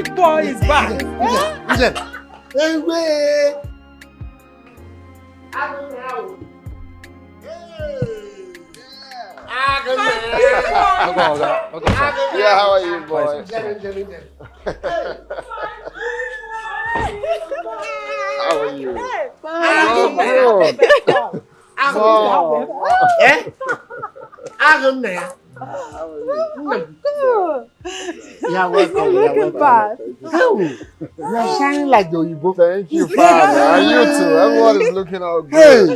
big boy is back. Listen. Hey, wait. Yeah, how are you, boy? How are you? Yeah, welcome. You're shining like the Oyibo. Thank you, Father. And you too. Everyone is looking all good.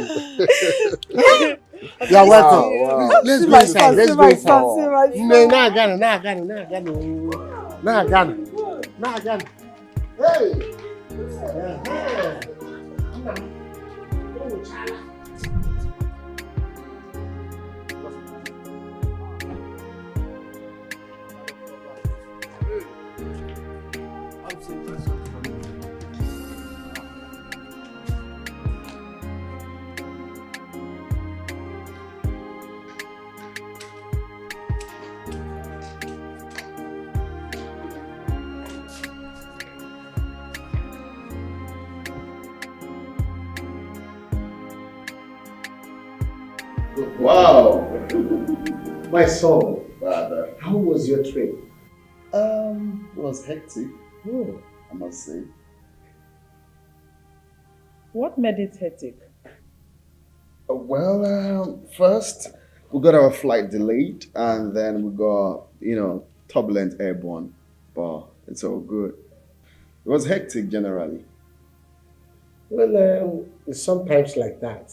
You're welcome. Wow. Let's go inside. Let's go inside. No, now I got it. Hey. Wow. My son, Father. how was your trip? It was hectic, I must say. What made it hectic? First we got our flight delayed, and then we got, turbulent airborne, but it's all good. It was hectic generally. Well, it's sometimes like that.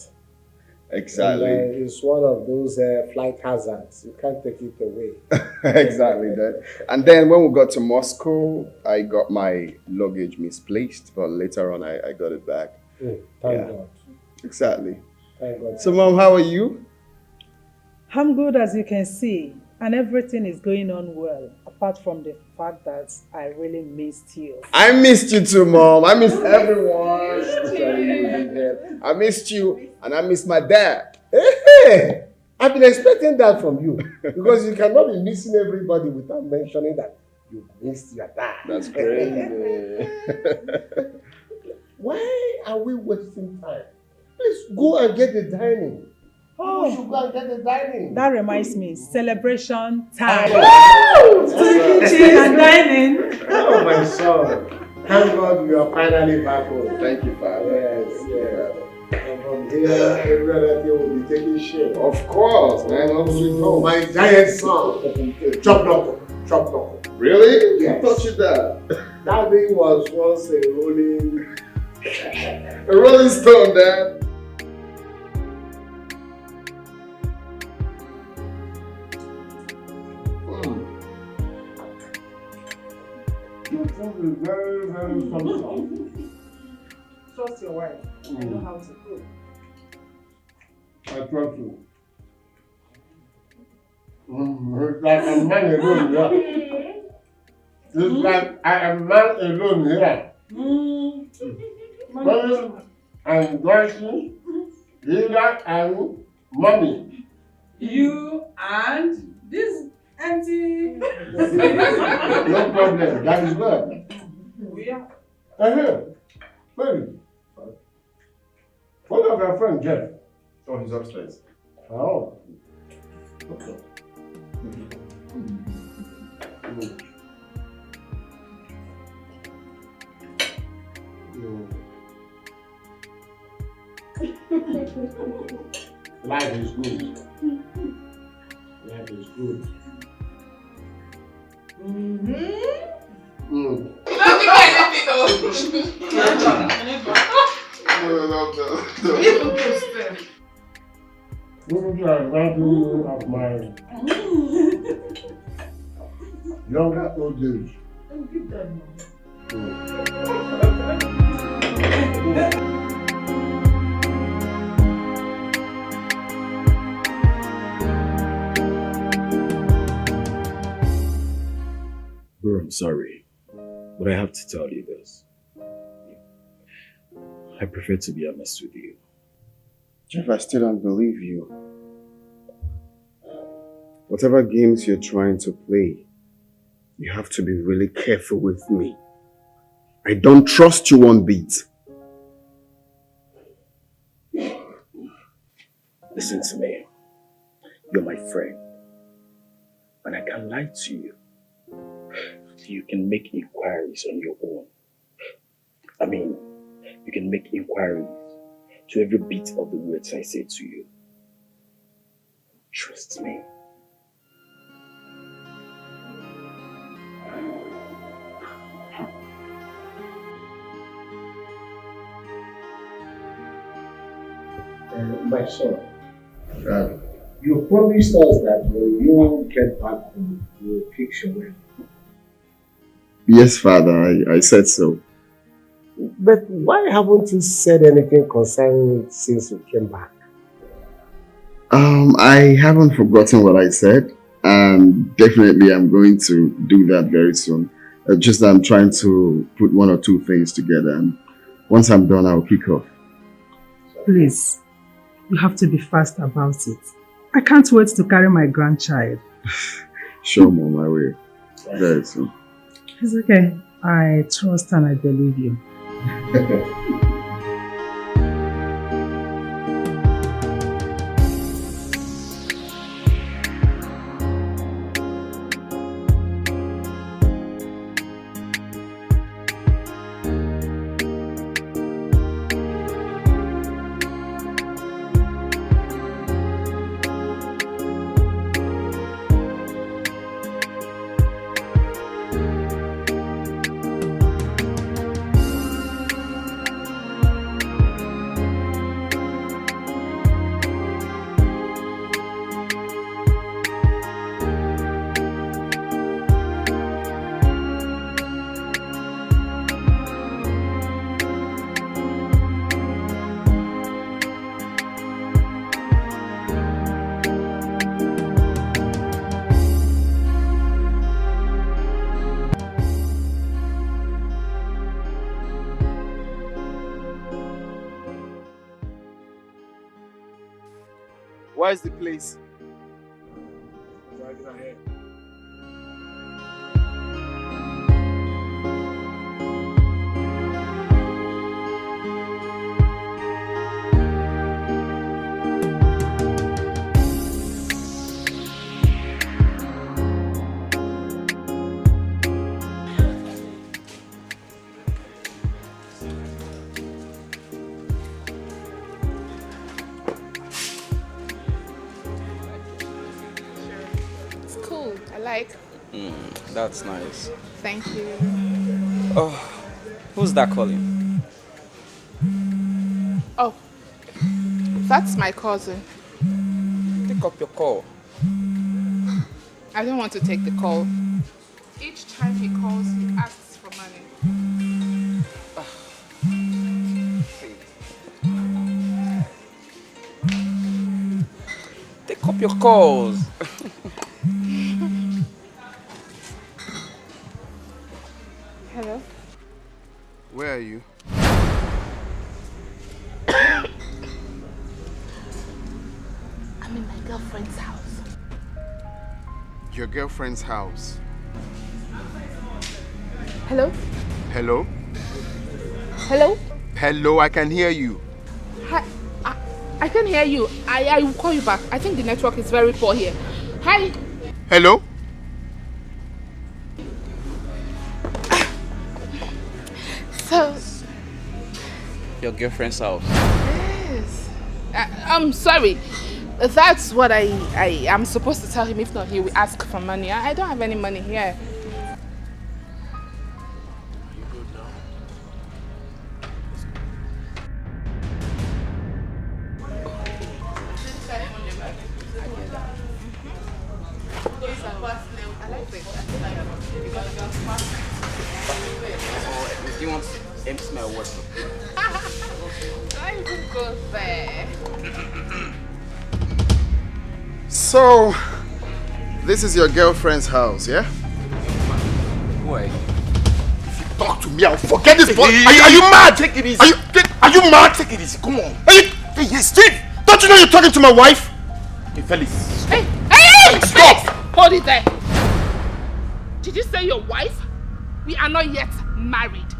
Exactly. And, it's one of those flight hazards. You can't take it away. Exactly that. And then when we got to Moscow, I got my luggage misplaced, but later on I got it back. Thank God. Exactly. Thank God. So, Mom, how are you? I'm good, as you can see, and everything is going on well, apart from the fact that I really missed you. I missed you too, Mom. I missed everyone. I missed you, and I missed my dad. Hey, I've been expecting that from you because you cannot be missing everybody without mentioning that you missed your dad. That's crazy. Why are we wasting time? Please go and get the dining. Oh, we should go and get the dining. That reminds me, celebration time. Kitchen and dining. Oh, my son. Thank God you are finally back home. Thank you, Father. Yes. And from here, every other thing will be taking shape. Of course, man. Oh, my giant son. Chop knuckle. Really? Yes. Who taught you that? That thing was once a rolling stone, Dad. Your food is very, very soft. Trust your wife. I know how to cook. I trust you. It's like a man alone here. It's like I am man alone here. Mommy and Dorothy, Lila and Mommy. You and this empty. No problem, that is good. Yeah. Baby. What of your friend Jeff? Oh, he's upstairs. Oh. Okay. Life is good. Life is good. Of my younger old days. Bro, I'm sorry, but I have to tell you this. I prefer to be honest with you. Jeff, I still don't believe you. Whatever games you're trying to play, You have to be really careful with me. I don't trust you one bit. Listen to me. You're my friend. And I can't lie to you. You can make inquiries on your own. I mean, you can make inquiries to every bit of the words I say to you. Trust me. My son, you promised us that when you get back home, you will fix your well. Yes, Father, I said so. But why haven't you said anything concerning it since you came back? I haven't forgotten what I said, and definitely I'm going to do that very soon. Just that I'm trying to put one or two things together, and once I'm done, I'll kick off. Please, you have to be fast about it. I can't wait to carry my grandchild. Sure, Mom, I will. Very soon. It's okay. I trust and I believe you. Where's the place? Driving ahead. That's nice. Thank you. Oh, who's that calling? Oh, that's my cousin. Pick up your call. I don't want to take the call. Each time he calls, he asks for money. Take up your calls. Hello? Where are you? I'm in my girlfriend's house. Your girlfriend's house. Hello? Hello? Hello? Hello, I can hear you. Hi. I can hear you. I will call you back. I think the network is very poor here. Hi. Hello? So, Your girlfriend's house. yes. I'm sorry. That's what I am supposed to tell him. If not, he will ask for money. I don't have any money here. Do you want to empty my water? I even go there. So, this is your girlfriend's house, yeah? Why? Talk to me, I'll forget this boy. Are you mad? Take it easy. Are you mad? Take it easy. Come on. Hey, Steve! Don't you know you're talking to my wife? Hey, Felix. Hey! Stop! Hold it there. Did you say your wife? We are not yet married.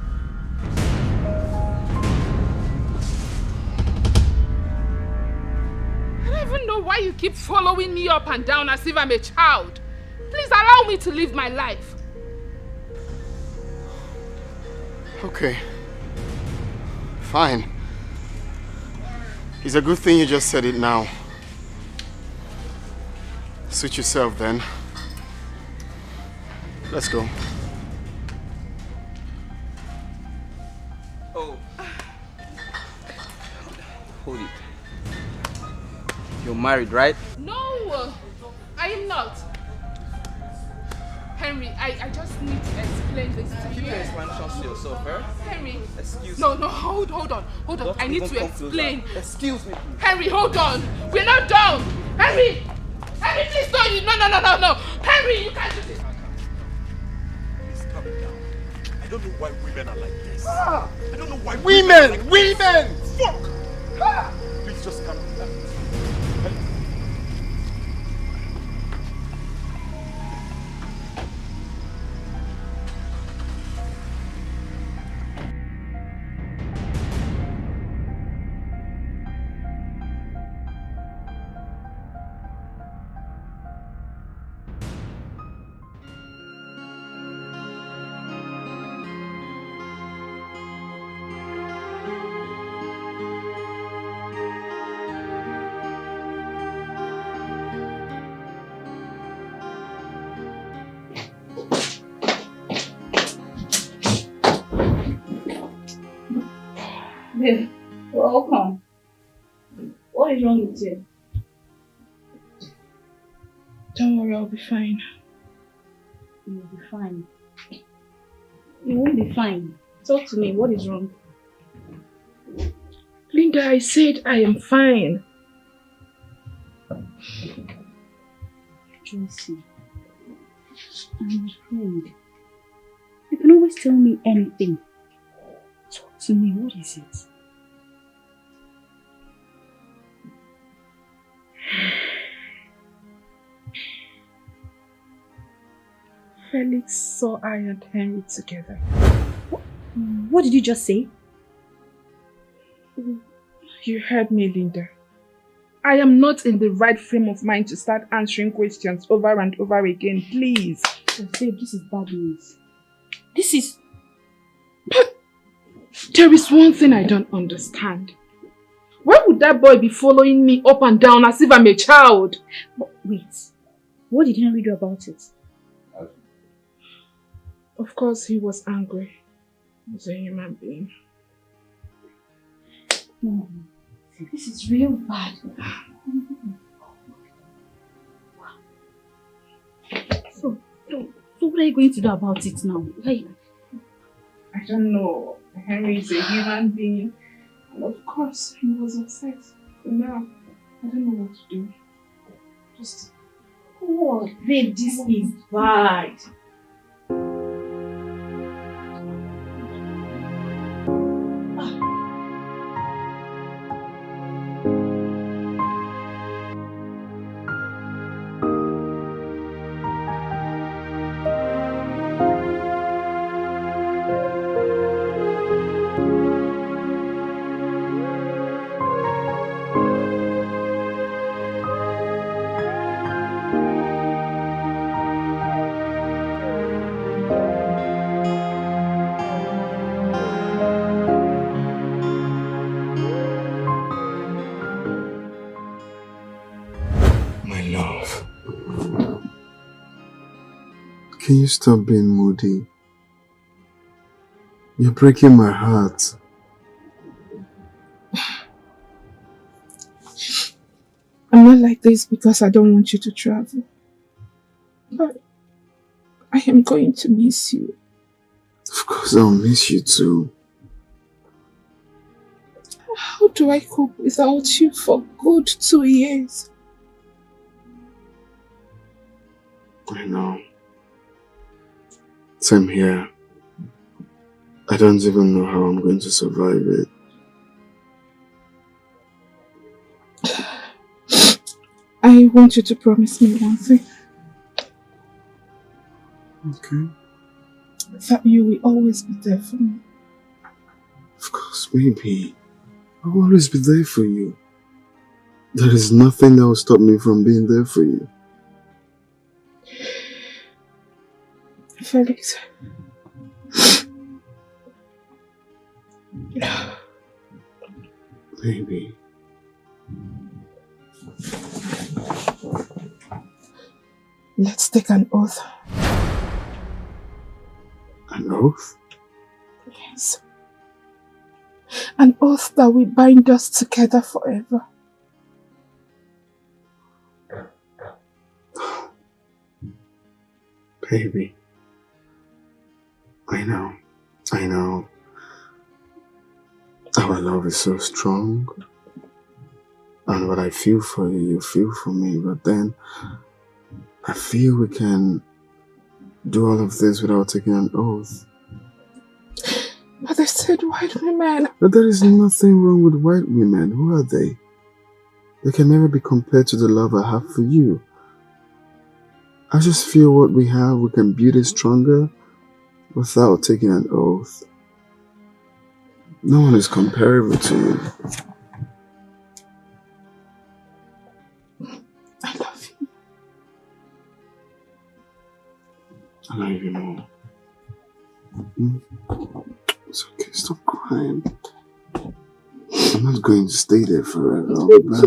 I don't even know why you keep following me up and down as if I'm a child. Please allow me to live my life. Okay. Fine. It's a good thing you just said it now. Suit yourself then. Let's go. Oh. Hold it. You're married, right? No, I am not. Henry, I just need to explain this to Keep you. your explanations to yourself, eh? Henry. Excuse No, me. no, hold on. Don't I need even to come explain. closer. Excuse me, please. Henry, hold on. We're not done. Henry, please don't. No. Henry, you can't do this. Please calm down. I don't know why women are like this. Ah. I don't know why Women! are like Women! this. Fuck! Ah. Please just calm down. Babe, welcome. What is wrong with you? Don't worry, I'll be fine. You'll be fine. You won't be fine. Talk to me. What is wrong? Linda, I said I am fine. Josie, I'm afraid. You can always tell me anything. Talk to me. What is it? Felix saw I and Henry together. What did you just say? You heard me, Linda. I am not in the right frame of mind to start answering questions over and over again, please. Oh, babe, this is bad news. This is... But there is one thing I don't understand. Why would that boy be following me up and down as if I'm a child? But wait, what did Henry do about it? Of course he was angry. He's a human being. No, this is real bad. So what are you going to do about it now? Like, I don't know. Henry is a human being. And of course he was upset. But now, I don't know what to do. Just... oh, babe, this is bad. Can you stop being moody? You're breaking my heart. I'm not like this because I don't want you to travel. But I am going to miss you. Of course I'll miss you too. How do I cope without you for good 2 years? I know. Same here. I don't even know how I'm going to survive it. I want you to promise me one thing. Okay. That you will always be there for me. Of course, baby. I'll always be there for you. There is nothing that will stop me from being there for you. Felix. Baby. Let's take an oath. An oath? Yes. An oath that will bind us together forever. Baby. I know. Our love is so strong. And what I feel for you, you feel for me. But then, I feel we can do all of this without taking an oath. But they said white women. But there is nothing wrong with white women. Who are they? They can never be compared to the love I have for you. I just feel what we have, we can build it stronger without taking an oath. No one is comparable to you. I love you. I love you more. It's okay, stop crying. I'm not going to stay there forever. I'll be back.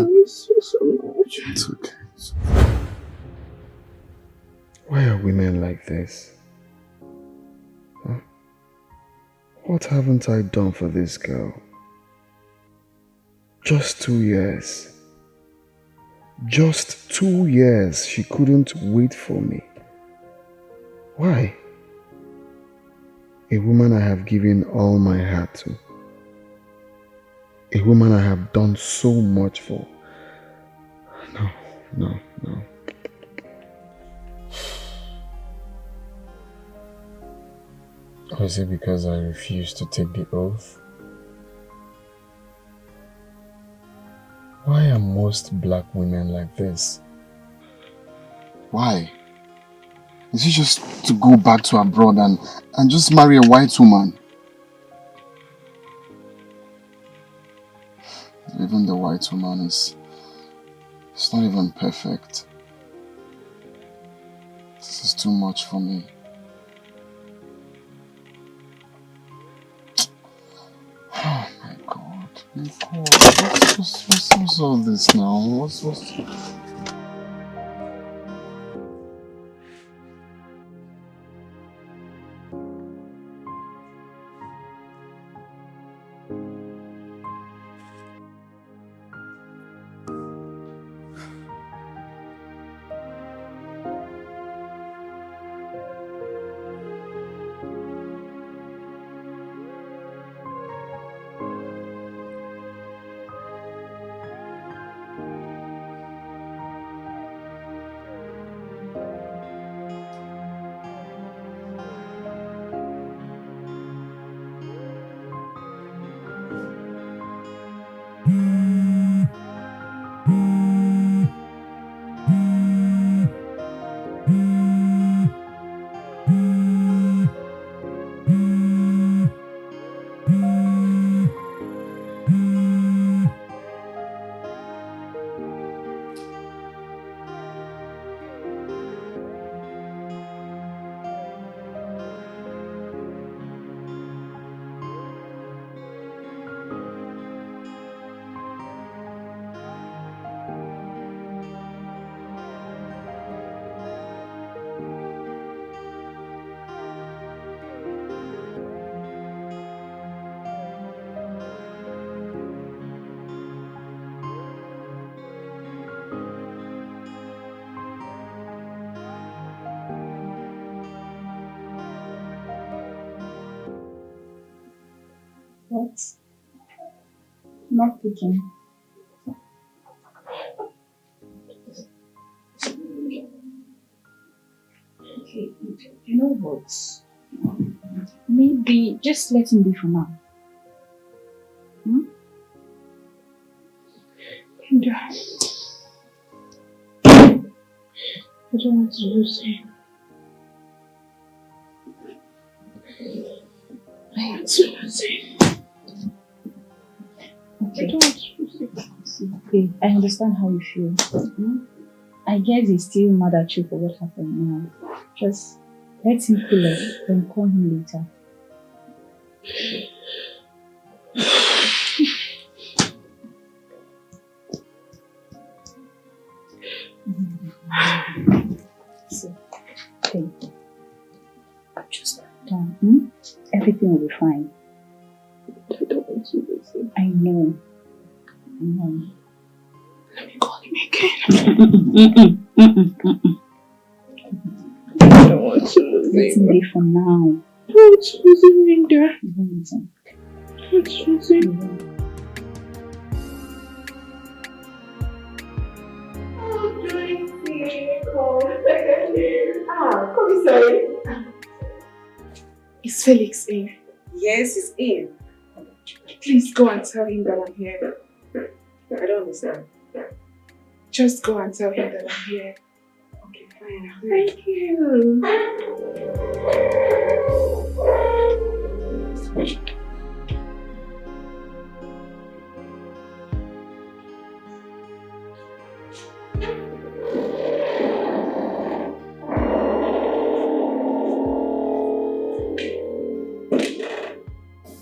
It's okay. Why are women like this? Huh? What haven't I done for this girl? Just 2 years. Just 2 years she couldn't wait for me. Why? A woman I have given all my heart to. A woman I have done so much for. No. Or is it because I refused to take the oath? Why are most black women like this? Why? Is it just to go back to abroad and just marry a white woman? Even the white woman it's not even perfect. This is too much for me. Oh my God. What's all this now? What's... What? Not picking. Okay, you know what? Maybe just let him be for now. And I don't want to lose him. Susie. Okay. Okay, I understand how you feel. I guess he's still mad at you for what happened now. Just let him cool off, then call him later. So, thank you. Just calm down. Everything will be fine. I don't want to listen. I know. I know. Let me call him again. I don't want to lose Let him be for now. I don't want to lose him, Linda. You won't listen. I don't want to lose him. You won't. Come sorry. Is Felix in? Yes, he's in. Please go and tell him that I'm here. I don't understand. Just go and tell him that I'm here. Okay, fine. Thank you.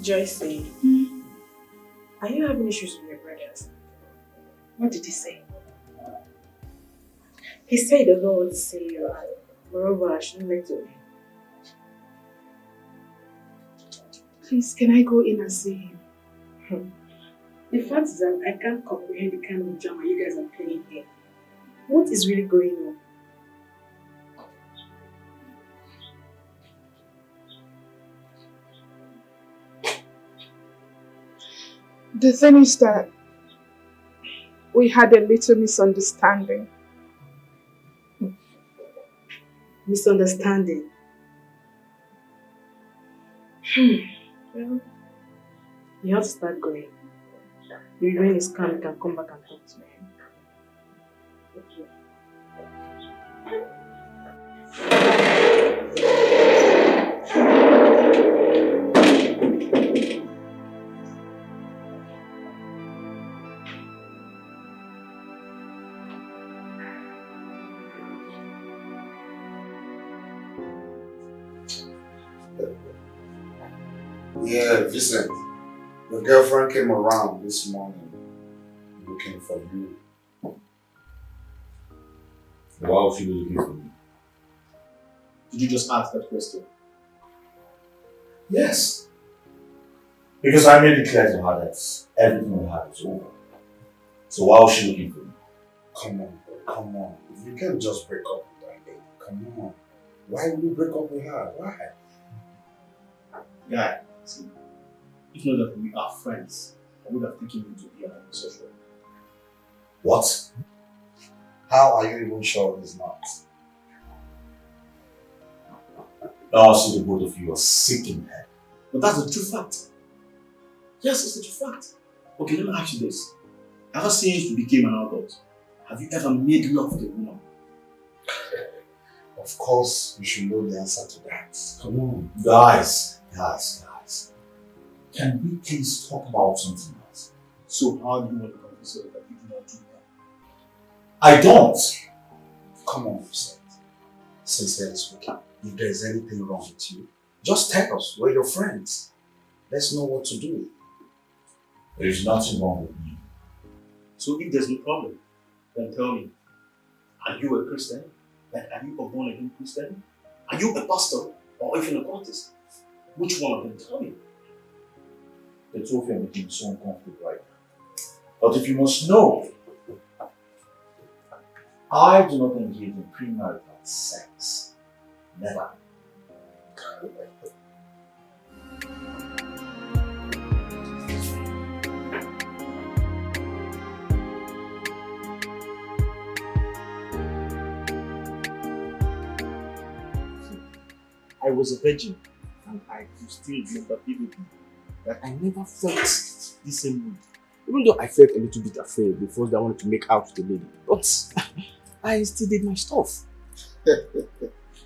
Joyce, are you having issues with your brothers? What did he say? He said he doesn't want to see you, and moreover, I shouldn't make to him. Please, can I go in and see him? The fact is that I can't comprehend the kind of drama you guys are playing here. What is really going on? The thing is that we had a little misunderstanding. Misunderstanding? Well, you have to start going. When he's calm, you can come back and talk to him. Okay. Yeah, Vincent. Your girlfriend came around this morning looking for you. Why was she looking for me? Did you just ask that question? Yes. Because I made it clear to her that everything we had is over. So why was she looking for me? Come on, bro, come on. If you can't just break up with that lady, come on. Why would you break up with her? Why? Guy, see, if not that we are friends, I would have taken you to be an homosexual. What? How are you even sure he's not? Now I see the both of you are sick in head. But that's the true fact. Yes, it's the true fact. Okay, let me ask you this. Ever since you became an adult, have you ever made love to a woman? Of course, you should know the answer to that. Come on. Guys. Can we please talk about something else? So how do you want to convince us that you do not do that? I don't! Come on, Vincent. Sincerely speaking, if there's anything wrong with you, just tell us. We're your friends. Let's know what to do. There is nothing wrong with me. So if there's no problem, then tell me, are you a Christian? Like, are you a born-again Christian? Are you a pastor or even a cultist? Which one of them? Tell me. The two of you are making me so uncomfortable right now. But if you must know, I do not engage in premarital sex. Never. I was a virgin, and I could still remember vividly that I never felt the same way. Even though I felt a little bit afraid before I wanted to make out with the lady, but I still did my stuff.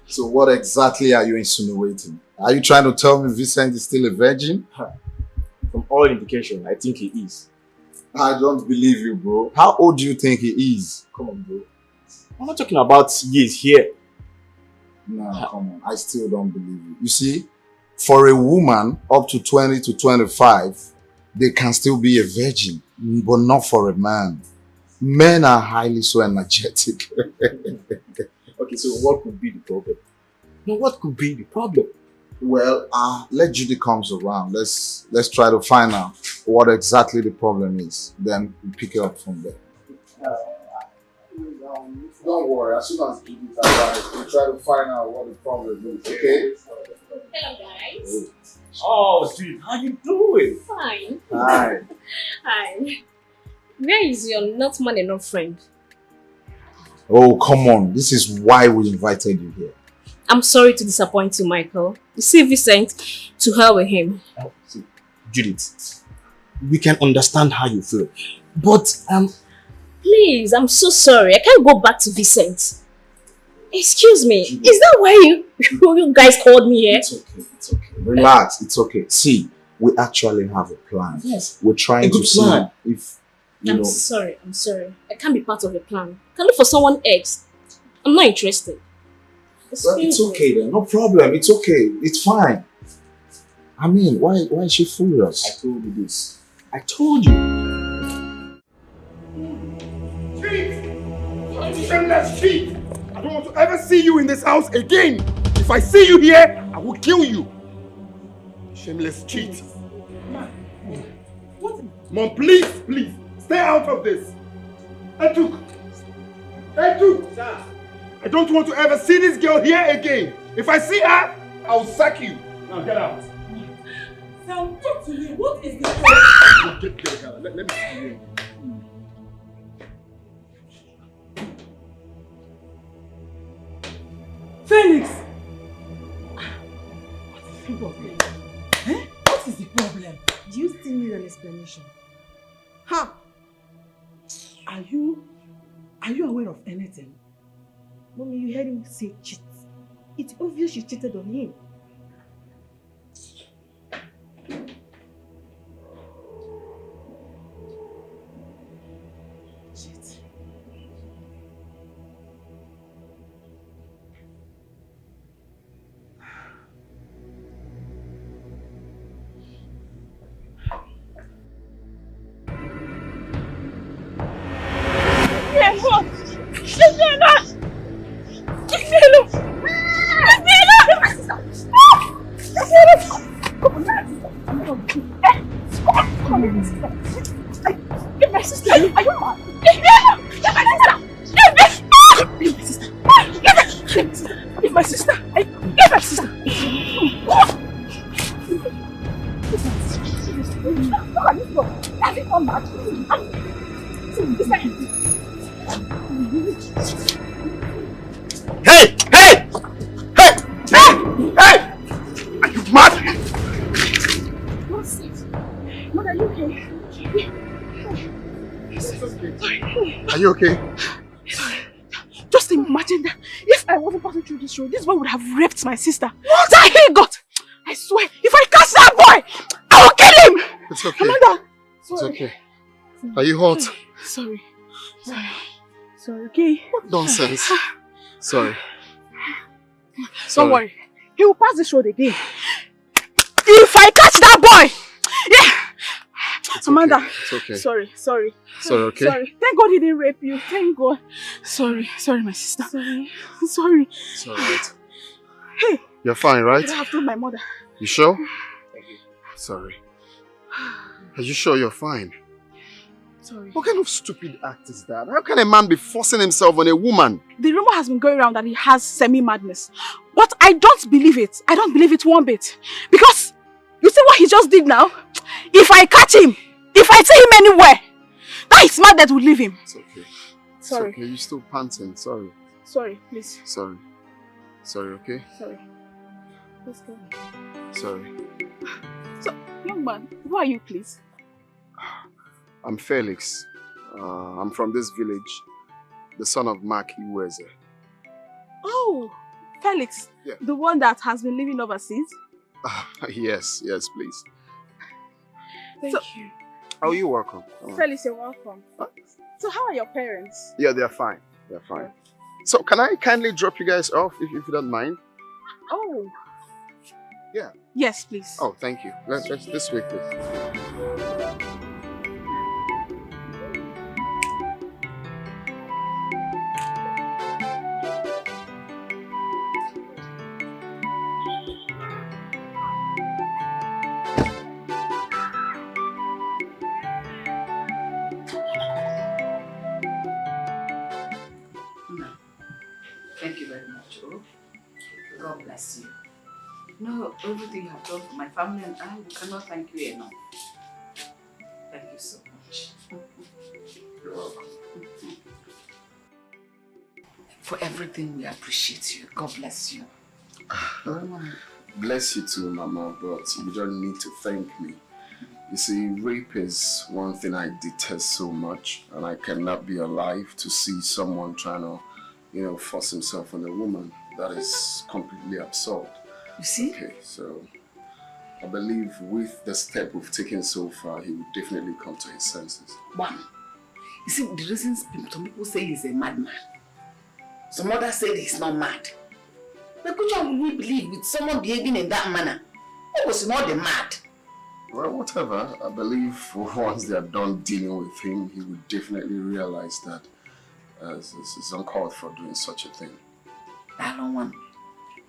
So what exactly are you insinuating? Are you trying to tell me Vincent is still a virgin? From all indication, I think he is. I don't believe you, bro. How old do you think he is? Come on, bro. I'm not talking about years here. No, come on. I still don't believe you. You see, for a woman up to 20 to 25, they can still be a virgin, but not for a man. Men are highly so energetic. Okay, so what could be the problem? No, what could be the problem? Well, let Judy comes around. Let's try to find out what exactly the problem is. Then we pick it up from there. Don't worry. As soon as Judy's arrives, we'll try to find out what the problem is. Okay? Hello, guys. Oh, dude, how you doing? Fine. Hi. Hi. Where is your not man enough friend? Oh, come on. This is why we invited you here. I'm sorry to disappoint you, Michael. You see Vincent, to hell with him. Oh, see, Judith, we can understand how you feel, but please, I'm so sorry. I can't go back to Vincent. Excuse me, Judith. Is that why you guys called me here? It's okay, it's okay. Relax, it's okay. See, we actually have a plan. Yes. We're trying to see if, I'm sorry. I can't be part of the plan. I can look for someone else. I'm not interested. Well, it's okay then, no problem. It's okay. It's fine. I mean, why is she furious? I told you this. I told you. Cheat! Shameless cheat! I don't want to ever see you in this house again. If I see you here, I will kill you. Shameless cheat. Mom, please, stay out of this. Etuk! Sir. I don't want to ever see this girl here again. If I see her, I'll sack you. Now get out. Sam, talk to me. What is the problem? Get, let me see you. Felix! What is the problem? Eh? What is the problem? Do you still need an explanation? Ha! Are you aware of anything? Mommy, you heard him say cheat. It's obvious you cheated on him. Cheat. Give my sister! Are you mad? Give my sister! Give my sister! Look at this one! Has it come back? Hey! Are you mad? What's it? Mother, are you okay? Are you okay? Sorry. Just imagine that if I wasn't passing through this road, this boy would have raped my sister. What? That he got! I swear, if I catch that boy, I will kill him! It's okay. Amanda! It's okay. Are you hot? Sorry, okay? What nonsense. Sorry. Don't worry. He will pass this road again. If I catch that boy! Yeah! It's Amanda. Okay. It's okay. Sorry. Sorry, okay? Sorry. Thank God he didn't rape you. Thank God. Sorry, my sister. Sorry. It's alright. Hey. You're fine, right? I have told my mother. You sure? Sorry. Are you sure you're fine? Sorry. What kind of stupid act is that? How can a man be forcing himself on a woman? The rumor has been going around that he has semi-madness. But I don't believe it. I don't believe it one bit. Because, you see what he just did now? If I catch him, if I see him anywhere, that is mad that will leave him. It's okay. Sorry. It's okay, you're still panting. Sorry. Sorry, please. Sorry, okay? Sorry. Let's go. Sorry. So, young man, who are you, please? I'm Felix. I'm from this village. The son of Mark Iweze. Oh, Felix. Yeah. The one that has been living overseas? Yes, yes, please. Thank you. Oh, you're welcome. Felix, you're welcome. So how are your parents? Yeah, they're fine. They're fine. So can I kindly drop you guys off if you don't mind? Oh. Yeah. Yes, please. Oh, thank you. Let's this way, please. Thank you very much. Oh, God bless you. No, everything you have done for my family and I, we cannot thank you enough. Thank you so much. You're welcome. For everything, we appreciate you. God bless you. Bless you too, Mama, but you don't need to thank me. You see, rape is one thing I detest so much, and I cannot be alive to see someone trying to, force himself on a woman. That is completely absurd. You see? Okay, so I believe with the step we've taken so far, he would definitely come to his senses. One, you see, the reasons some people say he's a madman. Some others say he's not mad. But which one will we believe with someone behaving in that manner? Who was not the mad? Well, whatever. I believe once they are done dealing with him, he would definitely realize that it's uncalled for doing such a thing. I don't want.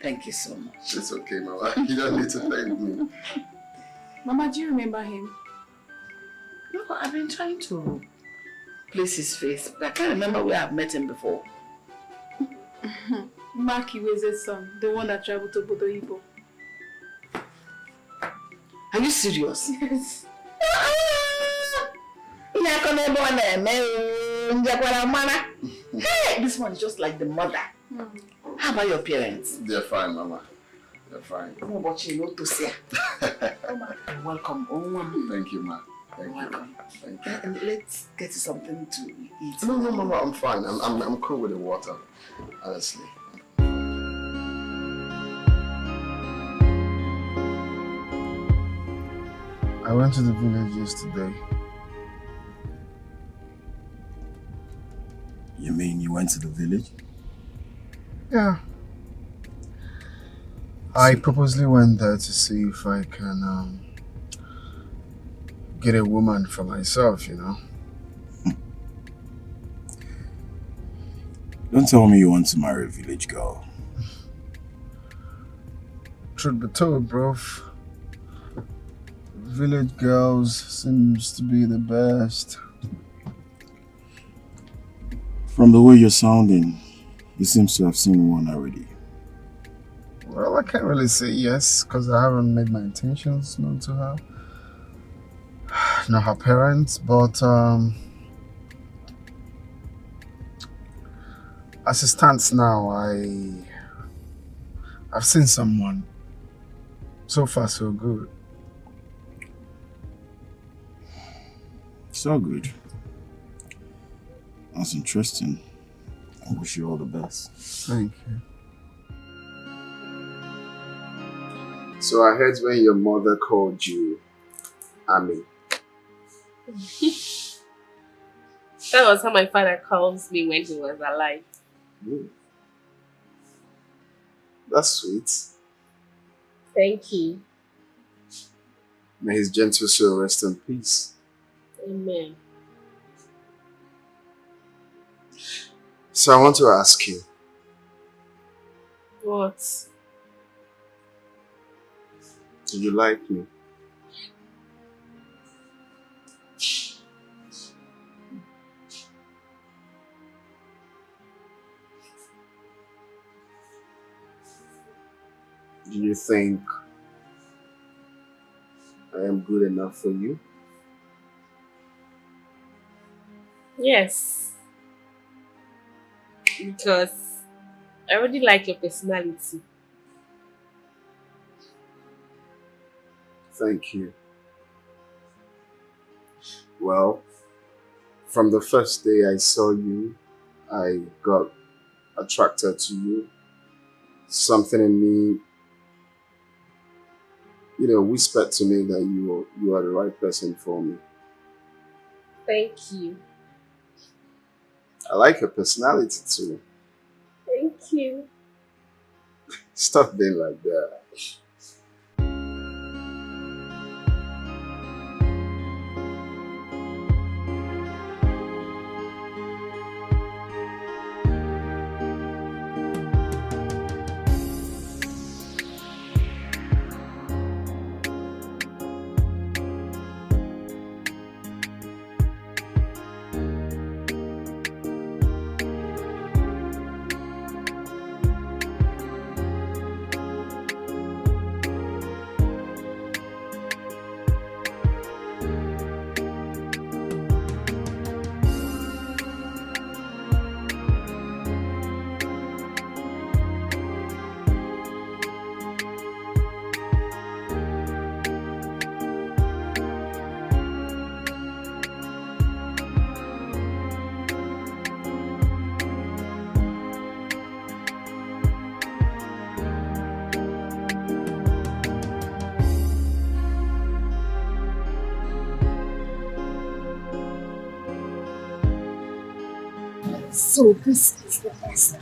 Thank you so much. It's okay, Mama. You don't need to thank me. Mama, do you remember him? No, I've been trying to place his face, but I can't remember where I've met him before. Mark Iweze's son, the one that traveled to Bodo Ibo. Are you serious? Yes. Hey, this one is just like the mother. How about your parents? They're fine, Mama. They're fine. You're welcome. Thank you, Ma. Thank you. Welcome. Thank you. And let's get something to eat. No, Mama, I'm fine. I'm cool with the water, honestly. I went to the village yesterday. You mean you went to the village? Yeah. I purposely went there to see if I can get a woman for myself, Don't tell me you want to marry a village girl. Truth be told, bro, village girls seems to be the best. From the way you're sounding, you seem to have seen one already. Well, I can't really say yes, because I haven't made my intentions known to her. Not her parents, but as it stands now, I've seen someone. So far, so good. So good. That's interesting. I wish you all the best. Thank you. So I heard when your mother called you Ami. That was how my father calls me when he was alive. That's sweet. Thank you. May his gentle soul rest in peace. Amen. So I want to ask you. What? Do you like me? Do you think I am good enough for you? Yes. Because I already like your personality. Thank you. Well, from the first day I saw you, I got attracted to you. Something in me whispered to me that you are the right person for me. Thank you. I like your personality too. Thank you. Stop being like that. So this is the best.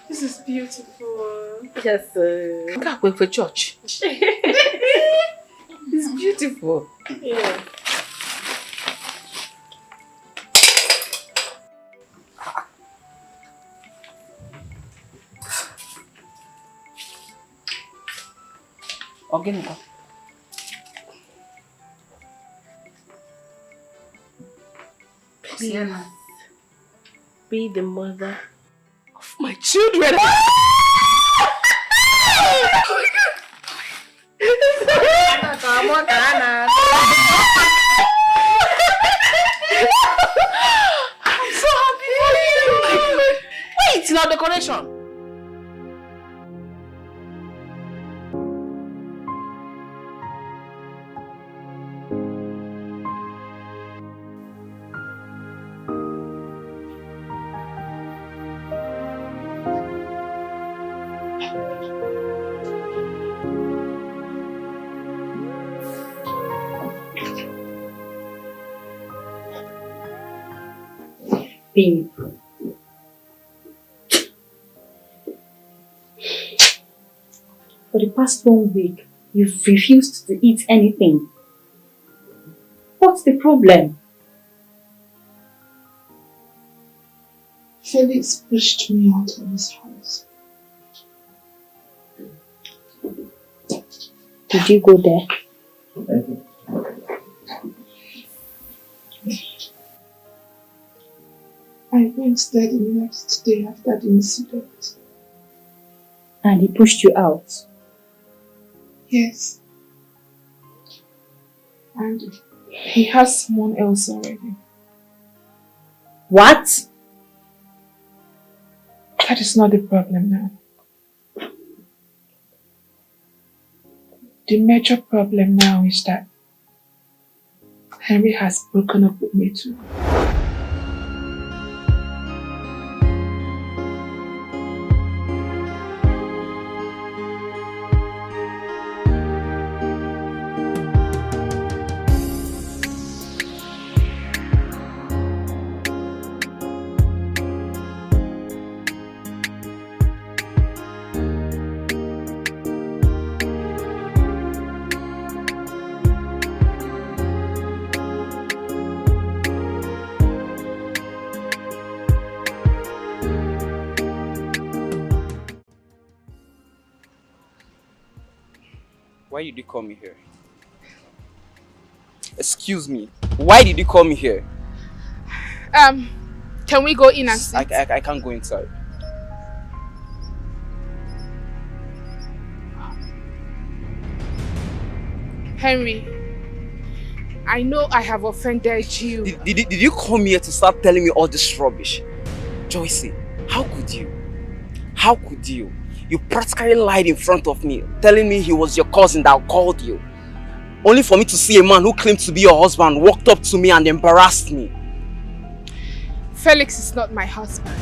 This is beautiful. Yes, can't wait for church. It's beautiful. Yeah. Again, please be the mother of my children. I'm so happy for you. Wait, now decoration. Babe. For the past 1 week, you've refused to eat anything. What's the problem? Felix pushed me out of his house. Did you go there? I went there the next day after the incident. And he pushed you out? Yes. And he has someone else already. What? That is not the problem now. The major problem now is that Henry has broken up with me too. Why did you call me here? Excuse me. Why did you call me here? Can we go in and sit? I can't go inside. Henry, I know I have offended you. Did you come here to start telling me all this rubbish? Joycey, how could you? How could you? You practically lied in front of me, telling me he was your cousin that called you. only for me to see a man who claimed to be your husband walked up to me and embarrassed me. Felix is not my husband.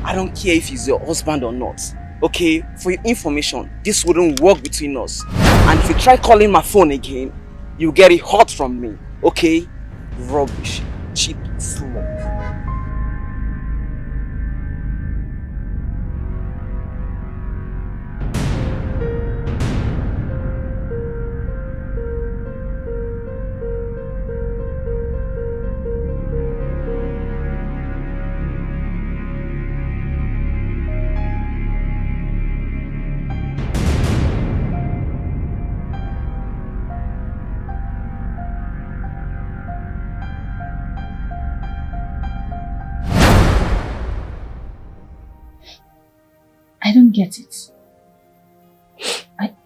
I don't care if he's your husband or not. Okay, for your information, this wouldn't work between us. And if you try calling my phone again, you'll get it hot from me. Okay? Rubbish. Cheap slut. I don't get it.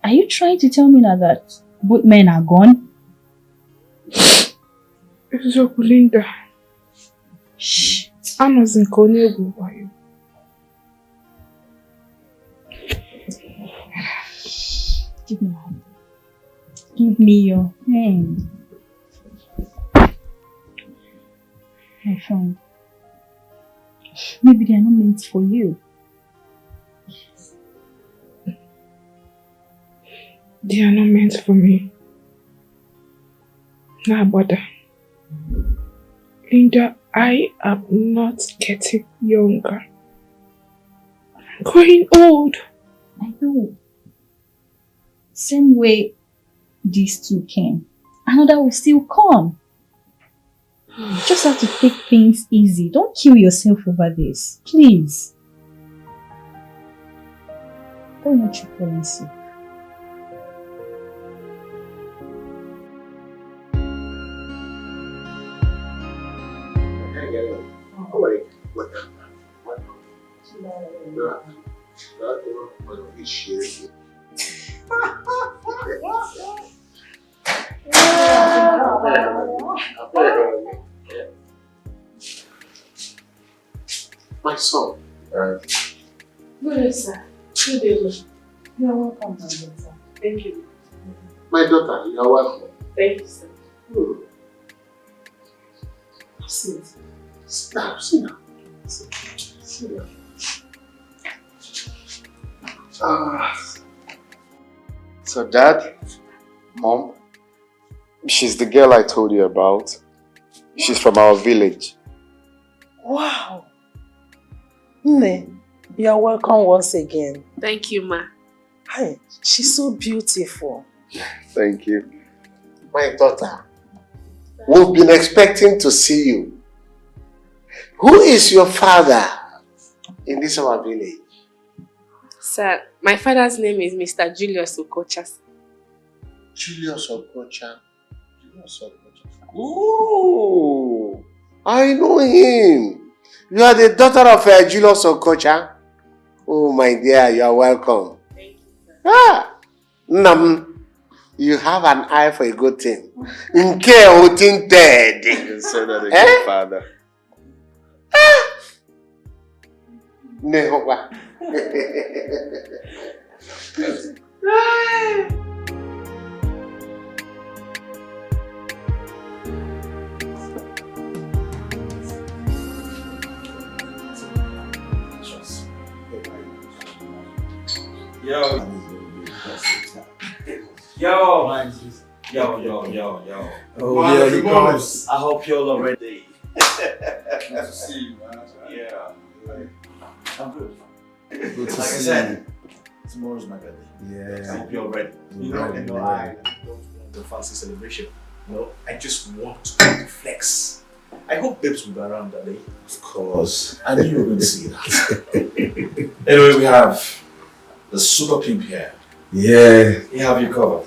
Are you trying to tell me now that both men are gone? Linda. Shh. Amazon Konegu by you. Give me your hand. Give me your hand. My friend. Maybe they are not meant for you. They are not meant for me. Nah, bother. Linda, I am not getting younger. I'm growing old. I know. Same way these two came. Another will still come. You just have to take things easy. Don't kill yourself over this. Please. Don't want you falling sick. My son. Good day, sir. Good day. You're welcome, my daughter. Thank you. My daughter, you are welcome. Thank you, sir. Sit. Sit down, sit down. Sit down. So Dad, Mom, she's the girl I told you about. She's from our village. Wow. Nne, you're welcome once again. Thank you, ma. Hi, she's so beautiful. Thank you. My daughter, we've been expecting to see you. Who is your father in this our village? Sir, my father's name is Mr. Julius Okocha. Julius Okocha. Julius Okocha. Oh, I know him. You are the daughter of Julius Okocha. Oh, my dear, you are welcome. Thank you, sir. Nam, you have an eye for a good thing. Nke otin dead. You can say that again, Father. Nehowa. Yo. Oh, yeah, he comes. I hope you're all ready. Good to see you, man. Yeah. I'm good. Good to Like I see said, tomorrow's my birthday. Yeah. I hope you're ready. We're I ready. don't want a fancy celebration. I just want to flex. I hope babes will be around that day. Of course. I knew you were going to see that. Anyway, we have the super pimp here. Yeah. We have you covered.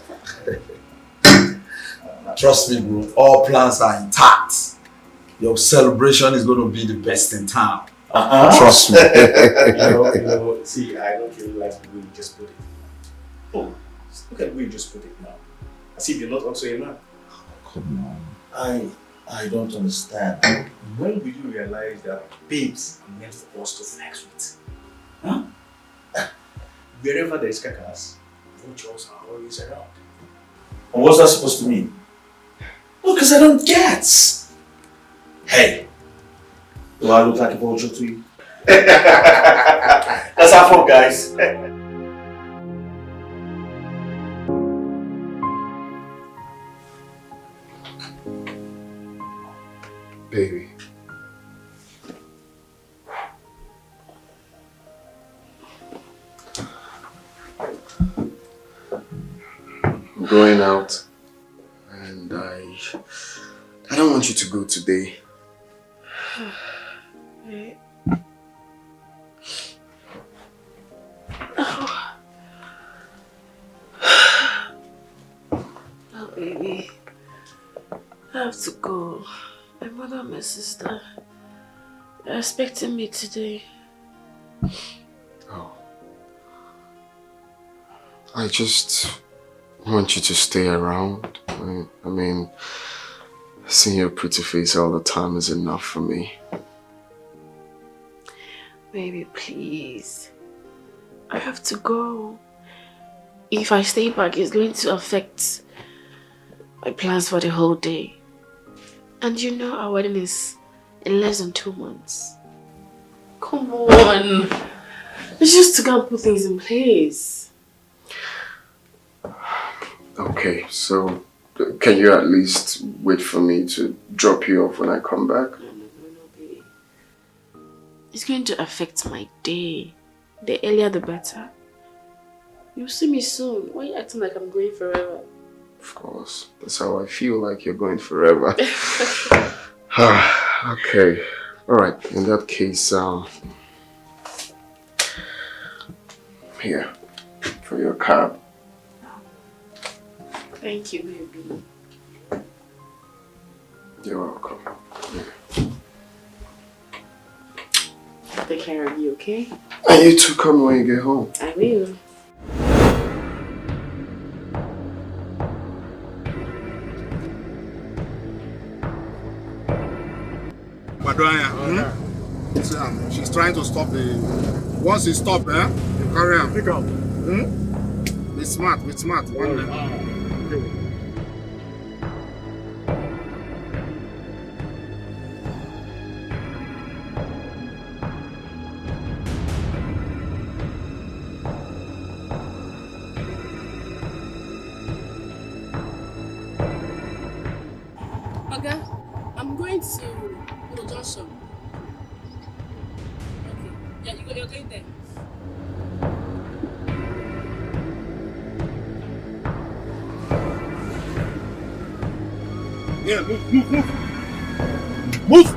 Trust me, bro. All plans are intact. Your celebration is going to be the best in town. Trust me. See, I don't really like the way you just put it. Oh, look at the way you just put it now. As if you're not also a man. Come on. I don't understand. When will you realize that babes are meant for us to flex with? Huh? Wherever there is cacas, vultures are always around. And what's that supposed to mean? No, because I don't get. Hey, do I look like a vulture to you? Let's have fun, guys. Baby. I'm going out. And I don't want you to go today. Oh, baby. I have to go. My mother and my sister are expecting me today. Oh. I just want you to stay around. I mean, seeing your pretty face all the time is enough for me. Baby, please. I have to go. If I stay back, it's going to affect my plans for the whole day. And you know our wedding is in less than 2 months. Come on. It's just to go and put things in place. Okay, so can you at least wait for me to drop you off when I come back? No, baby. It's going to affect my day. The earlier the better. You'll see me soon. Why are you acting like I'm going forever? Of course. That's how I feel, like you're going forever. Okay. Alright, in that case, here, for your cab. Thank you, baby. You're welcome. I'll take care of you, okay? And you too, come when you get home. I will. Madoya, she's trying to stop the... Once you stop, you carry on. Pick up. Be smart, be smart. One Okay, I'm going to Junction. Okay, yeah, you're going there. Yeah, move. Move!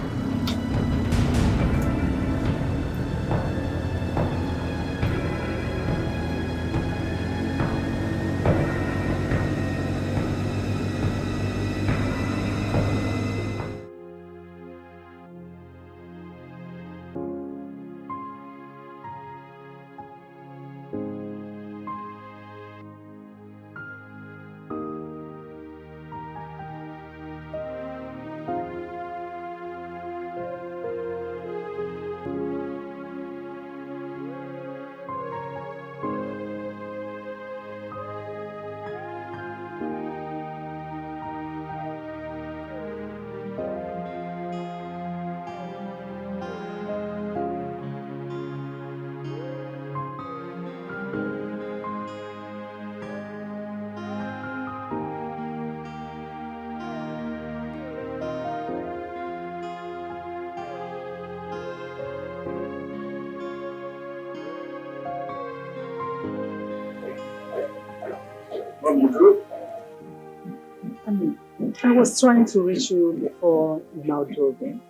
I was trying to reach you before you now drove in.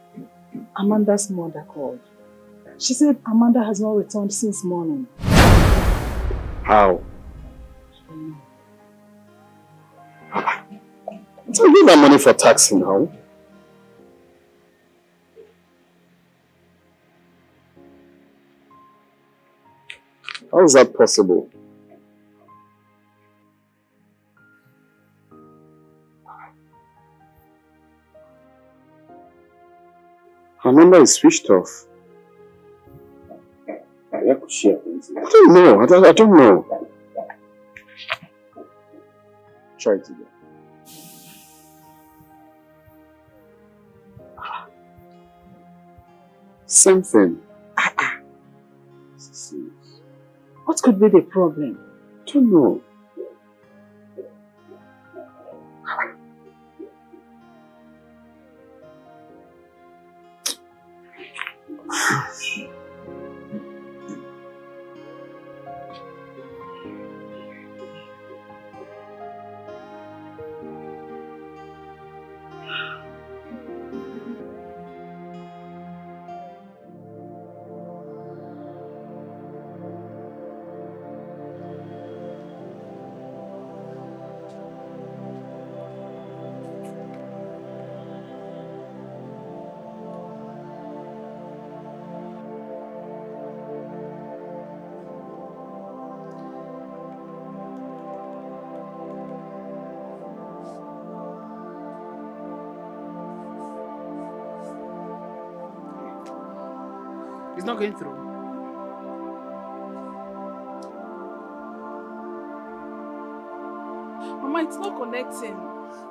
Amanda's mother called. She said Amanda has not returned since morning. How? So you need that money for taxi now? How is that possible? Her number is switched off. I don't know. I don't know. Try it again. same thing. What could be the problem? Don't know. It's not going through. Mama, it's not connecting.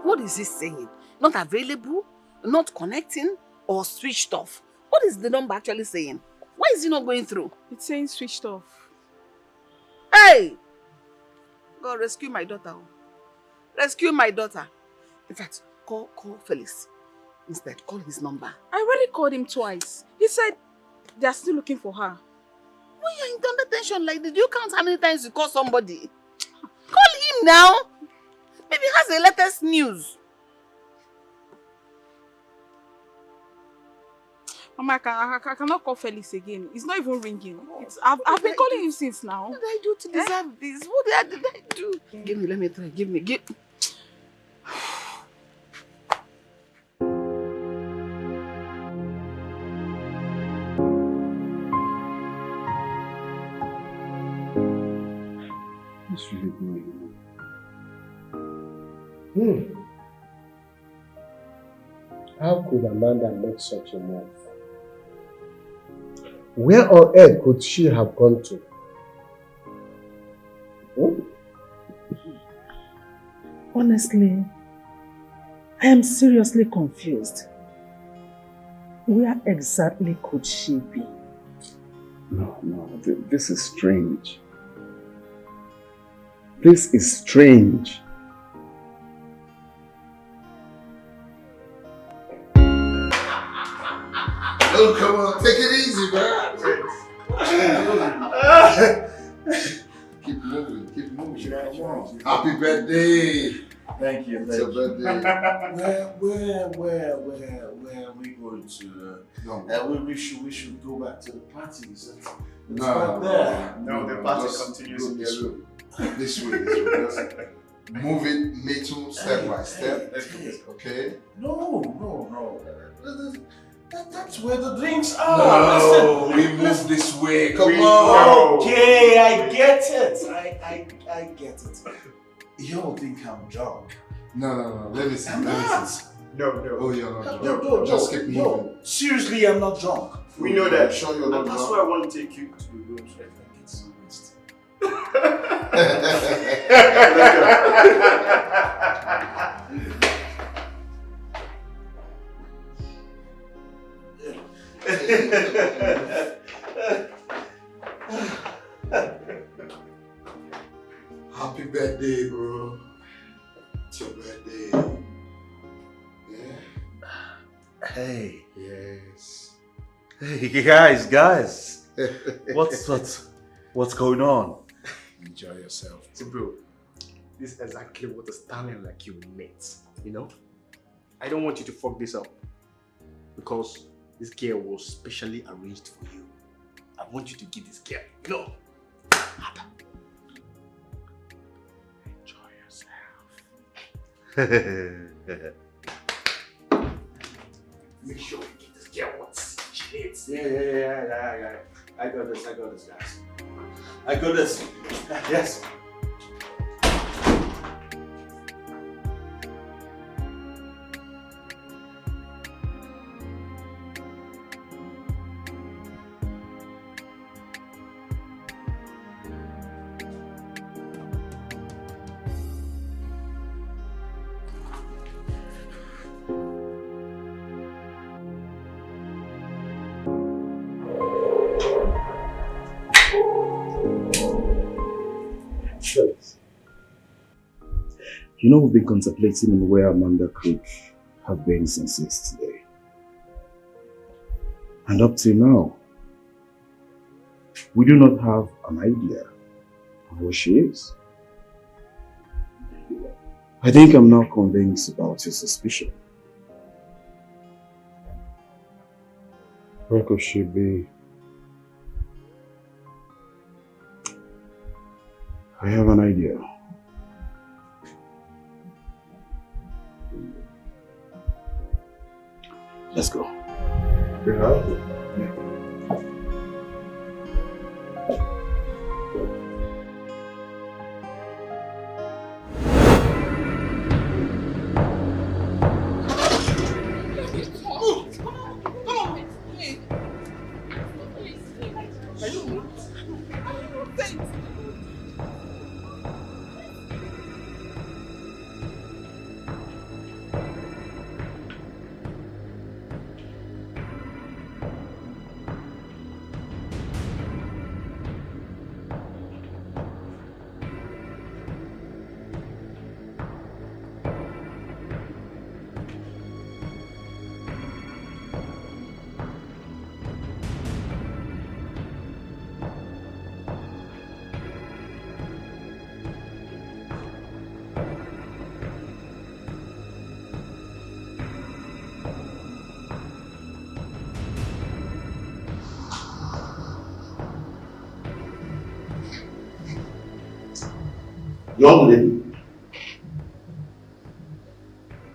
What is it saying? Not available, not connecting, or switched off? What is the number actually saying? Why is it not going through? It's saying switched off. Hey! God, rescue my daughter. Rescue my daughter. In fact, call Felix. Instead, call his number. I already called him twice. He said they are still looking for her. When you're in under tension like this, do you count how many times you call somebody? Call him now. Maybe he has the latest news. Mama, I cannot call Felix again. It's not even ringing. I've been calling him since now. What did I do to deserve this? What did I do? Give me, let me try. Give me. It's really going on. How could Amanda make such a move? Where on earth could she have gone to? Honestly, I am seriously confused. Where exactly could she be? No, this is strange. This is strange. Oh, come on, take it easy, man. Keep moving. Come on. Happy birthday. Thank you. It's your birthday. Where are we going to? We should go back to the party. It's back there. No, the party continues in this room. This way. Move it little step by step. Okay? No. That's where the drinks are. No, we move this way. Come on. Okay, I get it. I get it. You all think I'm drunk? No. Let me see. I'm not. No. Oh, you're not drunk. No. Just keep moving. Seriously, I'm not drunk. We know that. Sure you're not drunk. That's why I want to take you to the room so I can get some rest. Happy birthday, bro. It's your birthday. Yeah. Hey. Yes. Hey, guys. What's going on? Enjoy yourself. See, bro, this is exactly what is standing like you mates. You know? I don't want you to fuck this up. Because this girl was specially arranged for you. I want you to give this girl, enjoy yourself. Make sure you give this girl what she needs. Yeah. I got this, guys. I got this. Yes. You know, we've been contemplating on where Amanda could have been since yesterday. And up till now, we do not have an idea of where she is. I think I'm now convinced about your suspicion. Where could she be? I have an idea. Let's go. Yeah. Young lady,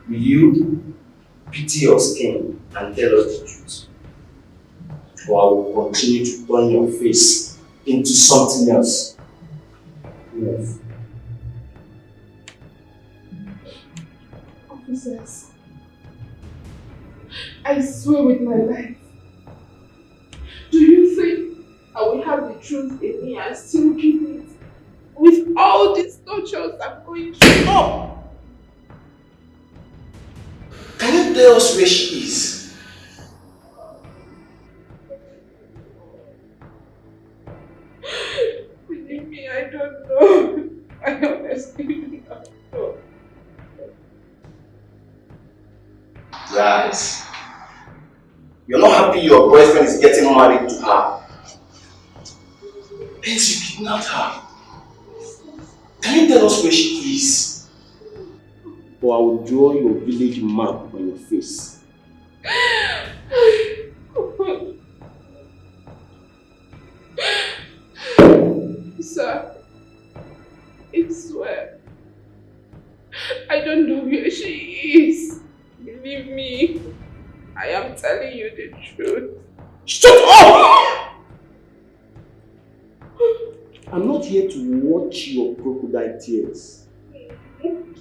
will you pity your skin and tell us the truth? Or I will continue to turn your face into something else. Yes. Officers, I swear with my life, do you think I will have the truth in me and still keep it? With all these tortures I'm going through. Oh! Can you tell us where she is? Believe me, I don't know. I honestly do not know. Guys, you're not happy your boyfriend is getting married to her. Hence you kidnapped her. Can you tell us where she is? Or I will draw your village map on your face. Sir, I swear, I don't know where she is. Believe me, I am telling you the truth. Shut up! I'm not here to watch your crocodile tears. Can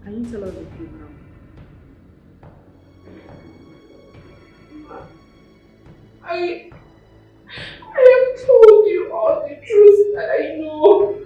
you tell us the truth now? I have told you all the truth that I know.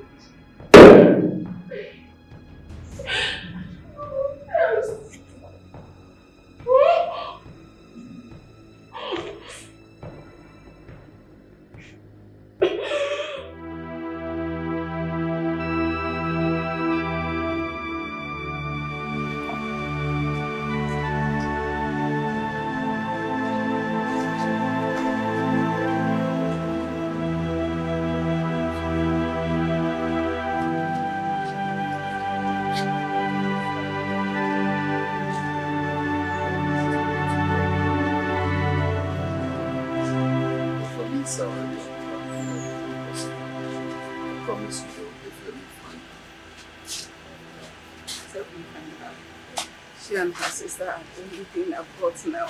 She and her sister are the only thing I've got now.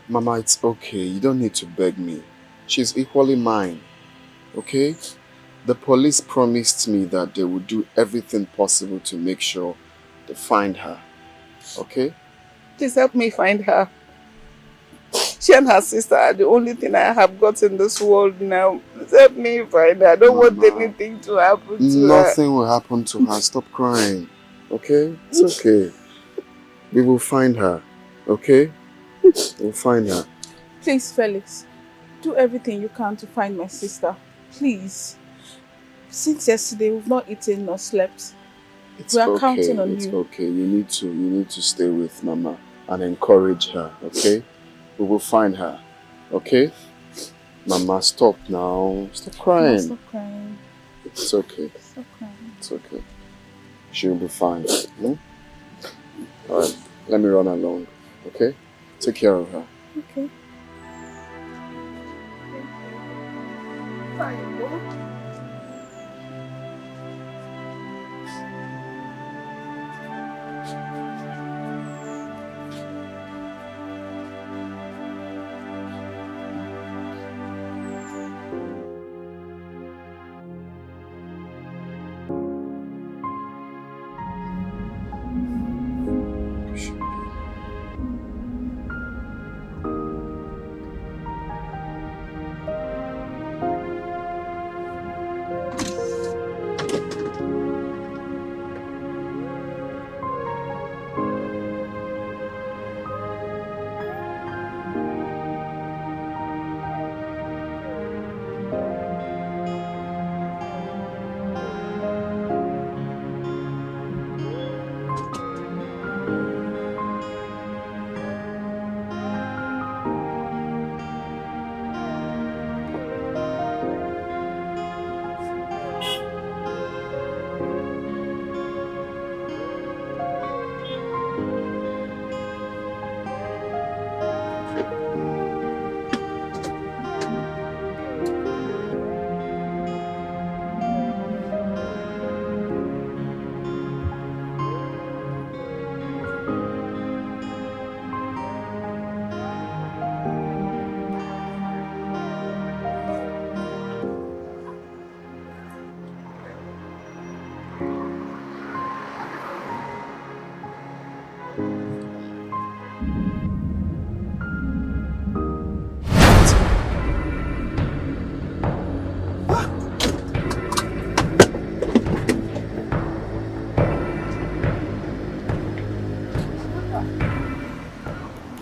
Mama, it's okay. You don't need to beg me. She's equally mine. Okay? The police promised me that they would do everything possible to make sure they find her. Okay? Please help me find her. She and her sister are the only thing I have got in this world now. Please help me find her. I don't want anything to happen to her. Nothing will happen to her. Stop crying. Okay? It's okay. We will find her. Okay? We'll find her. Please, Felix. do everything you can to find my sister. Please. Since yesterday, we've not eaten nor slept. It's We are okay. counting on It's you. okay. You need to stay with Mama and encourage her, okay? We will find her, okay? Mama, stop now. Stop crying. No, stop crying. It's okay. Stop crying. It's okay. She'll be fine. Hmm? Alright, let me run along, okay? Take care of her. Okay. Fine, boy.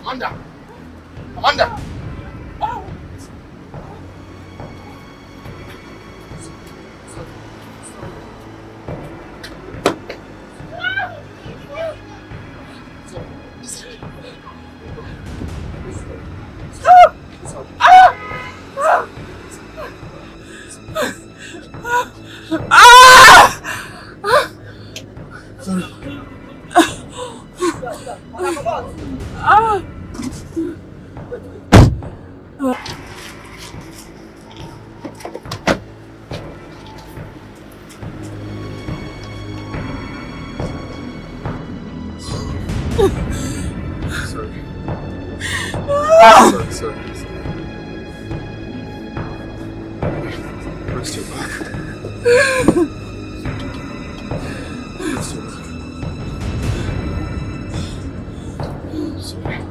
Amanda! Amanda! Sorry. Rest your back. Rest your back.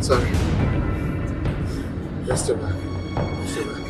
Sorry. Rest your back. Rest your back.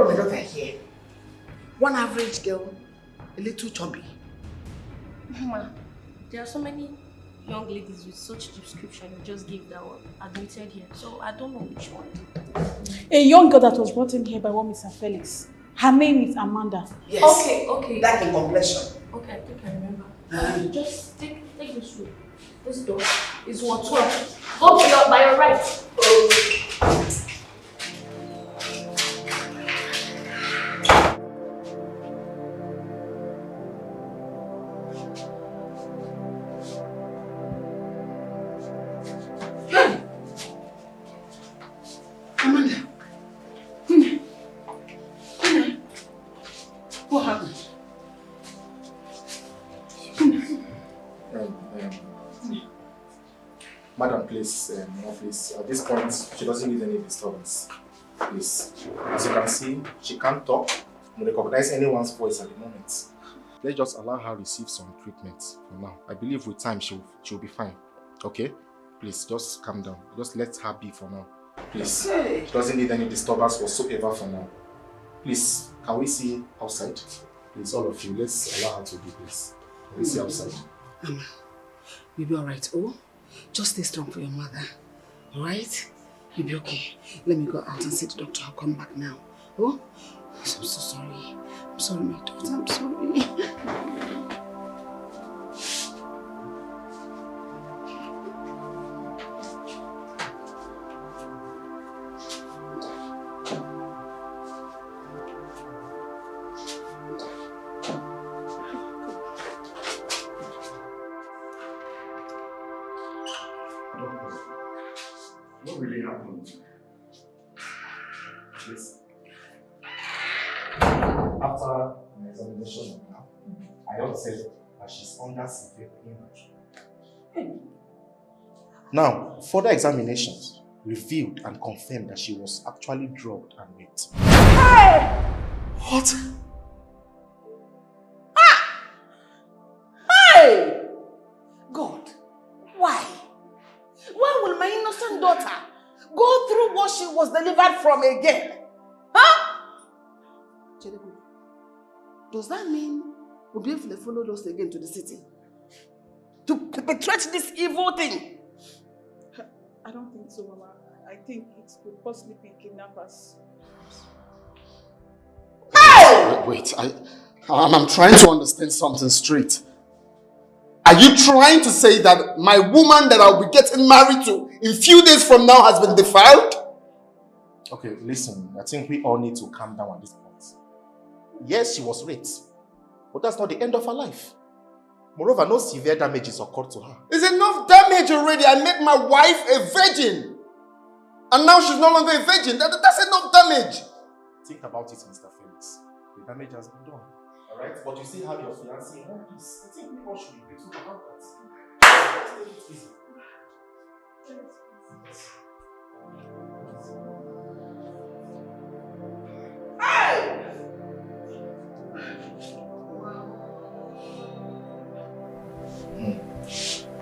brought my daughter here. One average girl, a little chubby. Mama, there are so many young ladies with such description you just gave that were admitted here. So I don't know which one. A young girl that was brought in here by one Mr. Felix. Her name is Amanda. Yes. Okay. Dark in complexion. Okay, I think I remember. Just take this room. This door is 112. Go by your right. Amanda. What happened? Madam, please, please. At this point, she doesn't need any disturbance. Please. As you can see, she can't talk or recognize anyone's voice at the moment. Let's just allow her receive some treatment for now. I believe with time she'll be fine. Okay? Please, just calm down. Just let her be for now. Please. She doesn't need any disturbance whatsoever for now. Please, can we see outside? Please, all of you, let's allow her to be, please. Can we see outside? You'll be alright, oh? Just stay strong for your mother. Alright? You'll be okay. Let me go out and see the doctor. I'll come back now. Oh? I'm so sorry. I'm sorry, my daughter. I'm sorry. What really happened? Yes. After an examination of her, I observed that she's under severe pain. Now, further examinations revealed and confirmed that she was actually drugged and raped. Hey! What? Hey! God, why? Why will my innocent daughter go through what she was delivered from again? Huh? Cherebu, does that mean we'll be able to follow those again to the city? To perpetrate this evil thing? I don't think so, Mama. I think it could possibly be kidnappers. Hey! Wait, I'm trying to understand something straight. Are you trying to say that my woman that I'll be getting married to in few days from now has been defiled? Okay, listen, I think we all need to calm down at this point. Yes, she was raped, but that's not the end of her life. Moreover, no severe damages occurred to her. There's enough damage already. I made my wife a virgin. And now she's no longer a virgin. That's enough damage. Think about it, Mr. Felix. The damage has been done. Alright? But you still have your fiancé in one piece. I think we all should be grateful about that. Take it easy.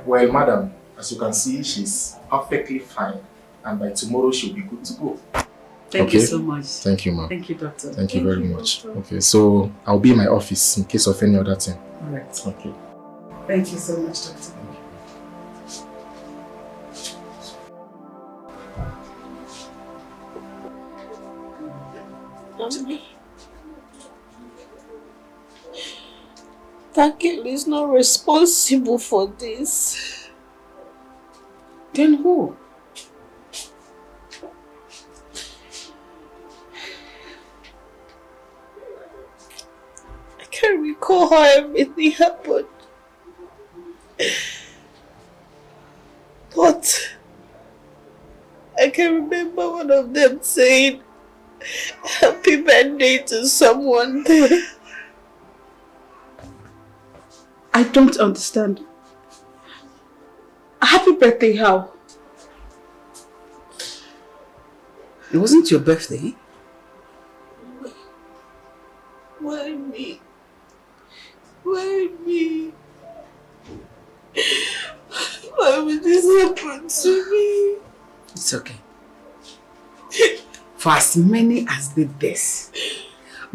Well, madam, as you can see, she's perfectly fine. And by tomorrow, she'll be good to go. Thank you so much. Thank you, ma'am. Thank you, doctor. Thank you very much. Okay, so I'll be in my office in case of any other thing. Alright. Okay. Thank you so much, doctor. Mommy, that girl is not responsible for this. Then who? I can't recall how everything happened. But I can remember one of them saying happy birthday to someone there. I don't understand. Happy birthday, how? It wasn't your birthday. Why me? Why me? Why would this happen to me? It's okay. For as many as did this,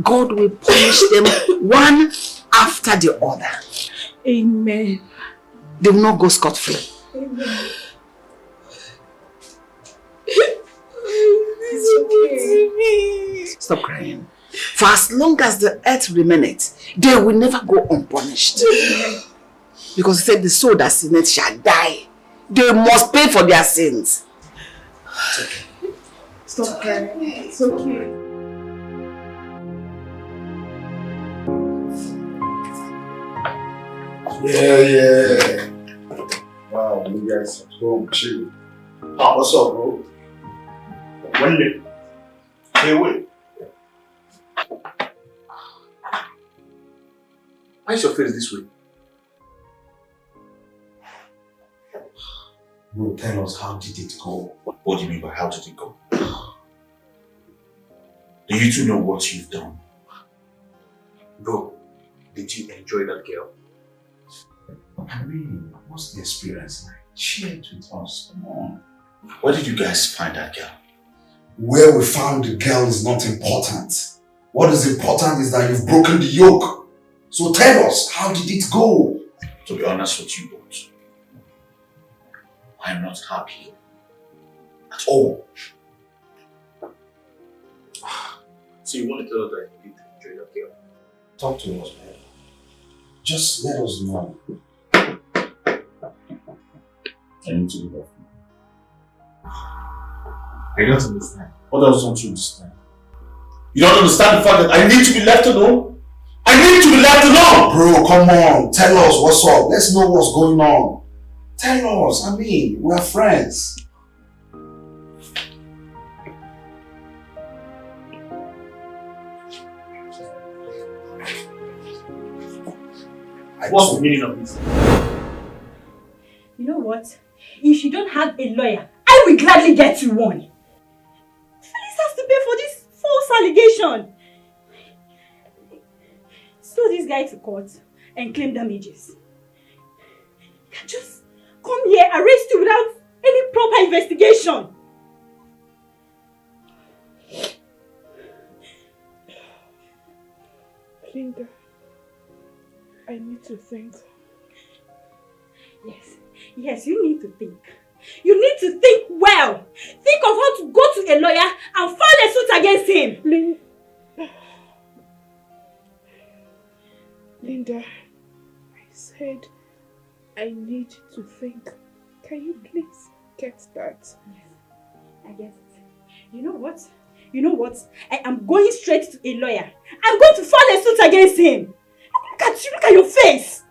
God will punish them one after the other. Amen. They will not go scot-free. Amen. Stop crying. For as long as the earth remaineth, they will never go unpunished. Because he said the soul that sinneth shall die. They must pay for their sins. It's okay. Stop crying. It's okay. Yeah. Wow, you guys are home chill. What's up, bro? When hey, wait. Why is your face this way? Bro, tell us, how did it go? What do you mean by how did it go? Do you two know what you've done? Bro, did you enjoy that girl? I mean, what's the experience like? Share it with us, come on. Where did you guys find that girl? Where we found the girl is not important. What is important is that you've broken the yoke. So tell us, how did it go? To be honest with you both, I'm not happy at all. So you want to tell us that you did enjoy that girl? Talk to us, man. Just let us know. I need to do that. I don't understand. What else don't you understand? You don't understand the fact that I need to be left alone? I need to be left alone! Bro, come on. Tell us what's up. Let's know what's going on. Tell us. I mean, we're friends. What's the meaning of this? You know what? If you don't have a lawyer, I will gladly get you one. Felix has to pay for this false allegation. Sue this guy to court and claim damages. You can just come here, arrest you without any proper investigation. Linda, I need to think. Yes, you need to think. You need to think well. Think of how to go to a lawyer and file a suit against him. Linda, I said I need to think. Can you please get that? Yes, I get it. You know what? I am going straight to a lawyer. I'm going to file a suit against him. Look at you, look at your face.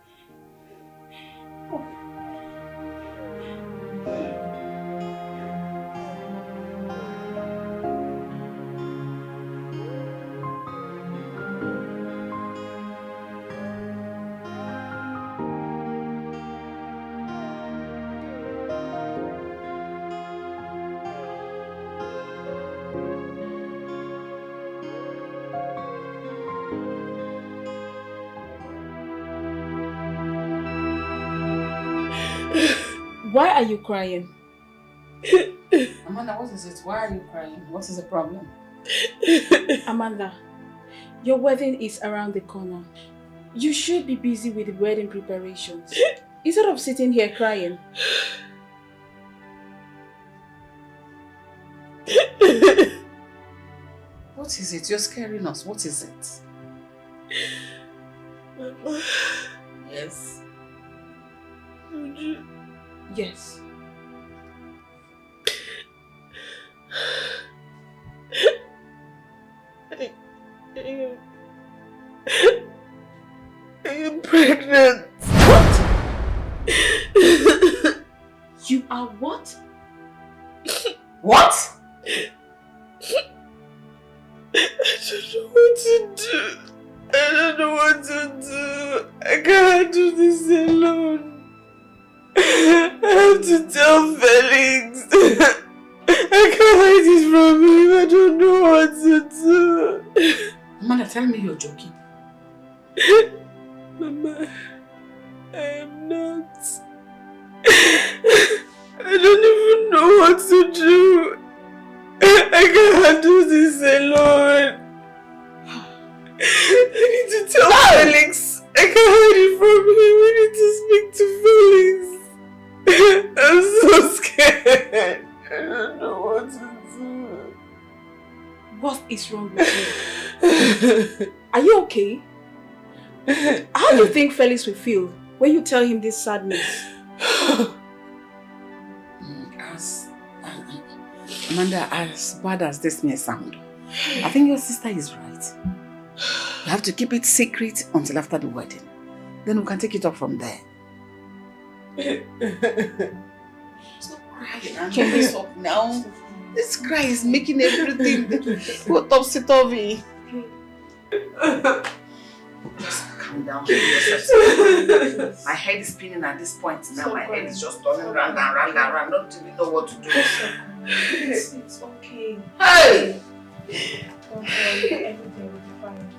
Why are you crying? Amanda, what is it? Why are you crying? What is the problem? Amanda, your wedding is around the corner. You should be busy with the wedding preparations instead of sitting here crying. What is it? You're scaring us. What is it? Mama. Yes. Yes. I am pregnant. What? You are what? What? I don't know what to do. I can't do this alone. I have to tell Felix. I can't hide this from him. I don't know what to do. Amanda, tell me you're joking. Mama, I am not. I don't even know what to do. I can't do this alone. is wrong with you? Are you okay? How do you think Felix will feel when you tell him this sad news? Amanda, as bad as this may sound, I think your sister is right. You have to keep it secret until after the wedding. Then we can take it up from there. Stop crying. Can we stop now? This cry is making everything go topsy-turvy. Just calm down. My head is spinning at this point now. My head is just turning round and round and round. I don't even know what to do. It's okay. Hey! Don't worry, everything will be fine.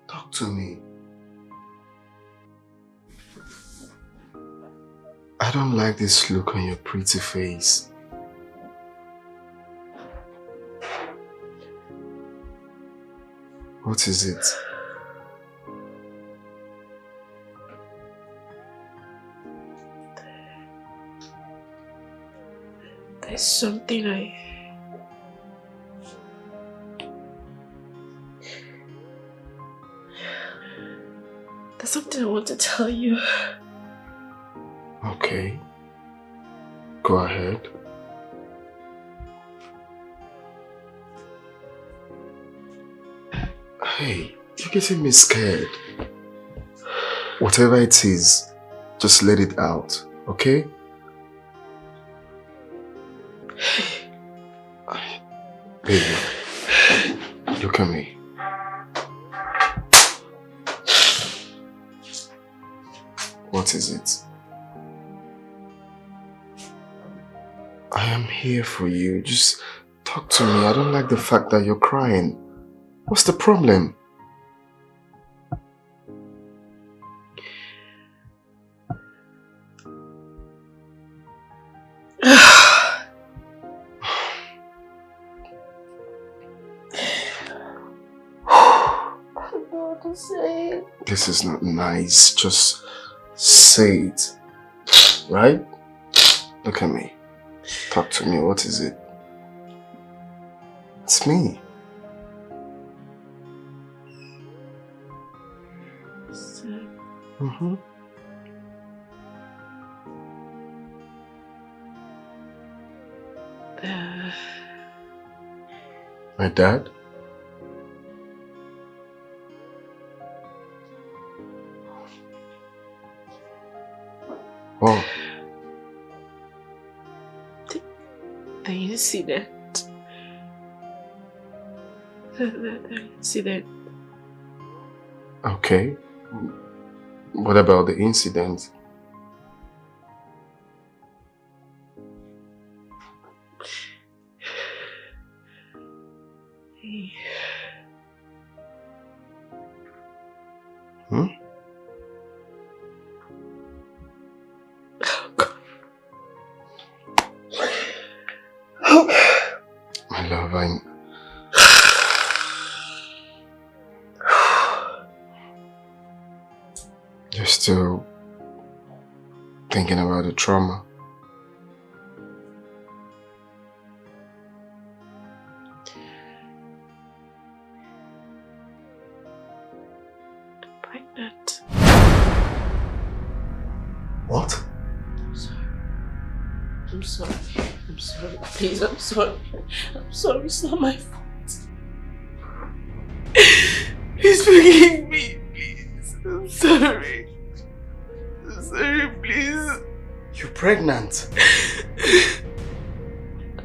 Talk to me. I don't like this look on your pretty face. What is it? There's something There's something I want to tell you. Okay. Go ahead. Hey, you're getting me scared. Whatever it is, just let it out, okay? Baby, look at me. What is it? I am here for you. Just talk to me. I don't like the fact that you're crying. What's the problem? This is not nice. Just say it. Right? Look at me. Talk to me. What is it? It's me. Mm-hmm. My dad? Oh. The incident. The incident. Okay. What about the incident? Hmm? My love, You're still thinking about the trauma. Pregnant. What? I'm sorry. I'm sorry. Please, I'm sorry. I'm sorry. It's not my fault. Please forgive me. Please. I'm sorry. I'm sorry, please. You're pregnant?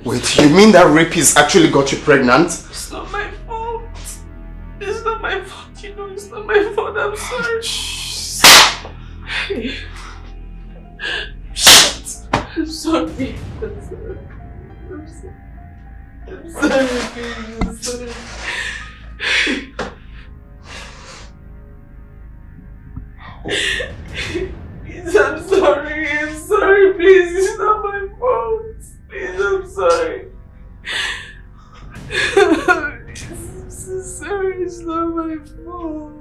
Wait, you mean that rapist actually got you pregnant? It's not my fault. It's not my fault. You know, it's not my fault. I'm sorry. Shut. I'm sorry. I'm sorry. I'm sorry. I'm sorry, baby. I'm sorry. Please, I'm sorry. I'm sorry. Please, it's not my fault. Please, I'm sorry. Please, I'm so sorry. It's not my fault.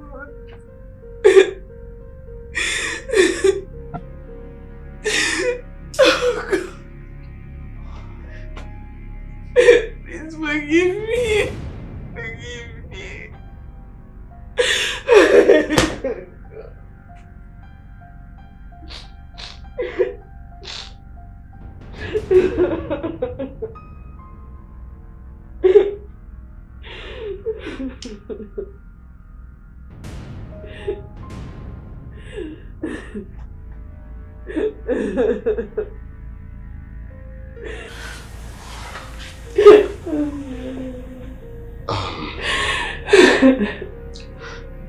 forgive me.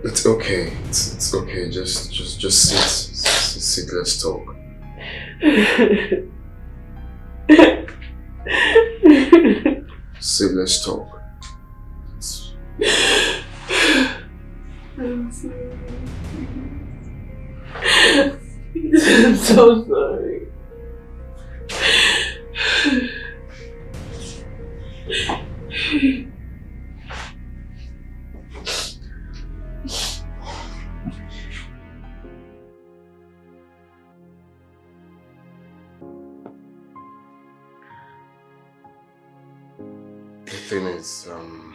It's okay. It's okay. Just sit. Sit. Let's talk. Sit. Let's talk. I'm sorry. I'm so sorry. The thing is, I'm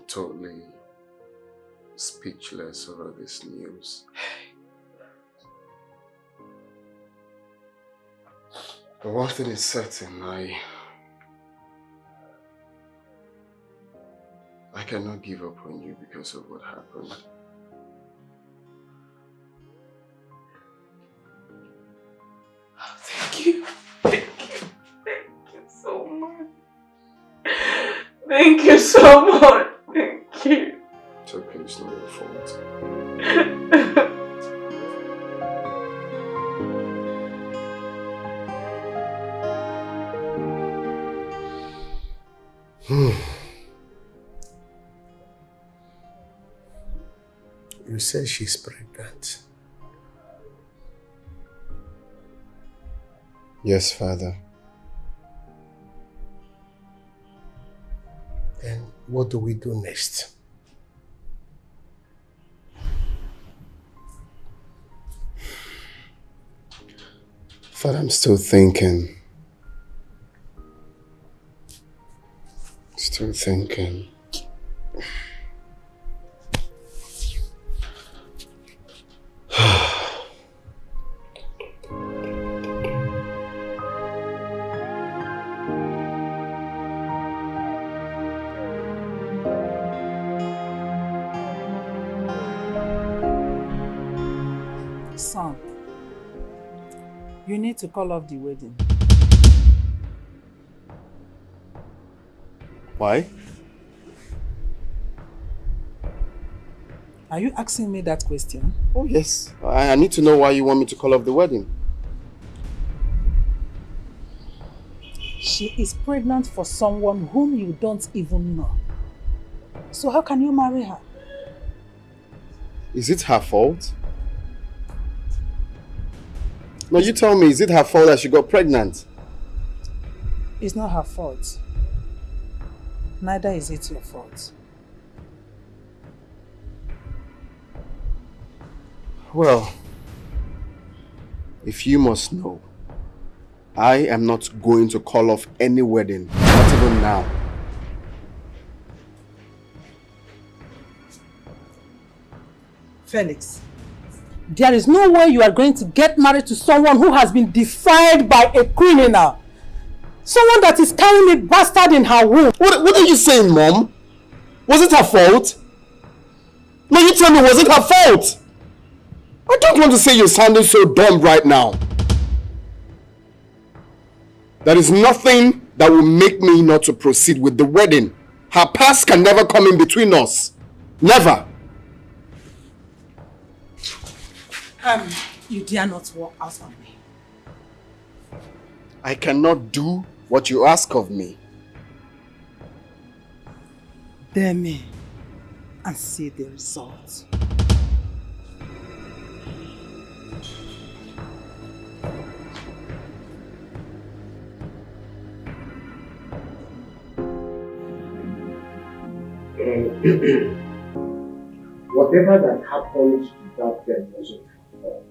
totally speechless over this news. But one thing is certain, I cannot give up on you because of what happened. Thank you. Thank you. Thank you so much. Thank you so much. Thank you. It's okay, it's not your fault. You said she's pregnant. Yes, Father. Then what do we do next? Father, I'm still thinking. Still thinking. Son, you need to call off the wedding. Why? Are you asking me that question? Oh, yes. I need to know why you want me to call off the wedding. She is pregnant for someone whom you don't even know. So how can you marry her? Is it her fault? No, you tell me, is it her fault that she got pregnant? It's not her fault. Neither is it your fault. Well, if you must know, I am not going to call off any wedding, not even now. Felix, there is no way you are going to get married to someone who has been defiled by a criminal. Someone that is carrying a bastard in her womb. What are you saying, Mom? Was it her fault? No, you tell me, was it her fault? I don't want to say you're sounding so dumb right now. There is nothing that will make me not to proceed with the wedding. Her past can never come in between us. Never. You dare not walk out on me. I cannot do what you ask of me. Dare me and see the result. Whatever that happened to that girl wasn't her fault.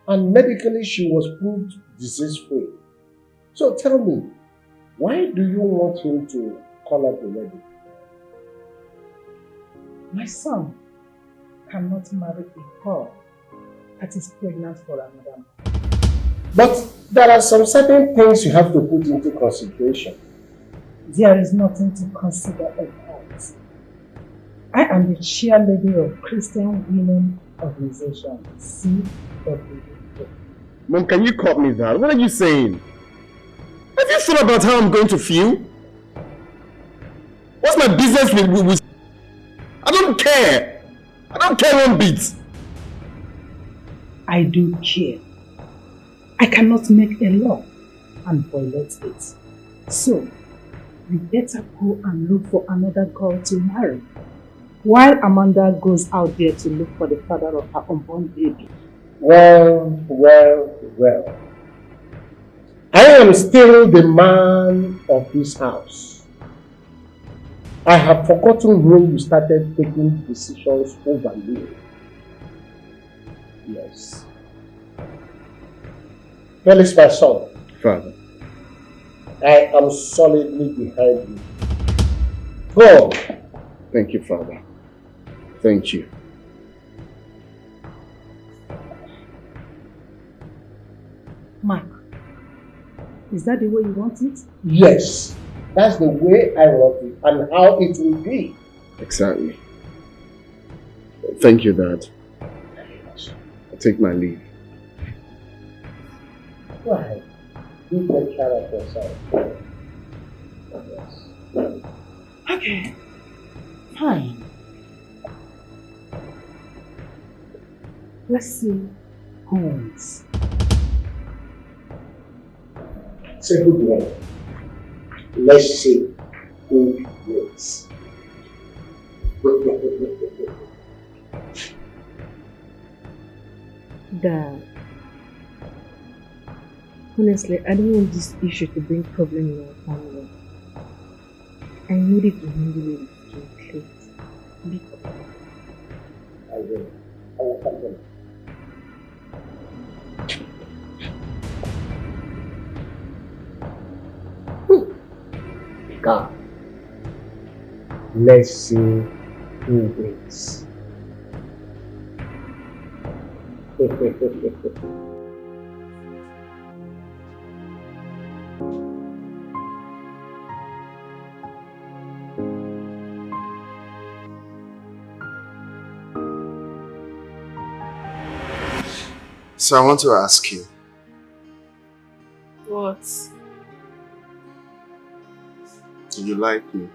And medically, she was proved disease-free. So tell me, why do you want him to call up the wedding? My son cannot marry a girl that is pregnant for another man. But there are some certain things you have to put into consideration. There is nothing to consider at all. I am the chairlady of Christian Women Organization, CWO. Mom, can you cut me that? What are you saying? Have you thought about how I'm going to feel? What's my business with I don't care. I don't care one bit. I do care. I cannot make a law and violate it. So, we better go and look for another girl to marry, while Amanda goes out there to look for the father of her unborn baby. Well. I am still the man of this house. I have forgotten when you started taking decisions over me. Yes. Felix, my son. Father. I am solidly behind you. Go. Thank you, Father. Thank you. Mark, is that the way you want it? Yes. That's the way I want it and how it will be. Exactly. Thank you, Dad. I take my leave. Why? You take care of yourself. Yes. Okay. Fine. Let's see who wins. It's a good one. Let's see who wins. Dad, honestly, I don't want this issue to bring problem in our family. I need it to handle it with your plate. I will handle it. God. Let's see who wins. So I want to ask you, What? do you like me?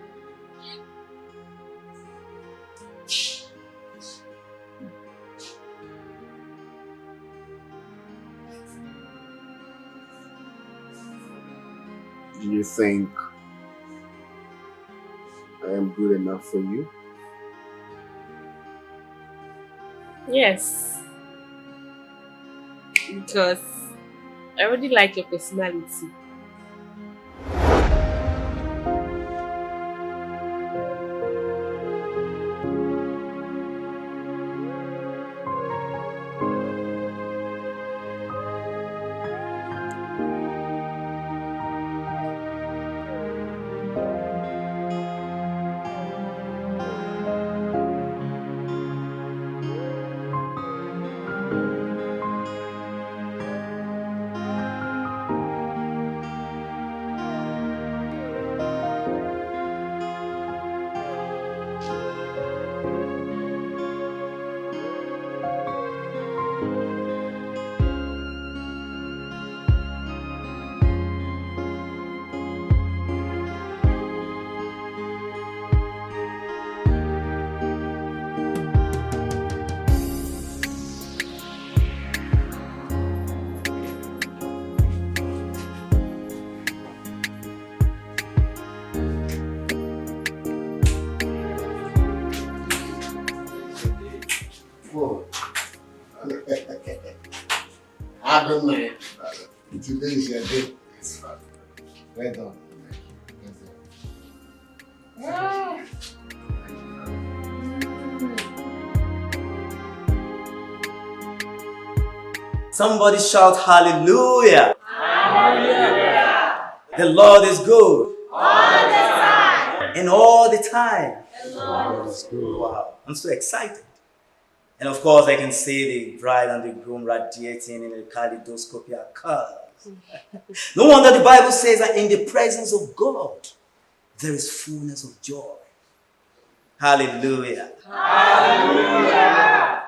Do you think I am good enough for you? Yes. Because I already like your personality. Adonai. Today is your day. Well done. Ah. Somebody shout hallelujah. Hallelujah. The Lord is good. All the time. And all the time. The Lord is good. Wow. I'm so excited. And of course, I can see the bride and the groom radiating in a kaleidoscopic colors. No wonder the Bible says that in the presence of God, there is fullness of joy. Hallelujah. Hallelujah.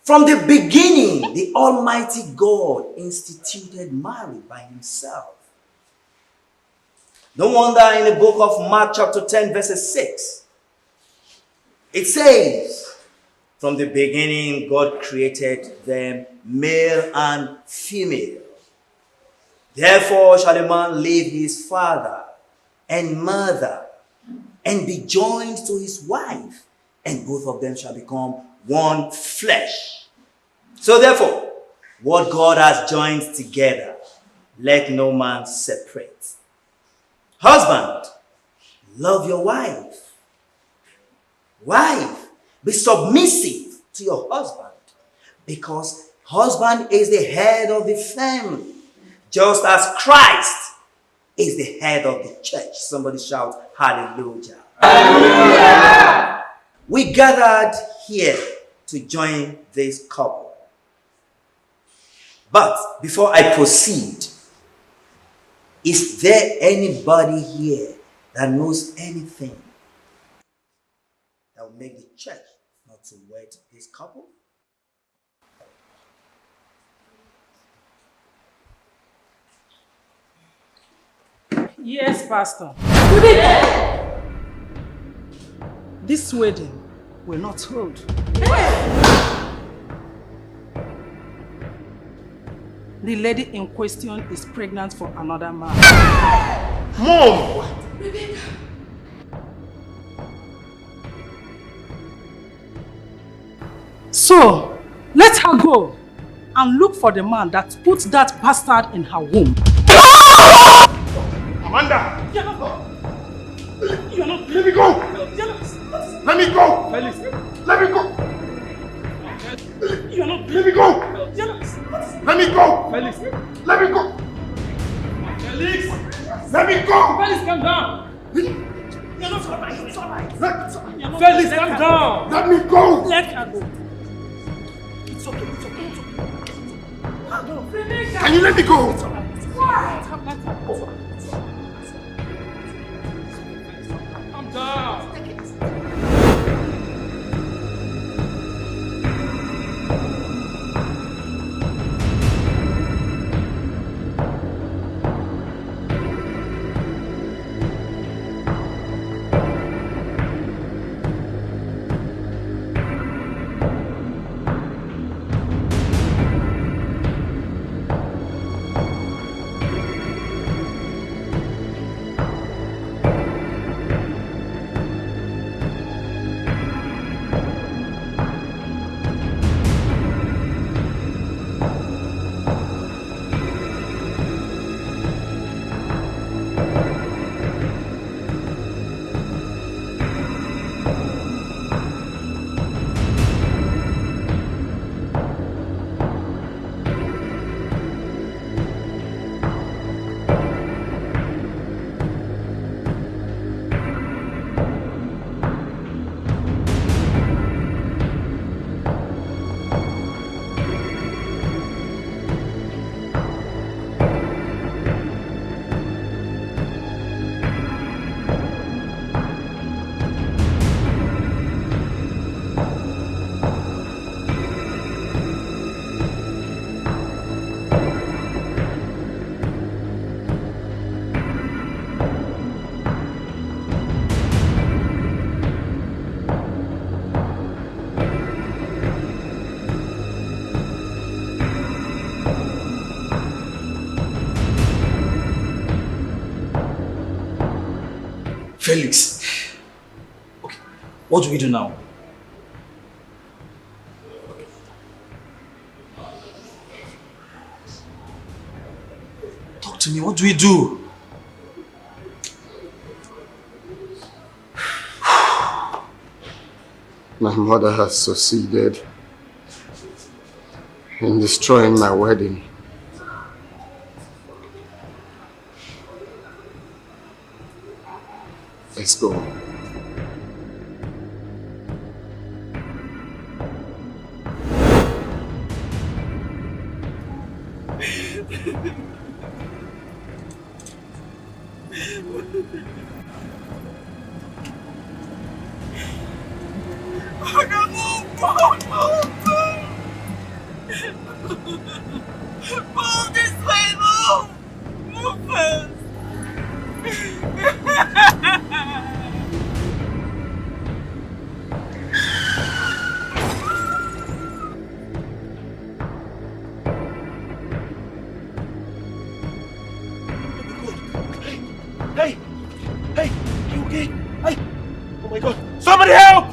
From the beginning, the Almighty God instituted marriage by himself. No wonder in the book of Mark chapter 10 verses 6, it says, from the beginning God created them male and female. Therefore shall a man leave his father and mother and be joined to his wife, and both of them shall become one flesh. So therefore, what God has joined together, let no man separate. Husband, love your wife. Wife, be submissive to your husband, because husband is the head of the family, just as Christ is the head of the church. Somebody shout hallelujah. Hallelujah. We gathered here to join this couple. But before I proceed, is there anybody here that knows anything that will make the church not to wed this couple? Yes, Pastor. This wedding will not hold. The lady in question is pregnant for another man. Mom! So, let her go and look for the man that put that bastard in her womb. Amanda! Let me go! Let me go! Let me go! Let me go! Let me go! Let me go! Felix! Let me go! Felix, calm down! You're not alright. It's alright. Felix, calm down! Let me go! Let her go. It's okay. It's okay. It's okay. Can you let me go? Why? Let her go. Calm down. Felix. Okay, what do we do now? Talk to me, what do we do? My mother has succeeded. in destroying my wedding. Let's go. Move this way, move! Move first! Hey! Hey! You okay? Hey! Oh my god! Somebody help!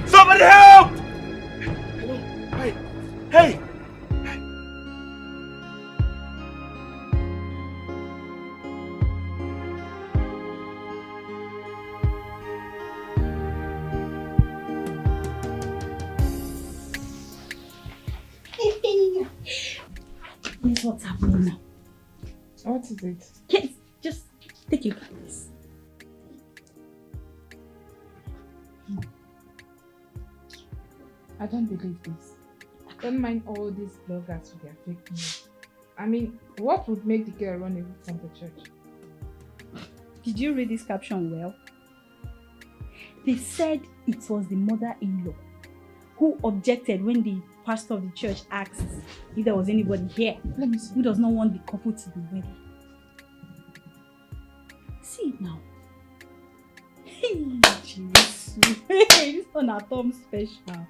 Somebody help! Hello? Hey! Hey! Here's what's happening now. What is it? Yes, just take your place. I don't believe this. Don't mind all these bloggers with their fake news. I mean, what would make the girl run away from the church? Did you read this caption well? They said it was the mother-in-law who objected when the pastor of the church asked if there was anybody here who does not want the couple to be wedding. See it now. Hey, Jesus. This one at home special.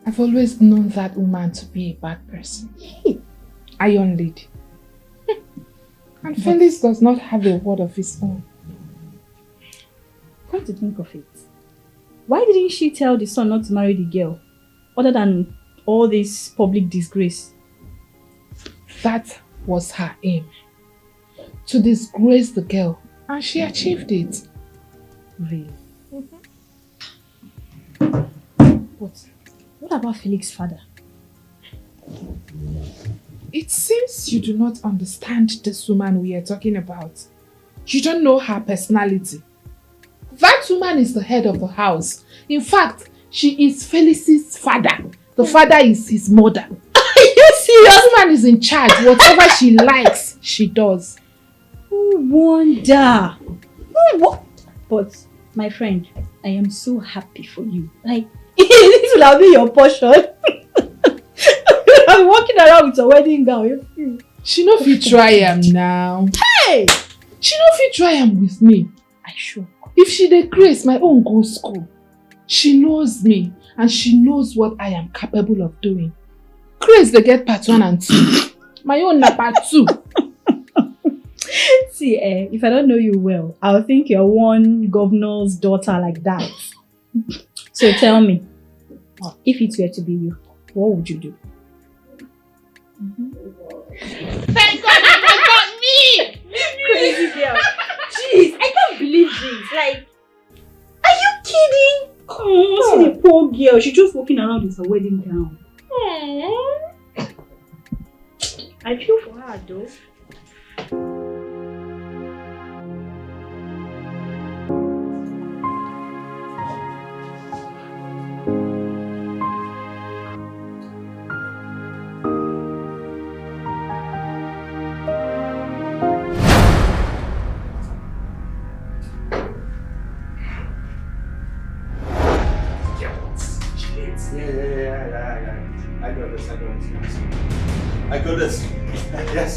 I've always known that woman to be a bad person. Iron lady. And Felix does not have a word of his own. Come to think of it, why didn't she tell the son not to marry the girl, other than all this public disgrace? That was her aim. To disgrace the girl. And she achieved it. Really? But what about Felix's father? It seems you do not understand this woman we are talking about. You don't know her personality. That woman is the head of the house. In fact, she is Felix's father. The father is his mother. Are you serious? That woman is in charge. Whatever she likes, she does. No wonder. What? But my friend, I am so happy for you. Like, this will have been your portion. I'm walking around with a wedding gown. She no fit try am now. Hey! She no fit try am with me. I sure. If she dey grace my own go school, she knows me and she knows what I am capable of doing. Grace dey get part 1 and 2. My own na part 2. See, if I don't know you well, I'll think you're one governor's daughter like that. So tell me, if it were to be you, what would you do? Thank God you got me! Crazy girl. Jeez, I can't believe this. Like, are you kidding? Oh, see the poor girl. She's just walking around with her wedding gown. I feel for her though. Yeah. I got this. I got this. Yes.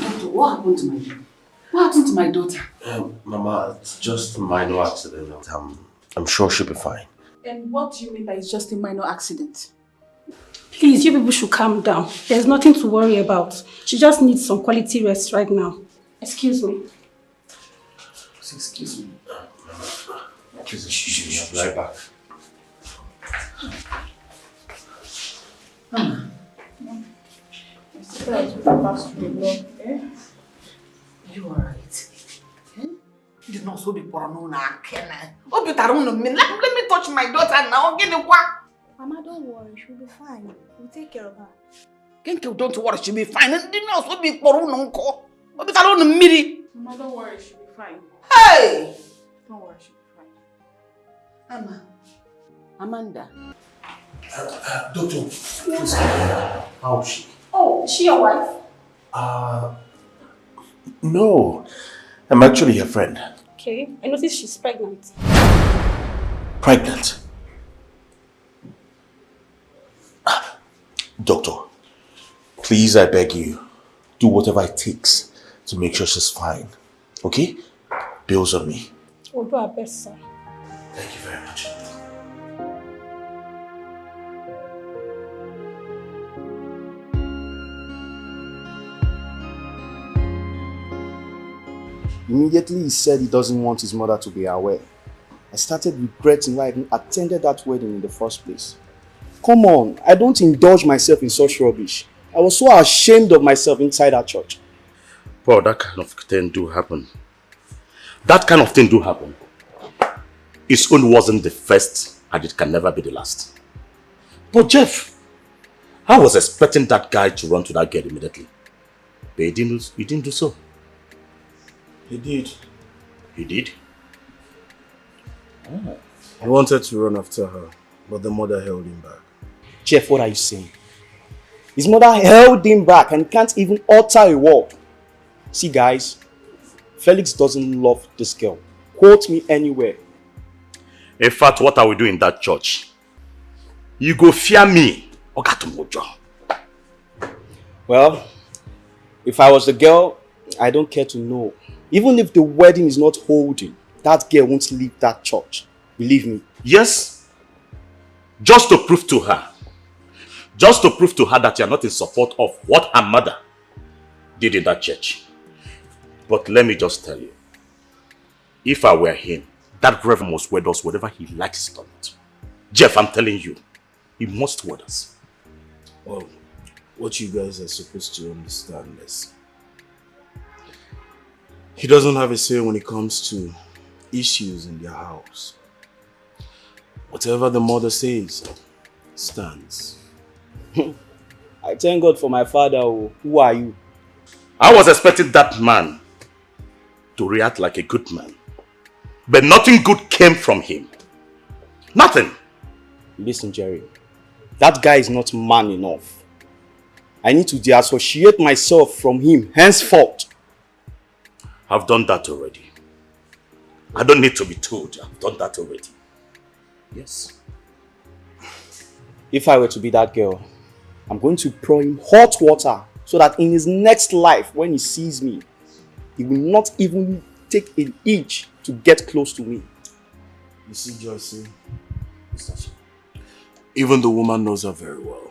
Doctor, what happened to my daughter? What happened to my daughter? Mama, it's just a minor accident. I'm sure she'll be fine. And what do you mean by it's just a minor accident? Please, you people should calm down. There's nothing to worry about. She just needs some quality rest right now. Excuse me. Excuse me. Please, I'll be right back. Mama. You alright? The nurse will be born now. Let me touch my daughter now. Get the quack. Mama, don't worry. She'll be fine. We'll take care of her. Don't worry, she'll be fine. The nurse will be born now. Mama, don't worry. She'll be fine. Hey! Don't worry. She'll be fine. Mama. Amanda. Doctor, please, how is she? Oh, is she your wife? No. I'm actually her friend. Okay. I noticed she's pregnant. Pregnant? Doctor, please, I beg you, do whatever it takes to make sure she's fine. Okay? Bills on me. We'll do our best, sir. Thank you very much. Immediately he said he doesn't want his mother to be aware. I started regretting why I even attended that wedding in the first place. Come on, I don't indulge myself in such rubbish. I was so ashamed of myself inside that church. Bro, that kind of thing do happen. That kind of thing do happen. His own wasn't the first and it can never be the last. But Jeff, I was expecting that guy to run to that girl immediately. But he didn't do so. He did. He did? Oh. He wanted to run after her, but the mother held him back. Jeff, what are you saying? His mother held him back and can't even utter a word. See guys, Felix doesn't love this girl. Quote me anywhere. In fact, what are we doing in that church? You go fear me. Well, if I was the girl, I don't care to know. Even if the wedding is not holding, that girl won't leave that church. Believe me. Yes. Just to prove to her. Just to prove to her that you are not in support of what her mother did in that church. But let me just tell you. If I were him, that reverend must wed us whatever he likes it or not. Jeff, I'm telling you, he must wed us. Well, what you guys are supposed to understand is he doesn't have a say when it comes to issues in their house. Whatever the mother says stands. I thank God for my father. Who are you? I was expecting that man to react like a good man. But nothing good came from him. Nothing. Listen, Jerry. That guy is not man enough. I need to disassociate myself from him henceforth. I've done that already. I don't need to be told. I've done that already. Yes. If I were to be that girl, I'm going to pour him hot water so that in his next life, when he sees me, he will not even take an inch to get close to me. You see, Joyce, even the woman knows her very well.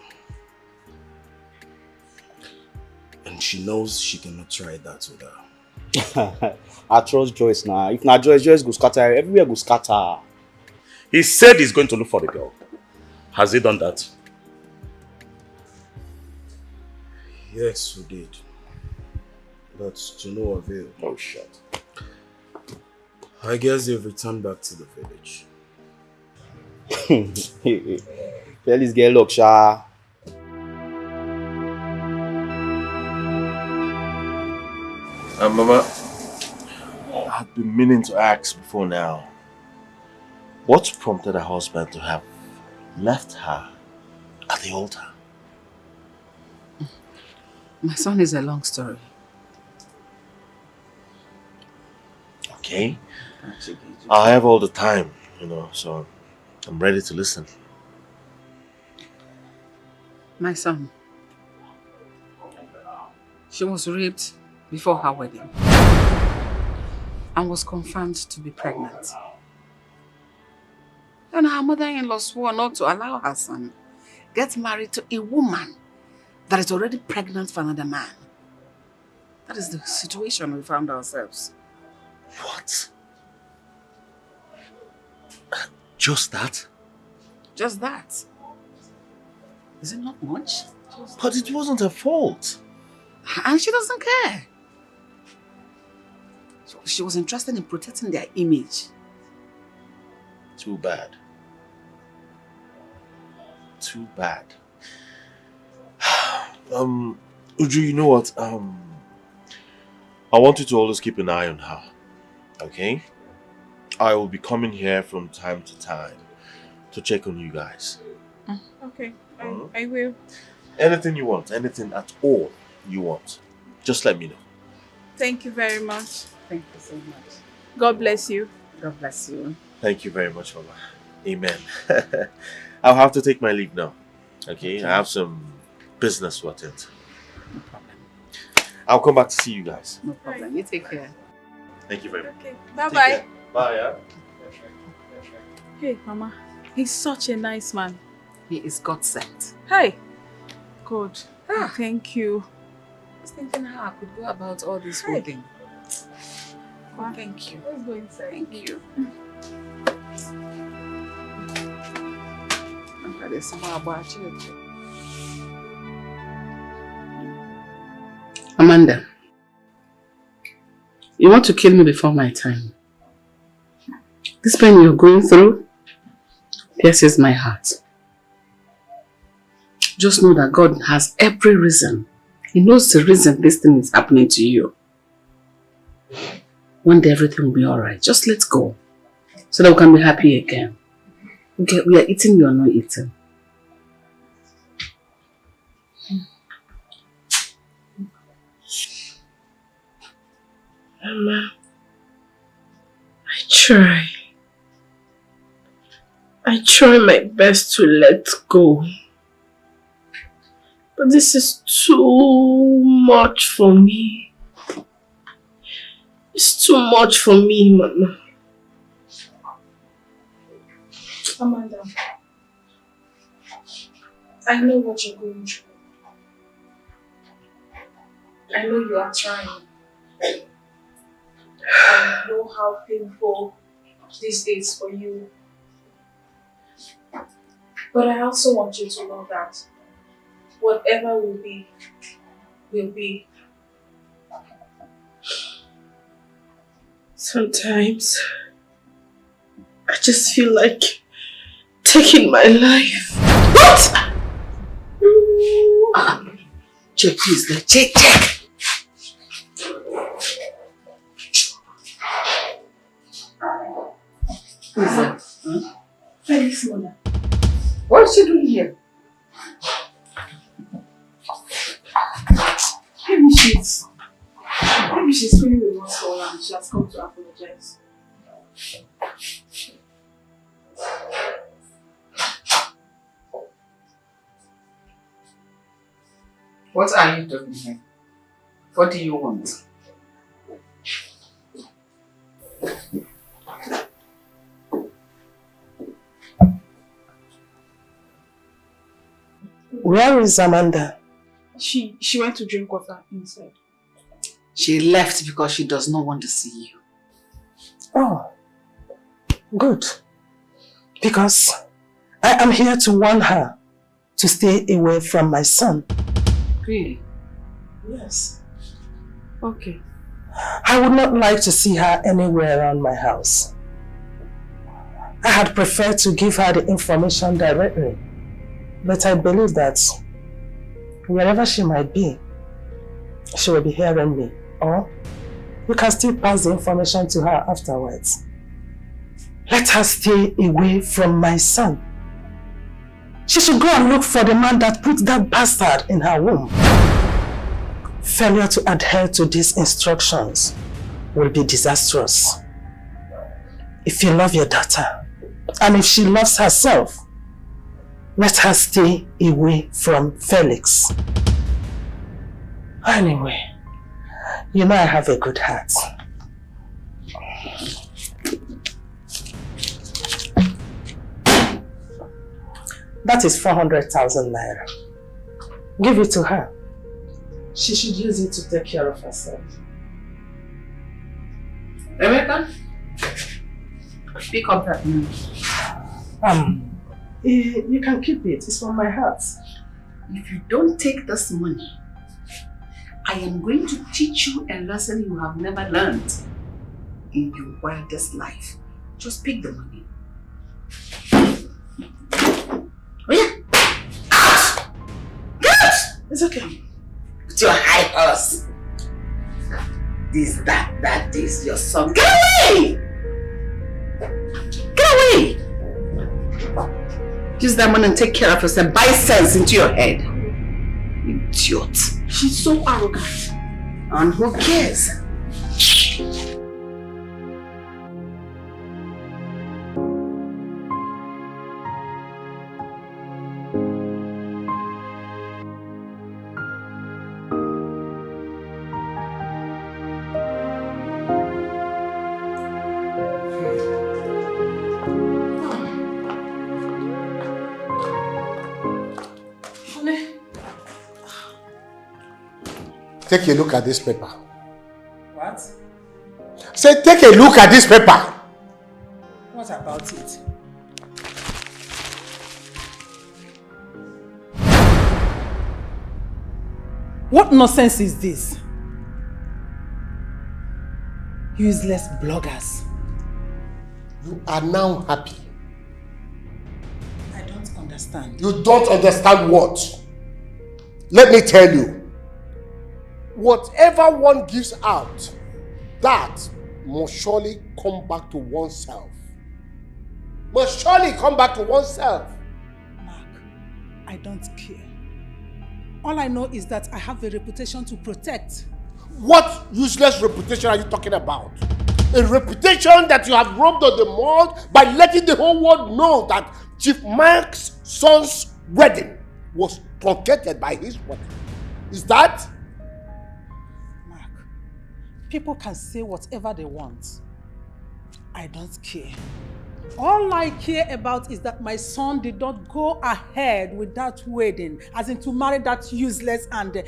And she knows she cannot try that with her. I trust Joyce now. If not Joyce, Joyce goes scatter. Everywhere goes scatter. He said he's going to look for the girl. Has he done that? Yes, we did. But to no avail. Oh, shit. I guess they've returned back to the village. Felix get luck, sha. Mama, I've been meaning to ask before now. What prompted her husband to have left her at the altar? My son, is a long story. Okay. I have all the time, so I'm ready to listen. My son, She was raped before her wedding and was confirmed to be pregnant. And her mother-in-law swore not to allow her son get married to a woman that is already pregnant for another man. That is the situation we found ourselves. What? Just that? Just that. Is it not much? But it wasn't her fault. And she doesn't care. She was interested in protecting their image. Too bad. Too bad. Uju, you know what? I want you to always keep an eye on her. Okay? I will be coming here from time to time to check on you guys. Okay, I will. Anything you want, anything at all you want, just let me know. Thank you very much. Thank you so much. God bless you. God bless you. Thank you very much, Mama. Amen. I'll have to take my leave now. Okay? I have some business to attend. No problem. I'll come back to see you guys. No problem. You take care. Thank you very much. Okay, Take bye-bye. care. Bye, yeah? Hey, Mama. He's such a nice man. He is God sent. Hey. God. Thank you. I was thinking how I could go about all this whole thing. Oh, thank you. Let's go inside. Thank you. Amanda, you want to kill me before my time. This pain you're going through pierces my heart. Just know that God has every reason. He knows the reason this thing is happening to you. One day everything will be alright. Just let go. So that we can be happy again. Okay, we are eating, you are not eating. Mama, I try my best to let go. But this is too much for me. It's too much for me, Mama. Amanda, I know what you're going through. I know you are trying. I know how painful this is for you. But I also want you to know that whatever will be, will be. Sometimes I just feel like taking my life. What? Check, please. Check. Who is that? Felix' mother. What is she doing here? Maybe she's feeling remorseful and she has come to apologize. What are you doing here? What do you want? Where is Amanda? She went to drink water inside. She left because she does not want to see you. Oh, good. Because I am here to warn her to stay away from my son. Really? Yes. Okay. I would not like to see her anywhere around my house. I had preferred to give her the information directly, but I believe that wherever she might be, she will be hearing me, or you can still pass the information to her afterwards. Let her stay away from my son. She should go and look for the man that put that bastard in her womb. Failure to adhere to these instructions will be disastrous. If you love your daughter, and if she loves herself, let her stay away from Felix. Anyway, You know I have a good heart. That is 400,000 naira. Give it to her. She should use it to take care of herself. Rebecca, pick up that money. You can keep it. It's from my heart. If you don't take this money, I am going to teach you a lesson you have never learned in your wildest life. Just pick the money. Oh yeah! Out! Get out! It's okay. With your high horse. That is your son. Get away! Get away! Use that money and take care of yourself. Buy sense into your head. Idiot. She's so arrogant. And who cares? Take a look at this paper. What? Say, take a look at this paper. What about it? What nonsense is this? Useless bloggers. You are now happy. I don't understand. You don't understand what? Let me tell you. Whatever one gives out, that must surely come back to oneself. Must surely come back to oneself. Mark, I don't care. All I know is that I have a reputation to protect. What useless reputation are you talking about? A reputation that you have rubbed on the mud by letting the whole world know that Chief Mark's son's wedding was truncated by his wedding. Is that? People can say whatever they want. I don't care. All I care about is that my son did not go ahead with that wedding, as in to marry that useless and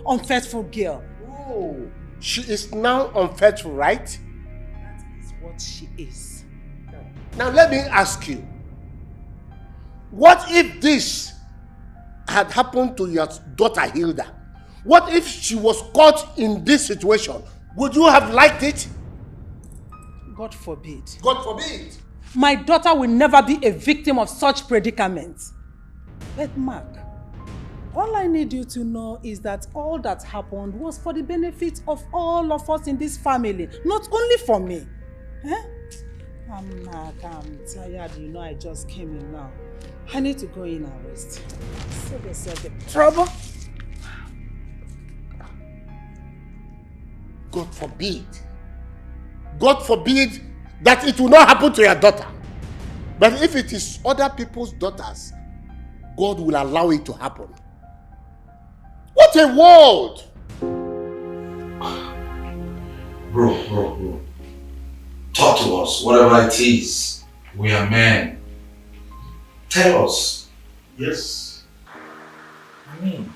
unfaithful girl. Oh, she is now unfaithful, right? That is what she is. Now let me ask you, what if this had happened to your daughter Hilda? What if she was caught in this situation? Would you have liked it? God forbid. God forbid. My daughter will never be a victim of such predicaments. But Mark, all I need you to know is that all that happened was for the benefit of all of us in this family, not only for me. I'm tired, you know, I just came in now. I need to go in and rest. Save yourself the trouble. God forbid. God forbid that it will not happen to your daughter. But if it is other people's daughters, God will allow it to happen. What a world! Bro. Talk to us, whatever it is. We are men. Tell us. Yes. I mean,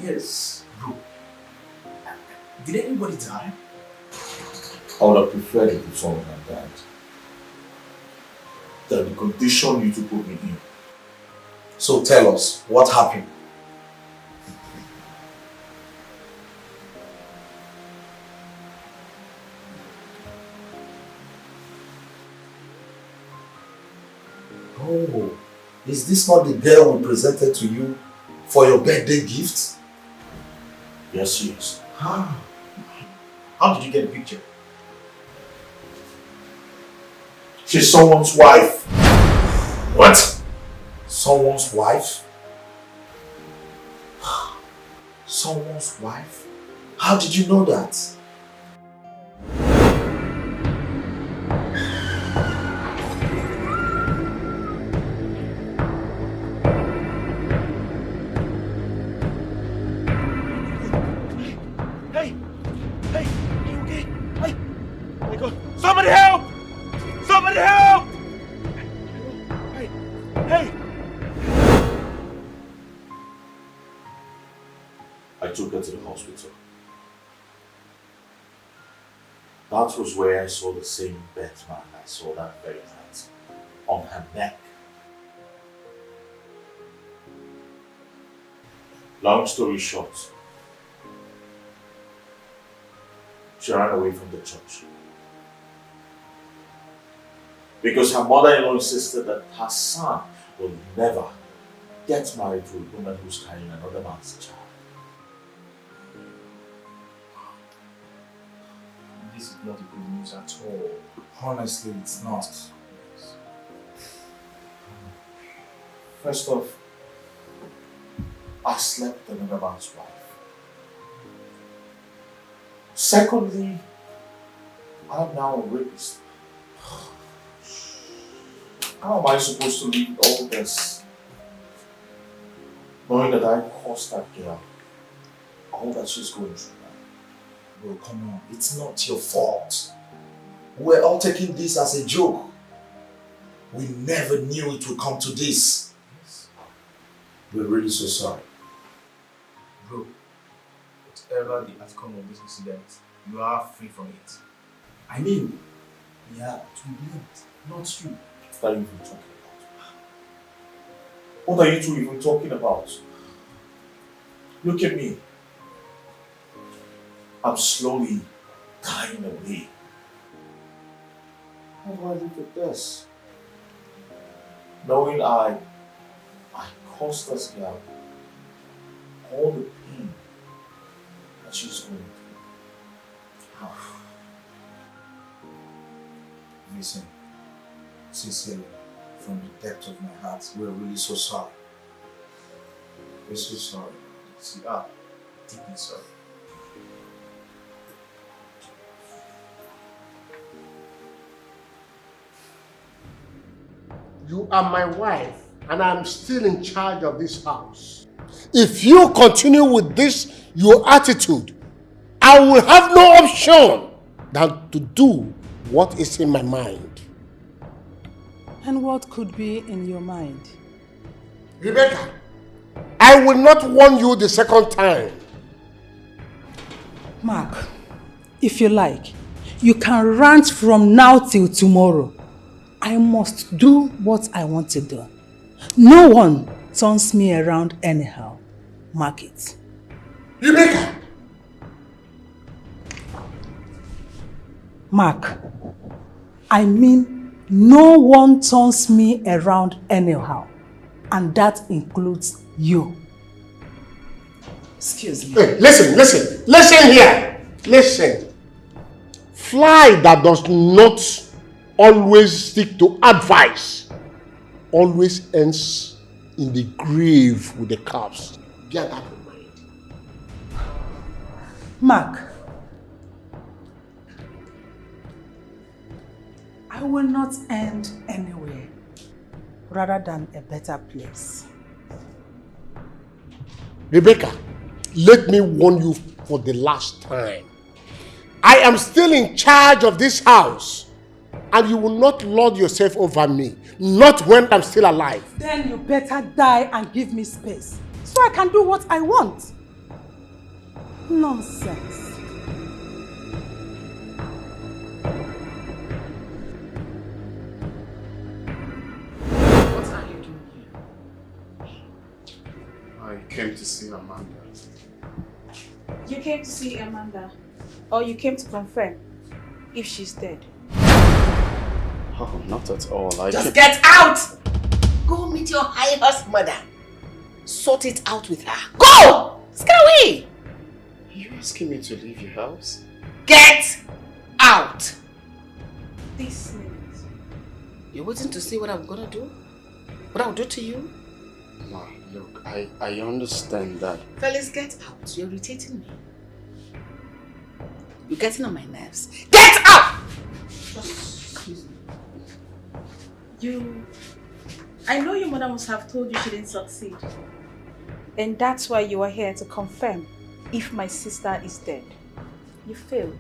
yes, bro. Did anybody die? I would have preferred it if someone had died. That the condition you two put me in. So tell us, what happened? Oh, is this not the girl we presented to you for your birthday gift? Yes. How did you get a picture? She's someone's wife. What? Someone's wife? Someone's wife? How did you know that? God. Somebody help! Somebody help! Hey! Hey! I took her to the hospital. That was where I saw the same Batman I saw that very night on her neck. Long story short, she ran away from the church. Because her mother-in-law insisted that her son will never get married to a woman who's carrying another man's child. This is not good news at all. Honestly, it's not. First off, I slept with another man's wife. Secondly, I'm now a rapist. How am I supposed to leave all this? Knowing that I caused that girl all that she's going through now. Bro, come on. It's not your fault. We're all taking this as a joke. We never knew it would come to this. We're really so sorry. Bro, whatever the outcome of this incident, you are free from it. I mean, we are to blame, not you. What are you even talking about? What are you two even talking about? Look at me. I'm slowly dying away. How do I look at this? Knowing I caused this girl all the pain that she's going through. Listen, sincerely, from the depth of my heart, we're really so sorry. We're so sorry. See, deeply sorry. You are my wife, and I'm still in charge of this house. If you continue with this, your attitude, I will have no option than to do what is in my mind. And what could be in your mind? Rebecca, I will not warn you the second time. Mark, if you like, you can rant from now till tomorrow. I must do what I want to do. No one turns me around anyhow. Mark it. Rebecca! Mark, I mean no one turns me around anyhow. And that includes you. Excuse me. Hey, listen here. Listen. Fly that does not always stick to advice always ends in the grave with the corpse. Bear that in mind. Mark, I will not end anywhere rather than a better place. Rebecca, let me warn you for the last time. I am still in charge of this house, and you will not lord yourself over me, not when I'm still alive. Then you better die and give me space, so I can do what I want. Nonsense. What are you doing here? I came to see Amanda. You came to see Amanda, or you came to confirm if she's dead? Oh, not at all. Just get out! Go meet your high-horse mother. Sort it out with her. Go! Let's get away! Are you asking me to leave your house? Get out! This minute. You're waiting to see what I'm gonna do? What I'll do to you? Ma, look, I understand that. Fellas, get out. You're irritating me. You're getting on my nerves. Get out! Excuse me. I know your mother must have told you she didn't succeed. And that's why you are here to confirm if my sister is dead. You failed.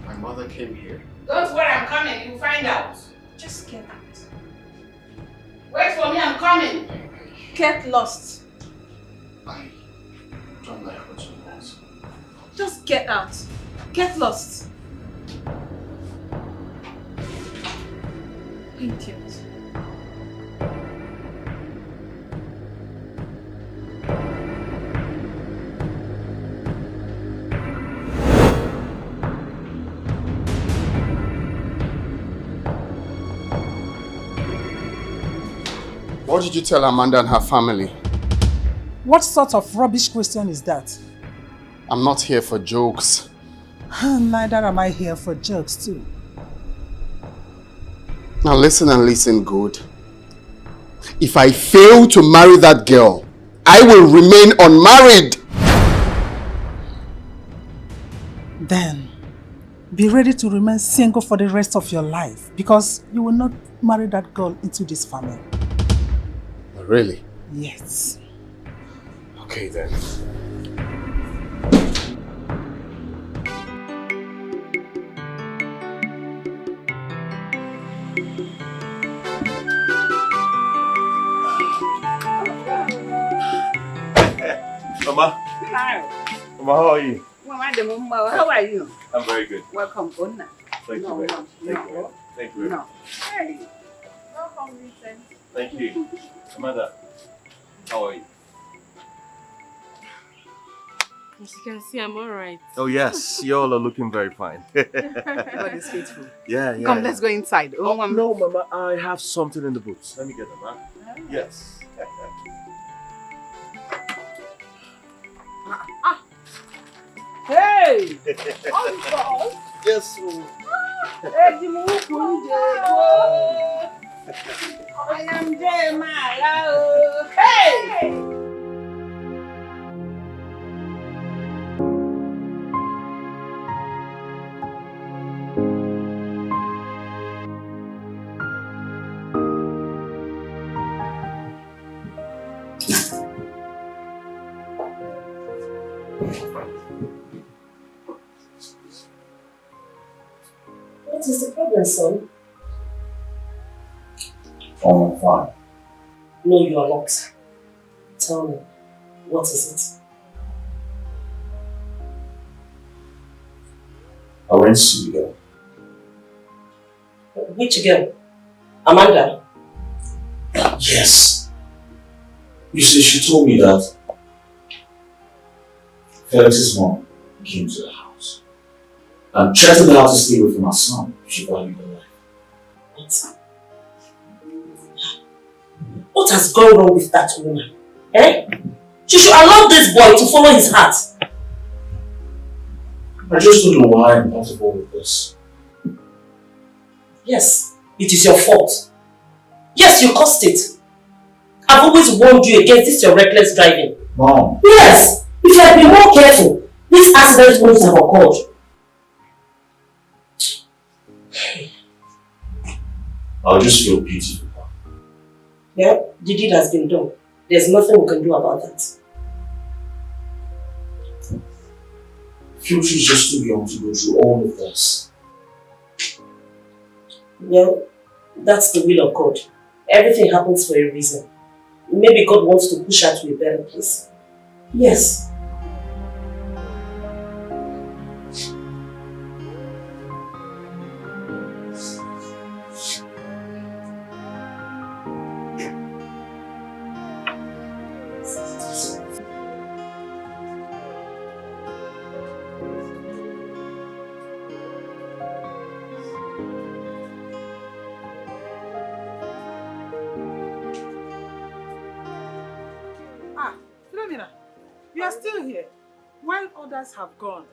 My mother came here? Don't worry, I'm coming. You'll find out. Just get out. Wait for me, I'm coming. Get lost. I don't like what you want. Just get out. Get lost. Idiot. What did you tell Amanda and her family? What sort of rubbish question is that? I'm not here for jokes. Neither am I here for jokes too. Now listen and listen good. If I fail to marry that girl, I will remain unmarried. Then, be ready to remain single for the rest of your life because you will not marry that girl into this family. Really? Yes. Okay then. Mama. Hi. Mama, how are you? Mama, how are you? I'm very good. Welcome, Onna. Thank you, No, very no, much. Thank you, very much. Thank you, very No. much. Hey. Welcome, Vincent. Thank you. Amanda, how are you? As you can see, I'm alright. Oh yes, you all are looking very fine. God is faithful. Yeah, yeah. Come, let's go inside. Oh, no, Mama, I have something in the boots. Let me get them, huh? Yes. Hey! Oh, Yes. Hey, I am Jeremiah. Hey! What is the problem, son? Oh, I'm fine. No, you are not. Tell me, what is I went to see you. it? Which girl? Amanda? Yes. You see, she told me that Felix's mom came to the house and threatened her to stay away from her son if she valued her life. What? What has gone wrong with that woman? Eh? She should allow this boy to follow his heart. I just don't know why I'm part of all of this. Yes, it is your fault. Yes, you caused it. I've always warned you against this your reckless driving. Mom. Yes, if you had been more careful, this accident wouldn't have occurred. I'll just feel pity for her. Yeah, the deed has been done. There's nothing we can do about that. I feel she's just too young to go through all of this. Well, that's the will of God. Everything happens for a reason. Maybe God wants to push her to a better place. Yes. You are still here, while others have gone.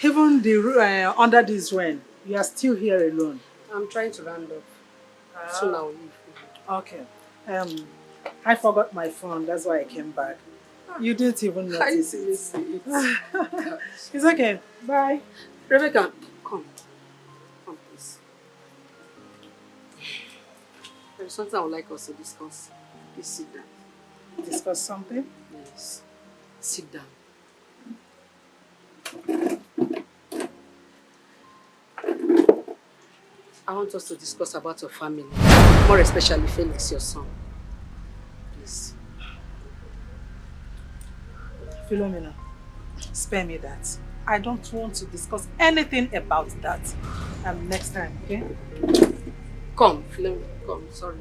Even the under this rain, you are still here alone. I'm trying to round up. Soon I'll leave. Okay. I forgot my phone. That's why I came back. You didn't even notice it. It's okay. Bye. Rebecca, come. Come, please. There's something I would like us to discuss. Please sit down. Discuss something? Yes. Sit down. I want us to discuss about your family. More especially Felix, your son. Please. Philomena, spare me that. I don't want to discuss anything about that. Next time, okay? Come, Philomena, come. Sorry.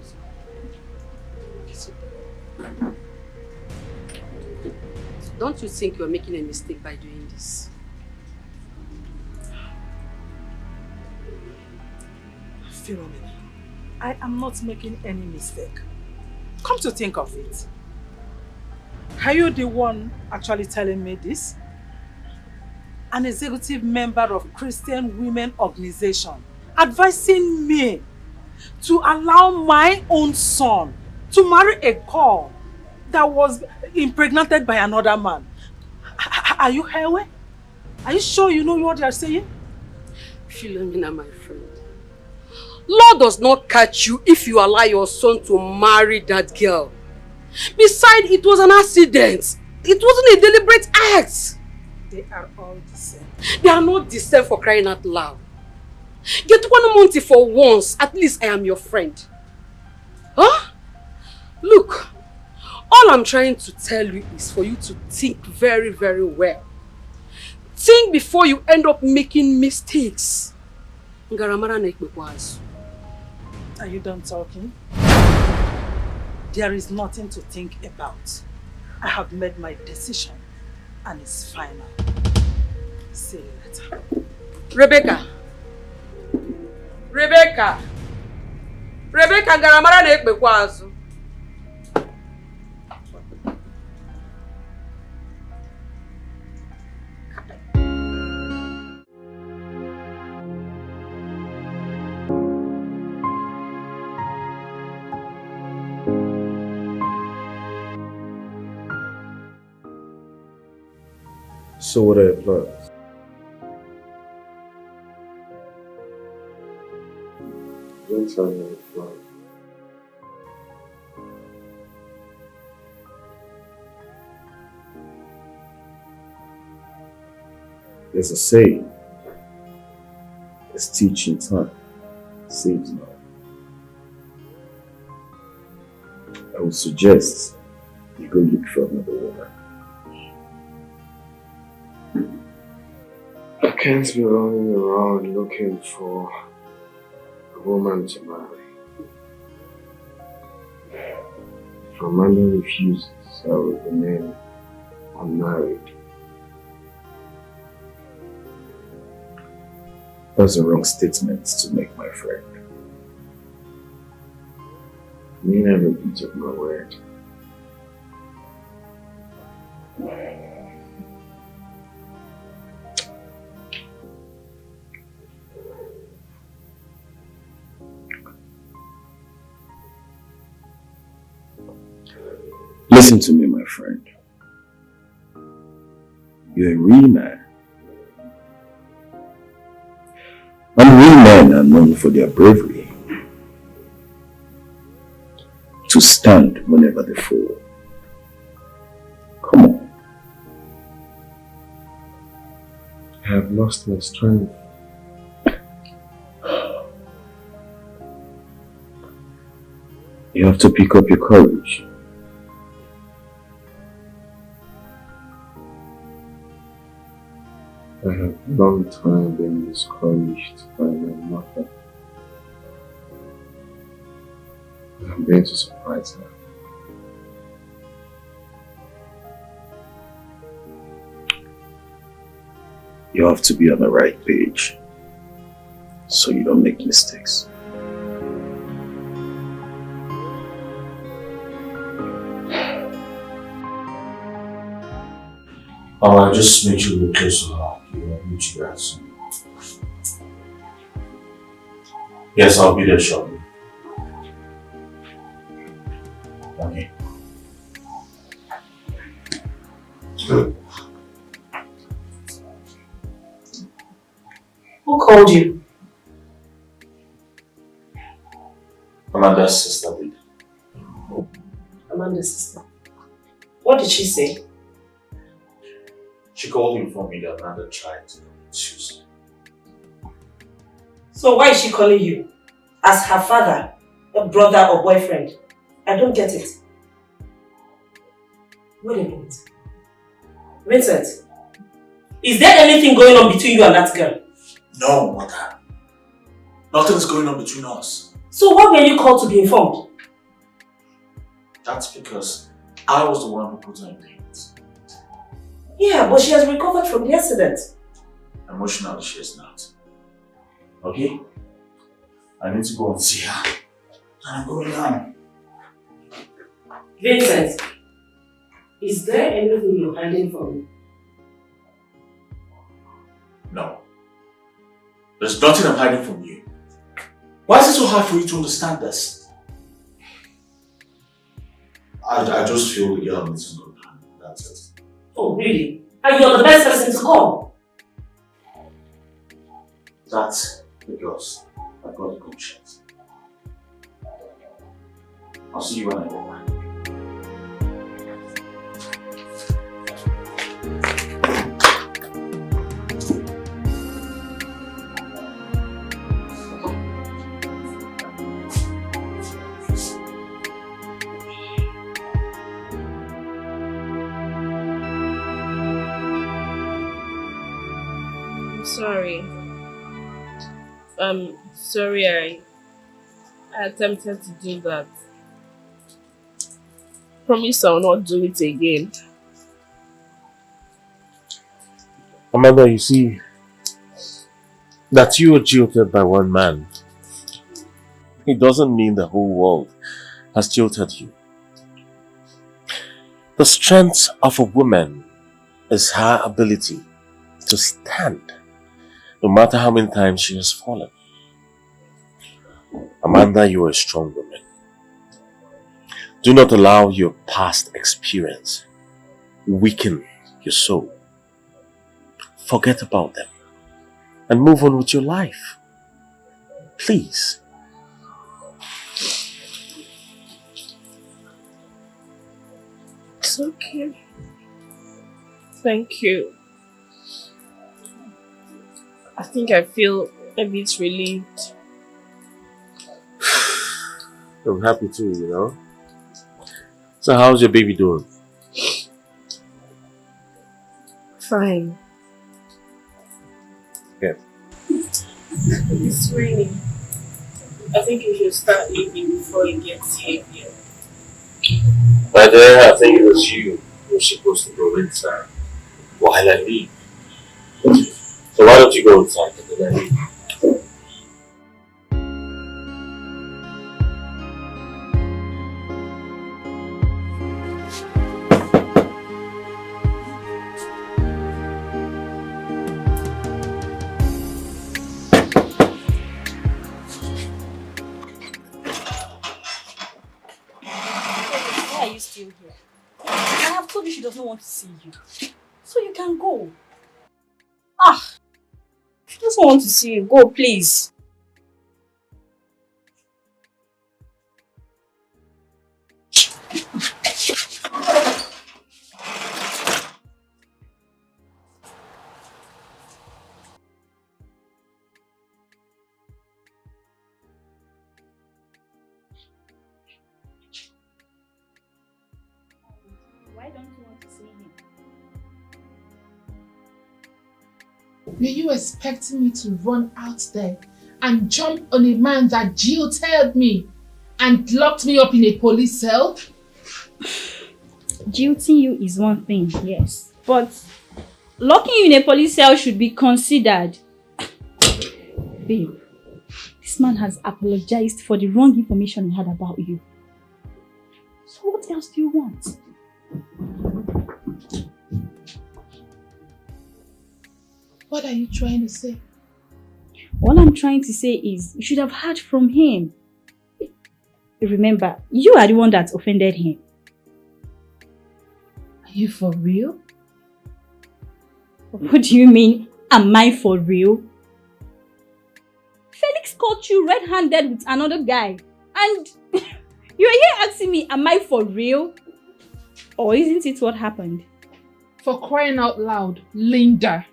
Don't you think you're making a mistake by doing this? Philomena, I am not making any mistake. Come to think of it. Are you the one actually telling me this? An executive member of Christian Women Organization advising me to allow my own son to marry a girl that was impregnated by another man. Are you Hewe? Are you sure you know what you are saying? Philomena, my friend. Lord does not catch you if you allow your son to marry that girl. Besides, it was an accident. It wasn't a deliberate act. They are all the same. They are not the same, for crying out loud. Get 1 month for once. At least I am your friend. Huh? Look, all I'm trying to tell you is for you to think very, very well. Think before you end up making mistakes. Are you done talking? There is nothing to think about. I have made my decision and it's final. See you later. Rebecca! Garamara na-ekpekwa azụ. So what are your plans? Don't tell me any plan. There's a saying, it's teaching time saves none. I would suggest you go look for another woman. I can't be running around looking for a woman to marry. If Amanda refuses, I will remain unmarried. That's a wrong statement to make, my friend. I mean every bit of my word. Listen to me, my friend. You're a real man. And real men are known for their bravery. To stand whenever they fall. Come on. I have lost my strength. You have to pick up your courage. I have long time been discouraged by my mother. I'm going to surprise her. You have to be on the right page so you don't make mistakes. I just made you look close to her. I'll meet you guys soon. Yes, I'll be there shortly. Okay. Who called you? Amanda's sister did. Amanda's sister. What did she say? She called to inform me that Amanda tried to Tuesday. So why is she calling you? As her father, a brother or boyfriend? I don't get it. Wait a minute. Vincent, is there anything going on between you and that girl? No, mother. Nothing's going on between us. So why were you called to be informed? That's because I was the one who put her in pain. Yeah, but she has recovered from the accident. Emotionally, she is not. Okay? I need to go and see her. And I'm going down. Vincent, is there anything you're hiding from me? No. There's nothing I'm hiding from you. Why is it so hard for you to understand this? I just feel the girl needs to go down. That's it. Oh, really? And you're the best person to call? That's because I've got a conscience. I'll see you when I go back. Sorry. Sorry I attempted to do that. Promise I'll not do it again. Amanda, you see, that you were jilted by one man, it doesn't mean the whole world has jilted you. The strength of a woman is her ability to stand, no matter how many times she has fallen. Amanda, you are a strong woman. Do not allow your past experience weaken your soul. Forget about them and move on with your life. Please. It's okay. Thank you. I think I feel a bit relieved. I'm happy too, you know. So how's your baby doing? Fine. Yeah. It's raining. I think you should start leaving before it gets heavier. My dear, I think it was you who was supposed to go inside while I leave. So why don't you go inside and then I leave? Why are you still here? I have told you she does not want to see you. So you can go. Ah! She doesn't want to see you. Go, please. Why don't you want to see him? Were you expecting me to run out there and jump on a man that jilted me and locked me up in a police cell? Jilting you is one thing, yes. But locking you in a police cell should be considered. Babe, this man has apologized for the wrong information he had about you. So what else do you want? What are you trying to say? All I'm trying to say is you should have heard from him. Remember, you are the one that offended him. Are you for real? What do you mean, am I for real? Felix caught you red-handed with another guy. And you're here asking me, am I for real? Or isn't it what happened? For crying out loud, Linda.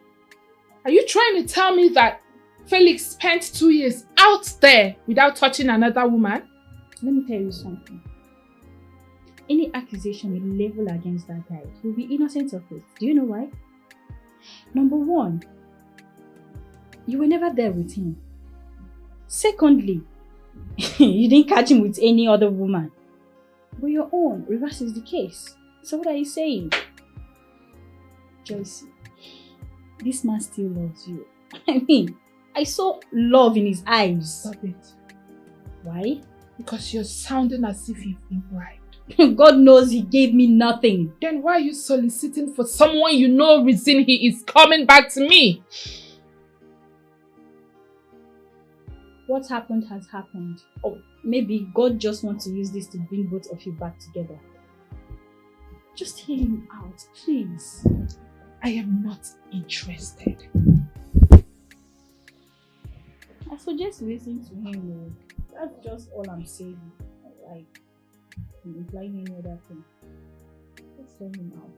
Are you trying to tell me that Felix spent 2 years out there without touching another woman? Let me tell you something. Any accusation you level against that guy, he'll be innocent of it. Do you know why? Number one, you were never there with him. Secondly, you didn't catch him with any other woman. But your own reverses the case. So what are you saying? Joyce, this man still loves you. I mean, I saw love in his eyes. Stop it. Why? Because you're sounding as if you've been bribed. God knows he gave me nothing. Then why are you soliciting for someone you know reason he is coming back to me? What happened has happened. Or maybe God just wants to use this to bring both of you back together. Just hear him out, please. I am not interested. I suggest listening to him. That's just all I'm saying. Like, implying any other thing. Just hear him out.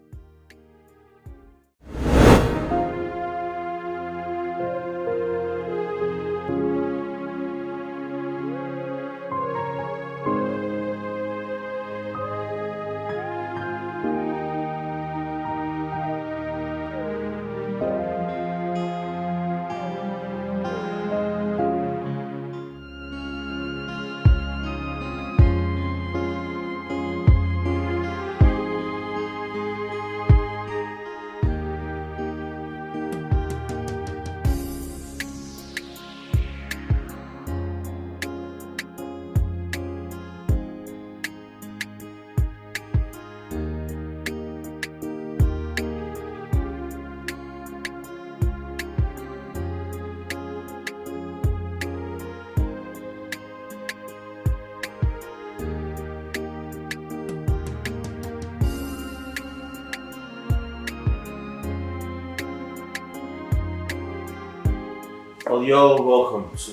Well, you're welcome to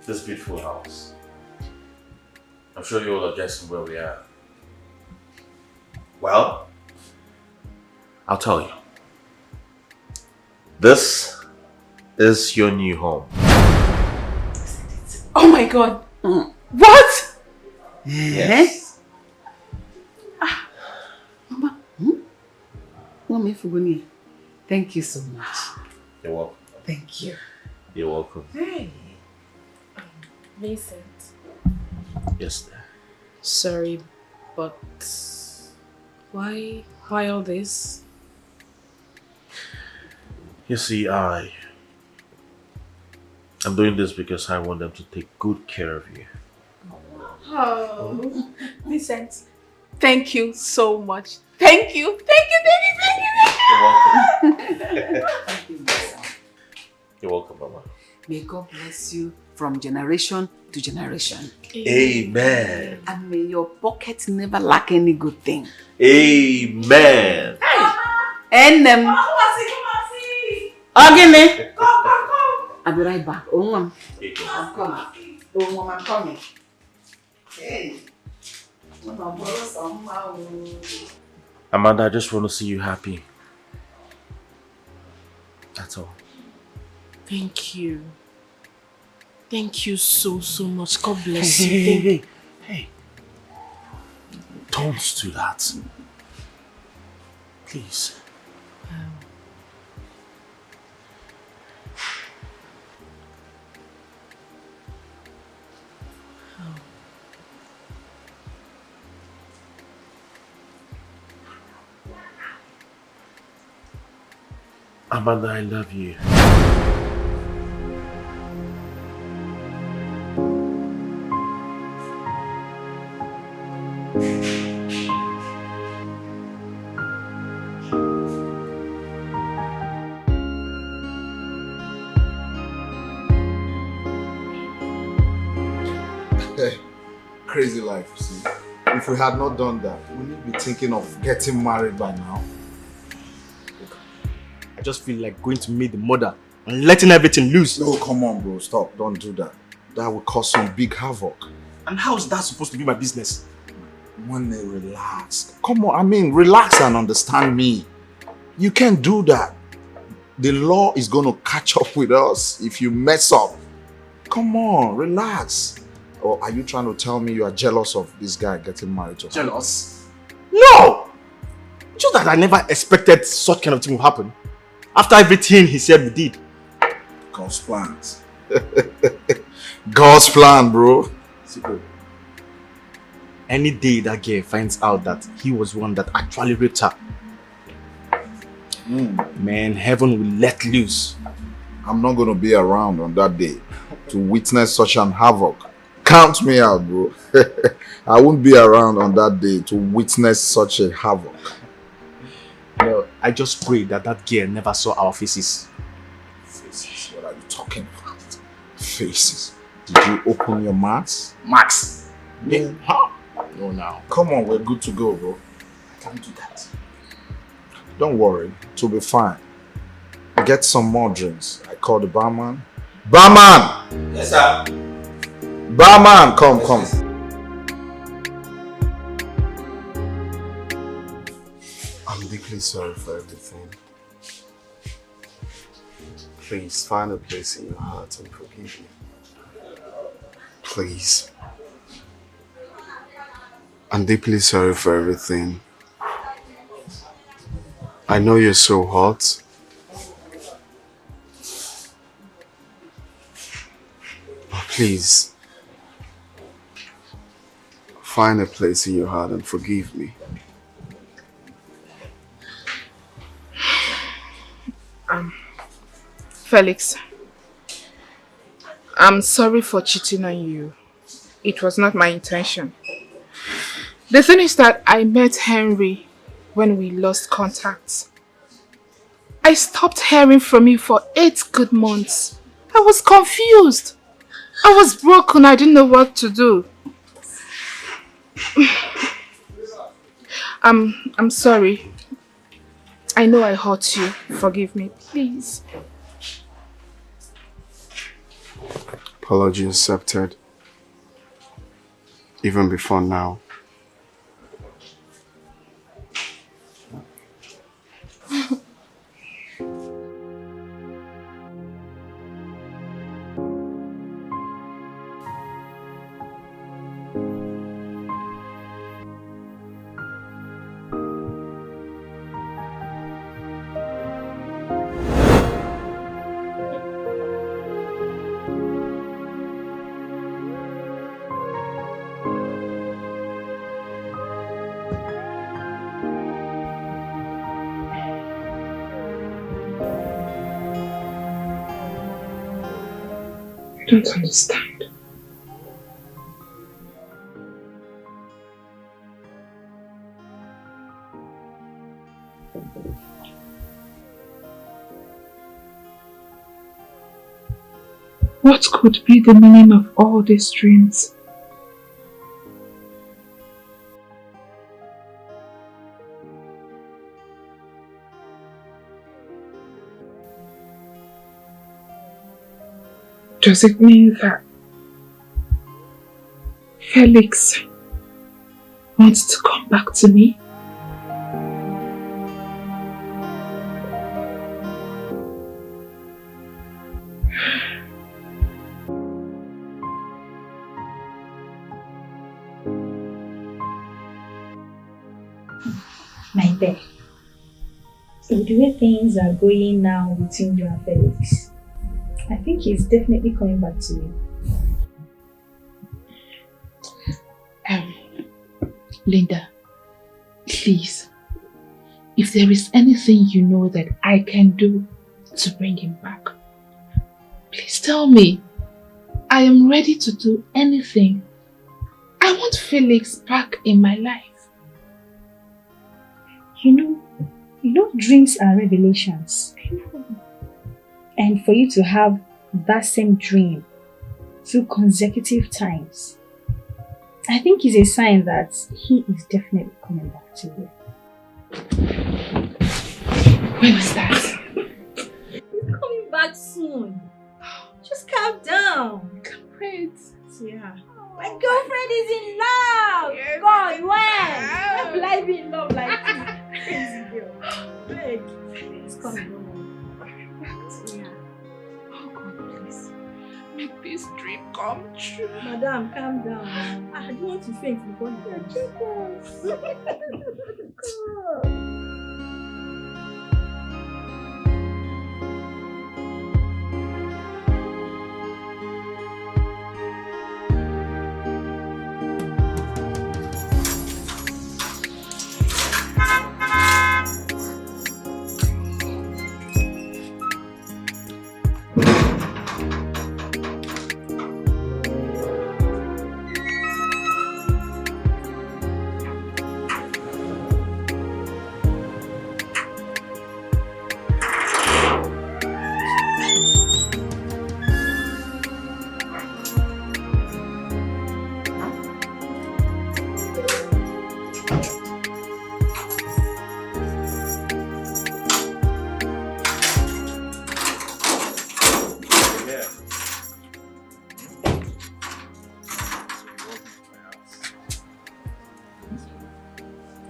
this beautiful house. I'm sure you all are guessing where we are. Well, I'll tell you. This is your new home. Oh my God! What? Yes. Mama, thank you so much. You're welcome. Thank you. You're welcome. Hey. Vincent. Yes, dear. Sorry, but why all this? You see, I'm doing this because I want them to take good care of you. Oh, Vincent, thank you so much. Thank you. You're welcome. You're welcome, Mama. May God bless you from generation to generation. Amen. And may your pocket never lack any good thing. Amen. And Ogene. I'll be right back. Oh, Mom. I'm coming. Oh, Mom, I'm coming. Hey. Amanda, I just want to see you happy. That's all. Thank you. Thank you so much. God bless you. Hey. Don't do that. Please. Amanda, I love you. Crazy life, you see. If we had not done that, we need to be thinking of getting married by now. I just feel like going to meet the mother and letting everything loose. No, come on, bro. Stop. Don't do that. That will cause some big havoc. And how is that supposed to be my business? When they relax. Come on, I mean, relax and understand me. You can't do that. The law is going to catch up with us if you mess up. Come on, relax. Or are you trying to tell me you are jealous of this guy getting married to her? Jealous? No! Just that I never expected such kind of thing to happen. After everything he said we did. God's plans. God's plan, bro. Siko, any day that girl finds out that he was one that actually raped her, man, heaven will let loose. I'm not going to be around on that day to witness such an havoc. Count me out, bro. I won't be around on that day to witness such a havoc. No, I just pray that that girl never saw our faces. Faces? What are you talking about? Faces? Did you open your mouth? Max! Yeah. Huh? No, now. Come on, we're good to go, bro. I can't do that. Don't worry, it'll be fine. Get some more drinks. I call the barman. Barman! Yes, sir. Barman, come. I'm deeply sorry for everything. Please find a place in your heart and forgive me. Please. I'm deeply sorry for everything. I know you're so hot. But please, find a place in your heart and forgive me. Felix, I'm sorry for cheating on you. It was not my intention. The thing is that I met Henry when we lost contact. I stopped hearing from you for 8 good months. I was confused. I was broken. I didn't know what to do. I'm sorry. I know I hurt you. Forgive me, please. Apology accepted. Even before now. I don't understand. What could be the meaning of all these dreams? Does it mean that Felix wants to come back to me? My dear, with the way things are going now between you and Felix, I think he's definitely coming back to you. Linda, please, if there is anything you know that I can do to bring him back, please tell me. I am ready to do anything. I want Felix back in my life. You know dreams are revelations. And for you to have that same dream 2 consecutive times, I think is a sign that he is definitely coming back to you. When is that? He's coming back soon. Just calm down. Wait. Yeah. My girlfriend is in love. Yes, God, when? When will I be in love like this? Crazy girl. Wait. It's coming. this dream come true. Madam, calm down. I don't want to faint before you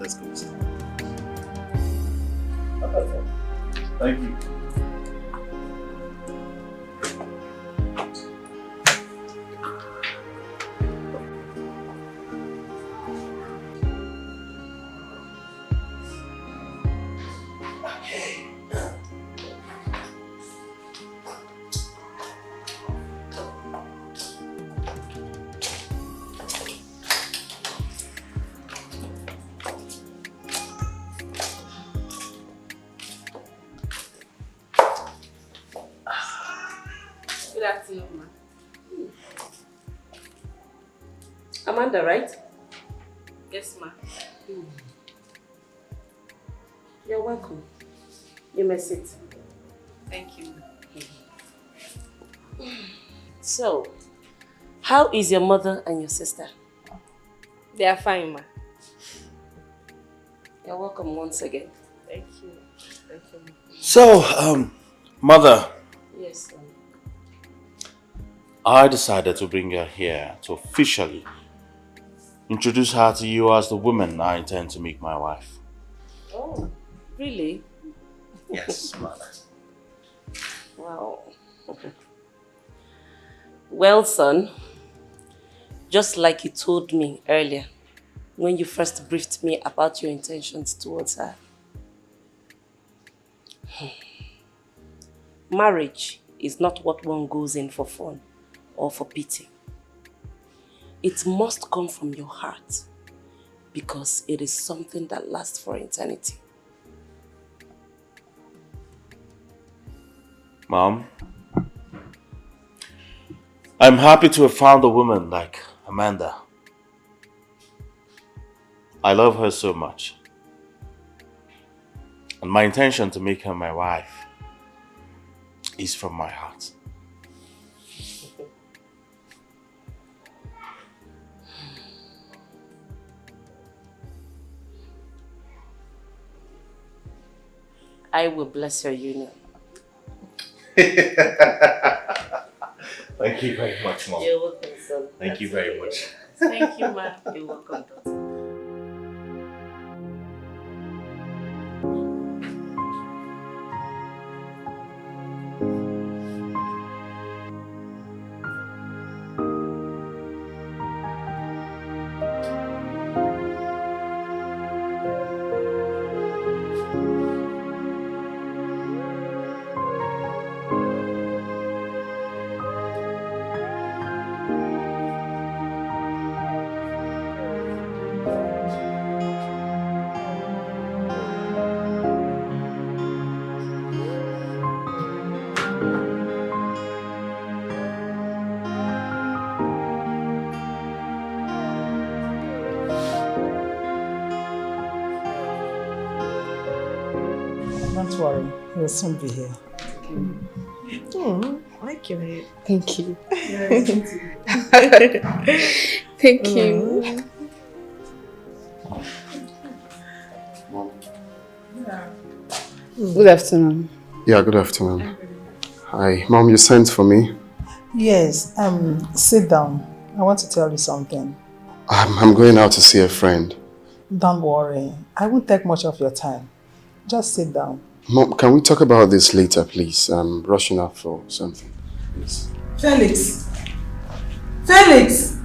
Let's go. Thank you. Good afternoon, ma. Amanda, right? Yes, ma. You're welcome. You may sit. Thank you. So, how is your mother and your sister? They are fine, ma. You're welcome once again. Thank you. Thank you. So, mother, Yes, sir. I decided to bring her here to officially introduce her to you as the woman I intend to make my wife. Oh, really? Yes, mother. Wow. Well, son, just like you told me earlier, when you first briefed me about your intentions towards her. Marriage is not what one goes in for fun or for pity. It must come from your heart because it is something that lasts for eternity. Mom, I'm happy to have found a woman like Amanda. I love her so much. And my intention to make her my wife is from my heart. I will bless your union. Thank you very much, Mom. You're welcome, son. Thank you very much. Thank you, ma. You're welcome, daughter. Don't worry, he'll soon be here. Oh, I like your hair. Thank you. Thank you. Good afternoon. Yeah, good afternoon. Hi, Mom, you sent for me? Yes, sit down. I want to tell you something. I'm going out to see a friend. Don't worry, I won't take much of your time. Just sit down. Mom, can we talk about this later, please? I'm rushing out for something. Please. Felix, Felix!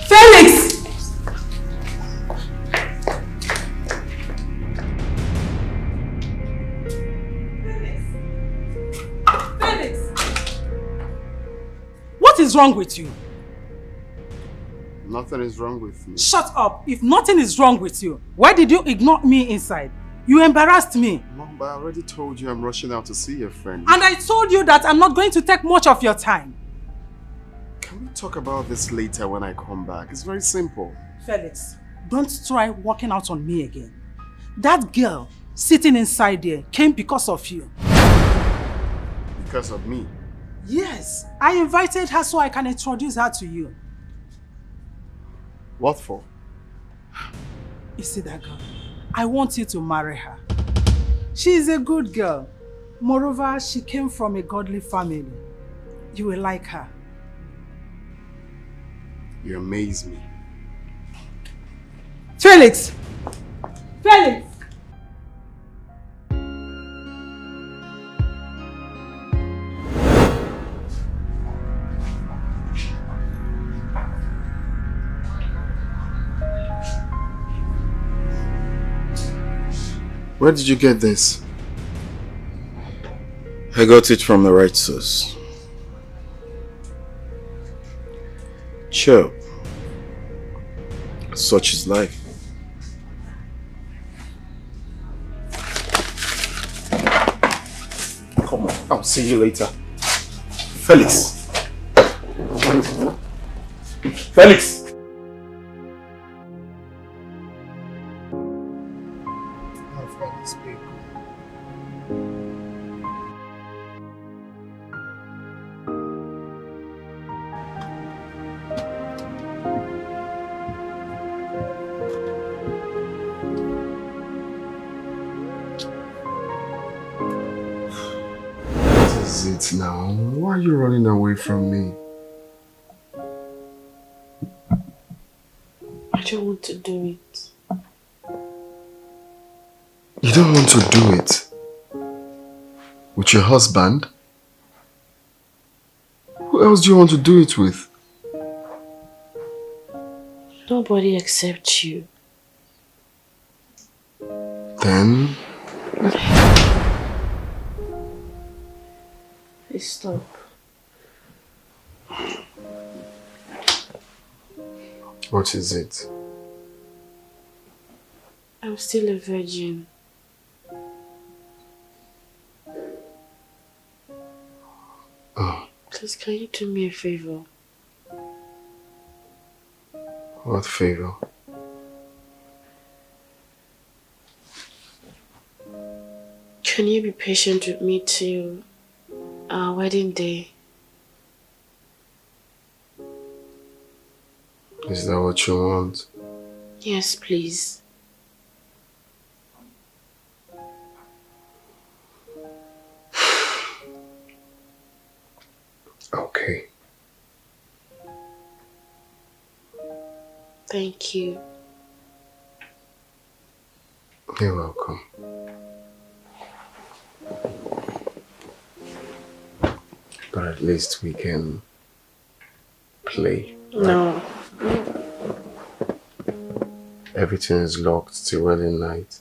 Felix! Felix! What is wrong with you? Nothing is wrong with me. Shut up! If nothing is wrong with you, why did you ignore me inside? You embarrassed me. Mom, but I already told you I'm rushing out to see a friend. And I told you that I'm not going to take much of your time. Can we talk about this later when I come back? It's very simple. Felix, don't try walking out on me again. That girl sitting inside there came because of you. Because of me? Yes, I invited her so I can introduce her to you. What for? You see that girl? I want you to marry her. She is a good girl. Moreover, she came from a godly family. You will like her. You amaze me. Felix! Felix! Where did you get this? I got it from the right source. Sure. Such is life. Come on, I'll see you later. Felix! Felix! Now, why are you running away from me? I don't want to do it. You don't want to do it? With your husband? Who else do you want to do it with? Nobody except you. Then? Please stop. What is it? I'm still a virgin. Oh. Please, can you do me a favor? What favor? Can you be patient with me till our wedding day? Is that what you want? Yes, please. Okay. Thank you. You're welcome. But at least we can play. Right? No. Everything is locked till early night.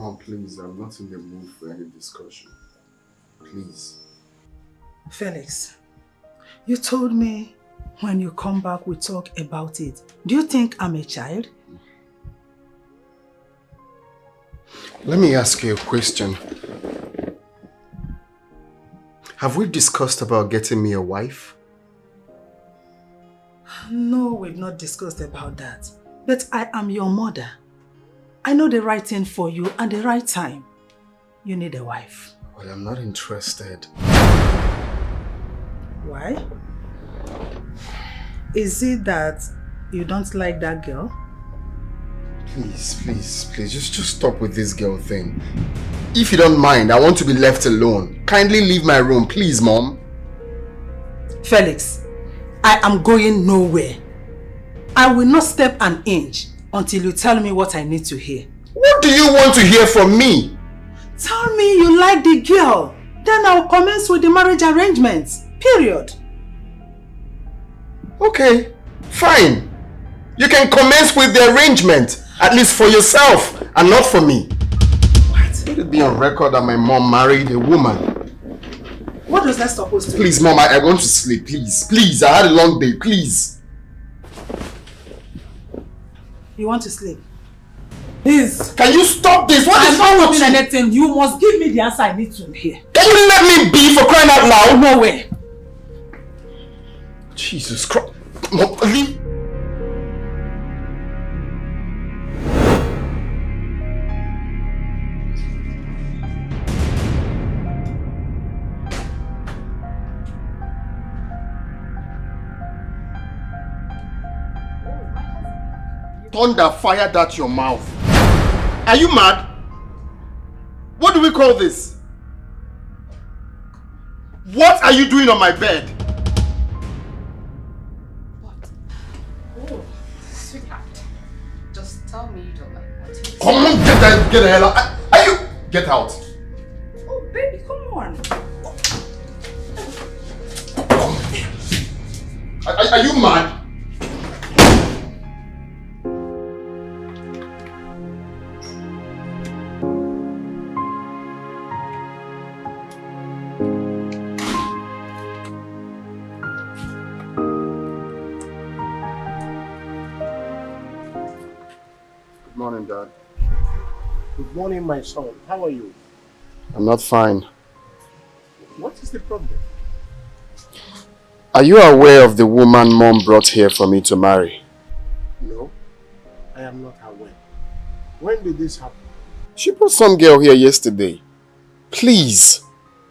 Oh, please, I'm not in the mood for any discussion. Please. Felix, you told me when you come back we talk about it. Do you think I'm a child? Let me ask you a question. Have we discussed about getting me a wife? No, we've not discussed about that. But I am your mother. I know the right thing for you and the right time. You need a wife. Well, I'm not interested. Why? Is it that you don't like that girl? Please, just stop with this girl thing. If you don't mind, I want to be left alone. Kindly leave my room, please, Mom. Felix, I am going nowhere. I will not step an inch until you tell me what I need to hear. What do you want to hear from me? Tell me you like the girl. Then I'll commence with the marriage arrangements. Period. Okay, fine. You can commence with the arrangement. At least for yourself and not for me. What? Let it be on record that my mom married a woman. What was that supposed to be? Please, Mom, I want to sleep. Please. I had a long day. Please. You want to sleep? Please. Can you stop this? What is wrong with you? Anything. You must give me the answer I need to hear. Can you let me be, for crying out loud? No way. Jesus Christ. Mom, leave. Thunder fired at your mouth. Are you mad? What do we call this? What are you doing on my bed? Oh, sweetheart. Just tell me you don't like what you Come on, get the hell out. Are you? Get out. Oh, baby, come on. Are you mad? Good morning, Dad. Good morning, my son. How are you? I'm not fine. What is the problem? Are you aware of the woman Mom brought here for me to marry? No, I am not aware. When did this happen? She brought some girl here yesterday. Please,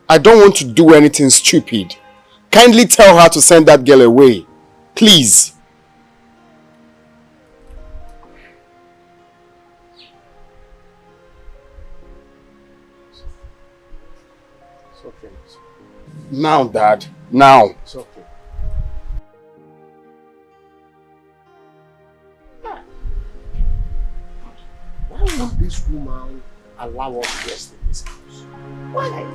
I don't want to do anything stupid. Kindly tell her to send that girl away. Please. It's okay. Now, Dad. Now. It's okay. Why would this woman allow us guests in this house? Why?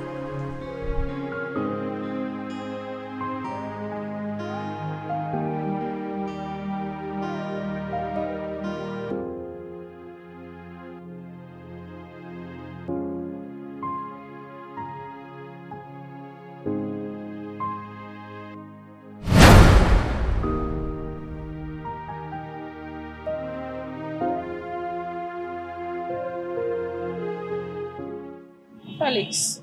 Felix.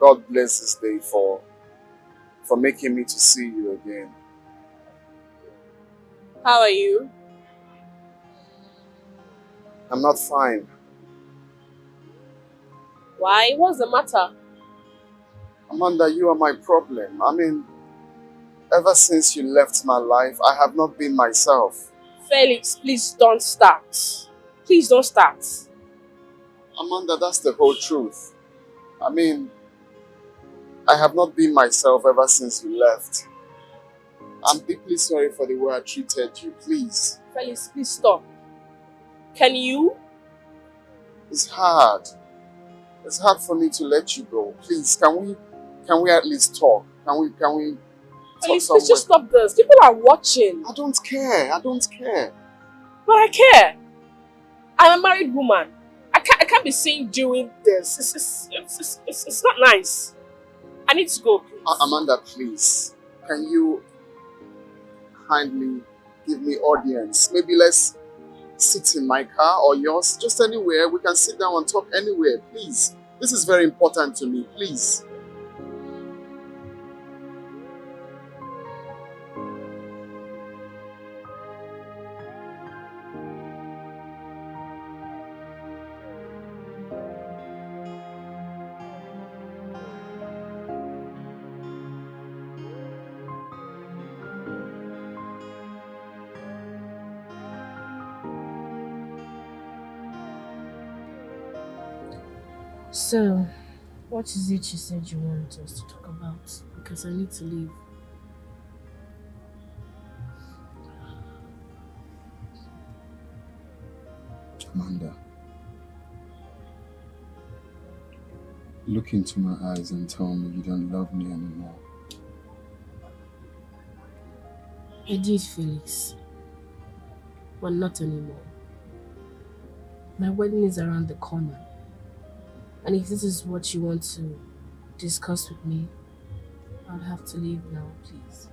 God bless this day for making me to see you again. How are you? I'm not fine. Why? What's the matter? Amanda, you are my problem. I mean, ever since you left my life, I have not been myself. Felix, please don't start. Please don't start. Amanda, that's the whole truth. I mean, I have not been myself ever since you left. I'm deeply sorry for the way I treated you, please. Felix, please stop. Can you? It's hard. It's hard for me to let you go. Please, can we at least talk? Can we Felix, please just stop this. People are watching. I don't care. But I care. I'm a married woman. I can't be seen doing this. It's not nice. I need to go, please. Amanda, please. Can you kindly give me audience? Maybe let's sit in my car or yours. Just anywhere. We can sit down and talk anywhere. Please. This is very important to me. Please. So, what is it you said you want us to talk about? Because I need to leave. Amanda, look into my eyes and tell me you don't love me anymore. I did, Felix. But not anymore. My wedding is around the corner. And if this is what you want to discuss with me, I'll have to leave now, please.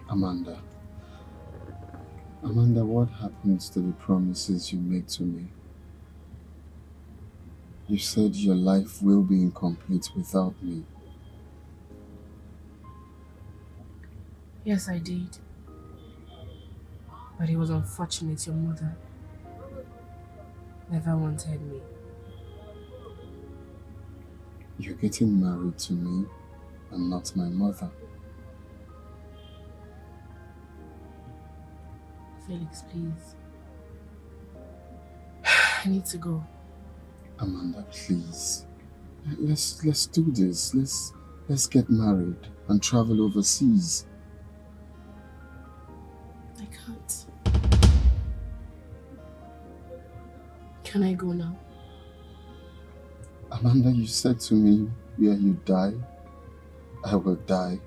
Amanda, what happens to the promises you made to me? You said your life will be incomplete without me. Yes, I did. But it was unfortunate your mother never wanted me. You're getting married to me and not my mother. Felix, please. I need to go. Amanda, please. Let's do this. Let's get married and travel overseas. I can't. Can I go now? Amanda, you said to me, where you die, I will die.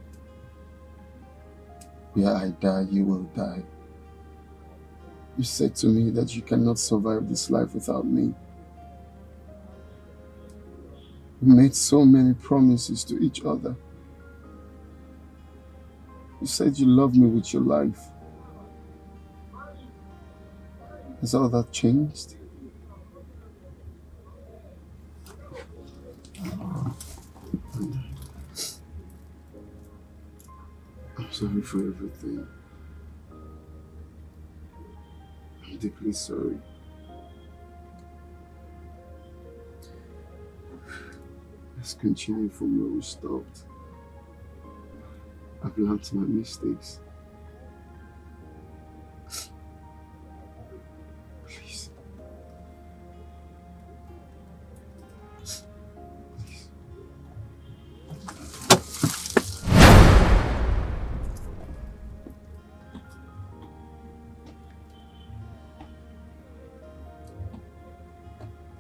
Where I die, you will die. You said to me that you cannot survive this life without me. We made so many promises to each other. You said you love me with your life. Has all that changed? I'm sorry for everything. I'm deeply sorry. Let's continue from where we stopped. I've learned my mistakes. Please.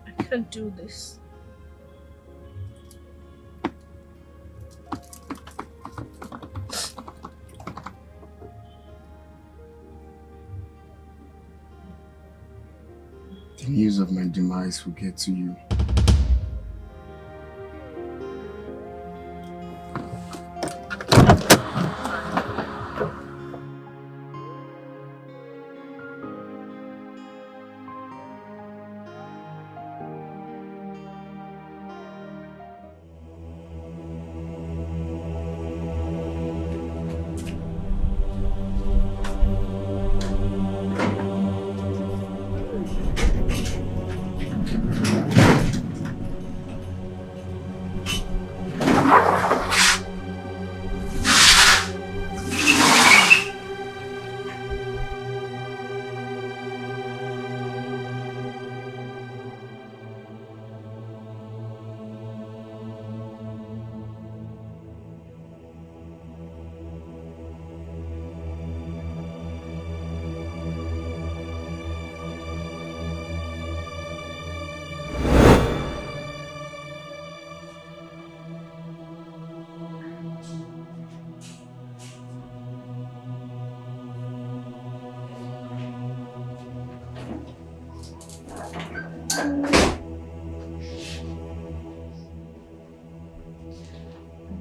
I can't do this. The news of my demise will get to you.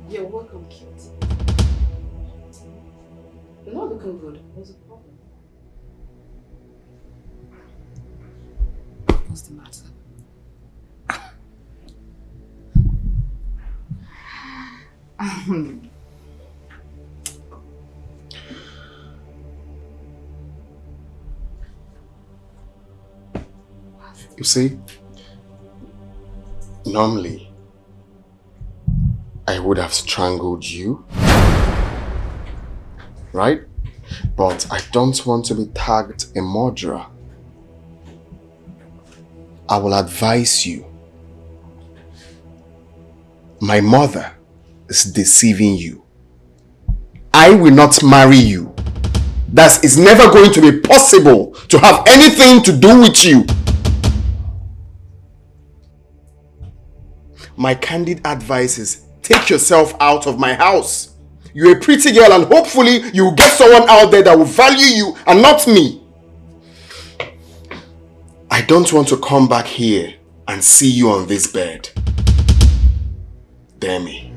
You're welcome, cute. You're not looking good. What's the problem? What's the matter? You see, normally, I would have strangled you, right? But I don't want to be tagged a murderer. I will advise you. My mother is deceiving you. I will not marry you. That is never going to be possible to have anything to do with you. My candid advice is take yourself out of my house. You're a pretty girl and hopefully you'll get someone out there that will value you and not me. I don't want to come back here and see you on this bed. Dare me.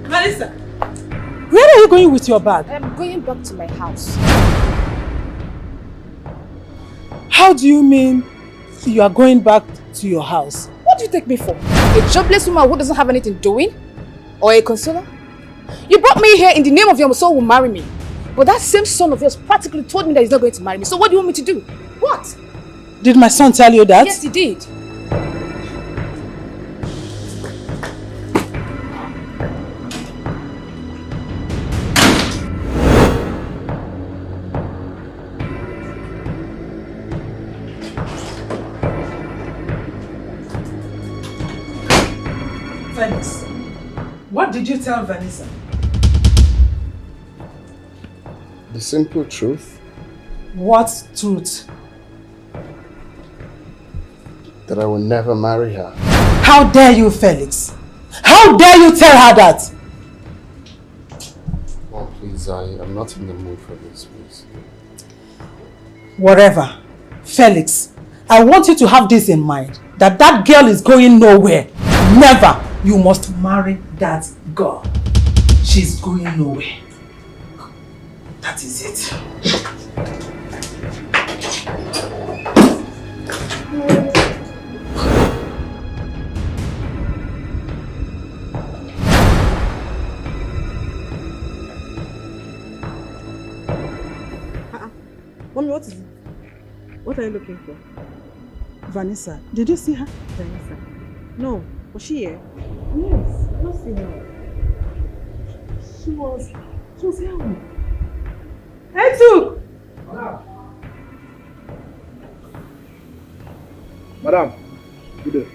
Vanessa! Where are you going with your bag? I'm going back to my house. How do you mean you are going back to your house? What do you take me for? A jobless woman who doesn't have anything doing? Or a consoler? You brought me here in the name of your son who will marry me. But that same son of yours practically told me that he's not going to marry me. So what do you want me to do? What? Did my son tell you that? Yes, he did. Felix, what did you tell Vanessa? The simple truth. What truth? That I will never marry her. How dare you, Felix? How dare you tell her that? Oh, please, I am not in the mood for this, please. Whatever. Felix, I want you to have this in mind. That that girl is going nowhere. Never. You must marry that girl. She's going nowhere. That is it. Mommy, what is it? What are you looking for? Vanessa, did you see her? Vanessa? No. Was she here? Yes, I don't see her. She was here. Hey, Took! Madam, good day.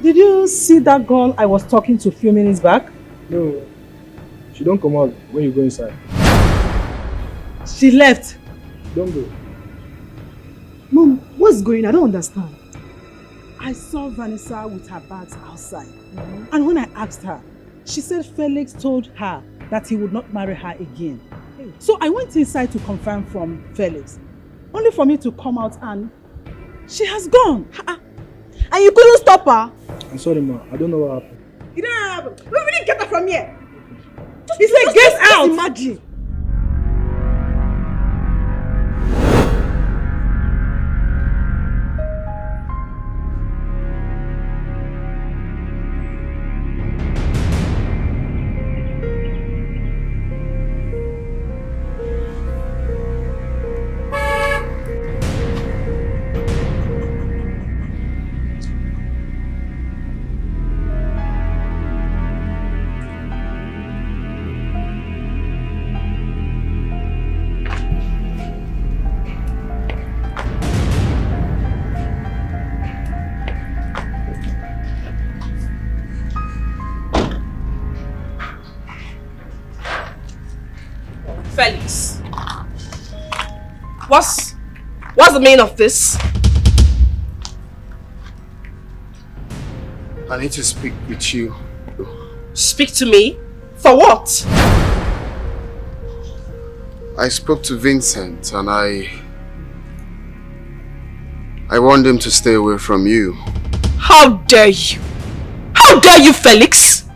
Did you see that girl I was talking to a few minutes back? No, she don't come out when you go inside. She left. Don't go. Mom, what's going on? I don't understand. I saw Vanessa with her bags outside. And when I asked her, she said Felix told her that he would not marry her again. So I went inside to confirm from Felix. Only for me to come out and she has gone. And you couldn't stop her? I'm sorry, ma. I don't know what happened. You don't know what happened. We didn't get her from here. He said, get out! Imagine. Felix, what's the meaning of this? I need to speak with you. Speak to me? For what? I spoke to Vincent and I warned him to stay away from you. How dare you? How dare you, Felix?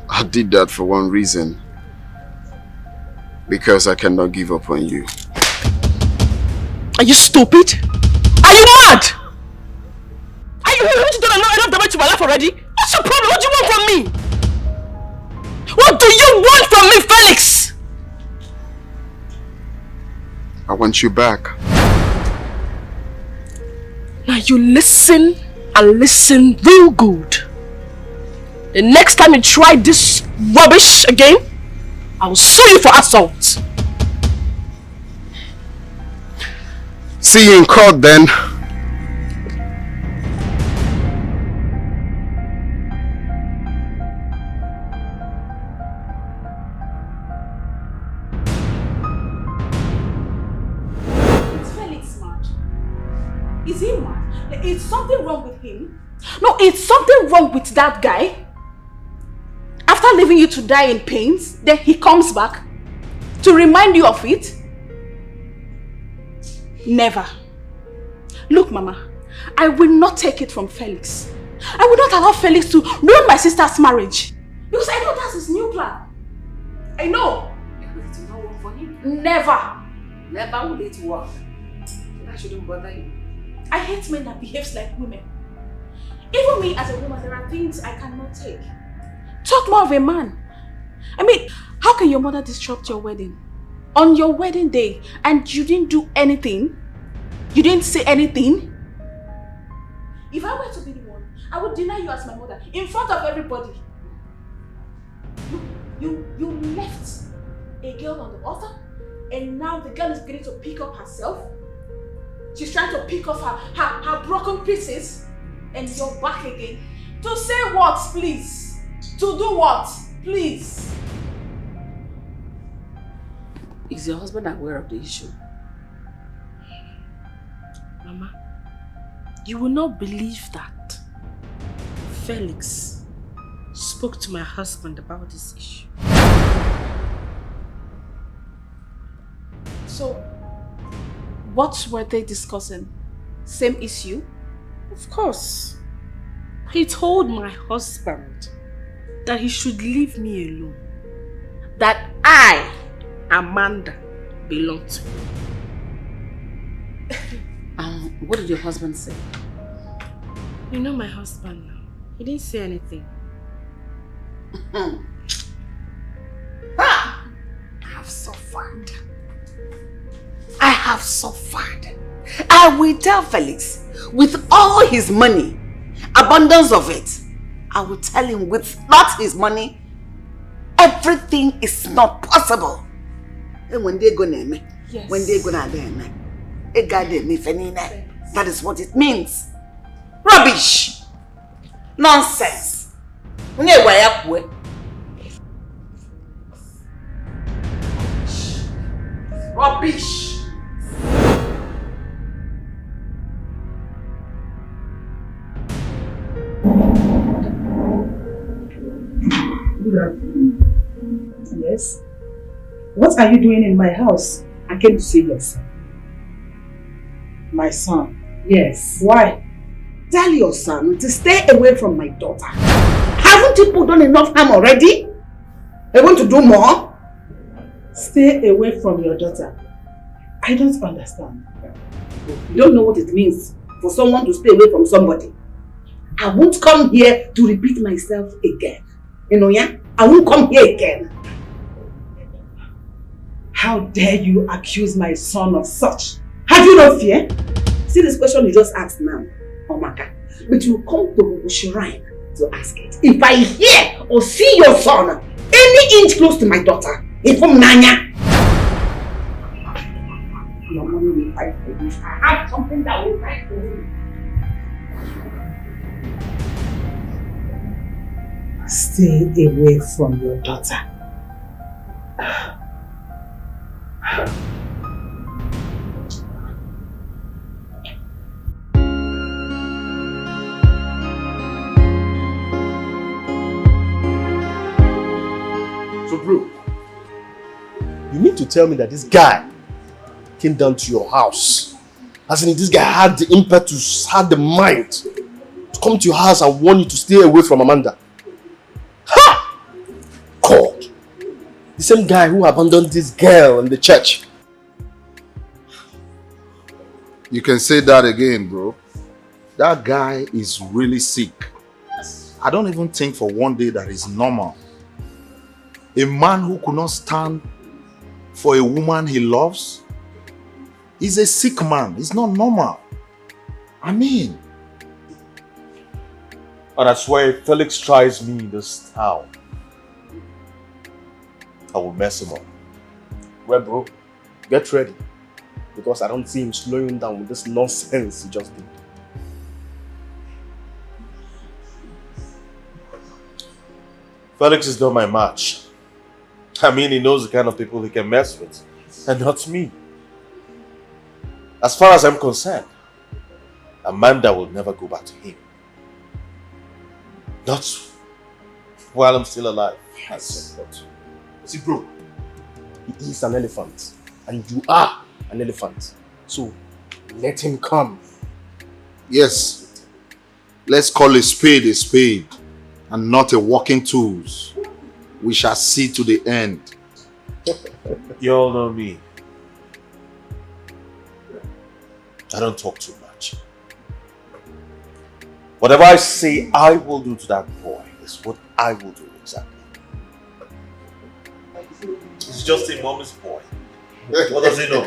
I did that for one reason. Because I cannot give up on you. Are you stupid? Are you mad? Haven't you done enough damage to my life already? What's your problem? What do you want from me? What do you want from me, Felix? I want you back. Now you listen and listen real good. The next time you try this rubbish again, I will sue you for assault. See you in court then. Is he mad? Is something wrong with him? No, it's something wrong with that guy. After leaving you to die in pains, then he comes back to remind you of it? Never. Look, Mama, I will not take it from Felix. I will not allow Felix to ruin my sister's marriage. Because I know that's his new plan. I know. Because it will not work for him. Never. Never will it work. That shouldn't bother you. I hate men that behaves like women. Even me as a woman, there are things I cannot take. Talk more of a man. I mean, how can your mother disrupt your wedding? On your wedding day, and you didn't do anything? You didn't say anything? If I were to be the one, I would deny you as my mother in front of everybody. You left a girl on the altar, and now the girl is beginning to pick up herself. She's trying to pick up her broken pieces, and you're back again. To say what, please? To do what, please? Is your husband aware of the issue? Mama, you will not believe that Felix spoke to my husband about this issue. So, what were they discussing? Same issue? Of course. He told my husband that he should leave me alone. That I, Amanda, belong to him. What did your husband say? You know my husband now. He didn't say anything. I have suffered. I have suffered. I will tell Felix, with all his money, abundance of it, I will tell him with not his money, everything is not possible. And when they're gonna Yes. when they're gonna that is what it means. Rubbish. Nonsense. Rubbish. Good afternoon. Yes? What are you doing in my house? I came to see your son. My son? Yes. Why? Tell your son to stay away from my daughter. Haven't people done enough harm already? They want to do more? Stay away from your daughter. I don't understand. You don't know what it means for someone to stay away from somebody. I won't come here to repeat myself again. You know, yeah? I won't come here again. How dare you accuse my son of such? Have you no fear? See this question you just asked now, Omaka. But you come to Shrine to ask it. If I hear or see your son any inch close to my daughter, if I'm Nanya, your mommy will fight for you. I have something that will fight for you. Stay away from your daughter. So bro, you need to tell me that this guy came down to your house. As in, this guy had the impetus, had the mind to come to your house and warn you to stay away from Amanda. Ha! God! The same guy who abandoned this girl in the church. You can say that again, bro. That guy is really sick. I don't even think for one day that is normal. A man who could not stand for a woman he loves is a sick man. It's not normal. I mean. And I swear if Felix tries me in this town, I will mess him up. Well, bro, get ready. Because I don't see him slowing down with this nonsense he just did. Felix is not my match. I mean, he knows the kind of people he can mess with, and not me. As far as I'm concerned, Amanda will never go back to him. Not while I'm still alive. Yes. See, bro, he is an elephant, and you are an elephant. So, let him come. Yes. Let's call a spade, and not a walking tools. We shall see to the end. You all know me. I don't talk too much. Whatever I say I will do to that boy is what I will do exactly. He's just a mommy's boy. What does he know?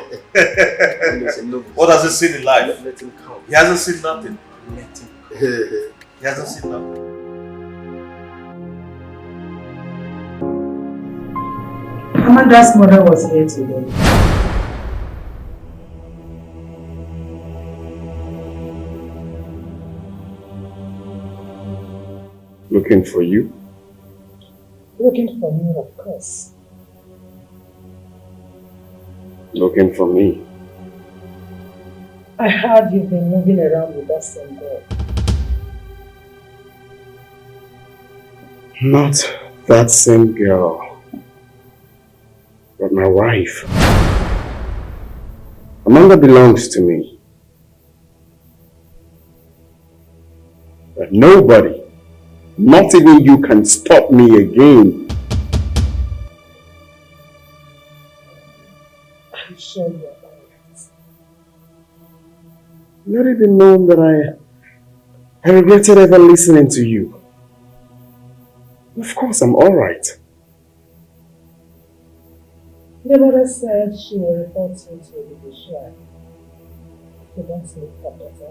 What has he seen in life? Let him come. He hasn't seen nothing. Let him. He hasn't seen nothing. Amanda's mother was here today. Looking for you? Looking for me, of course. Looking for me? I heard you've been moving around with that same girl. Not that same girl, but my wife. Amanda belongs to me. But nobody, not even you, can stop me again. I'm sure you're right. Not even knowing that I regretted ever listening to you. Of course, I'm alright. The mother said she will report you to the judiciary. You don't sleep for better.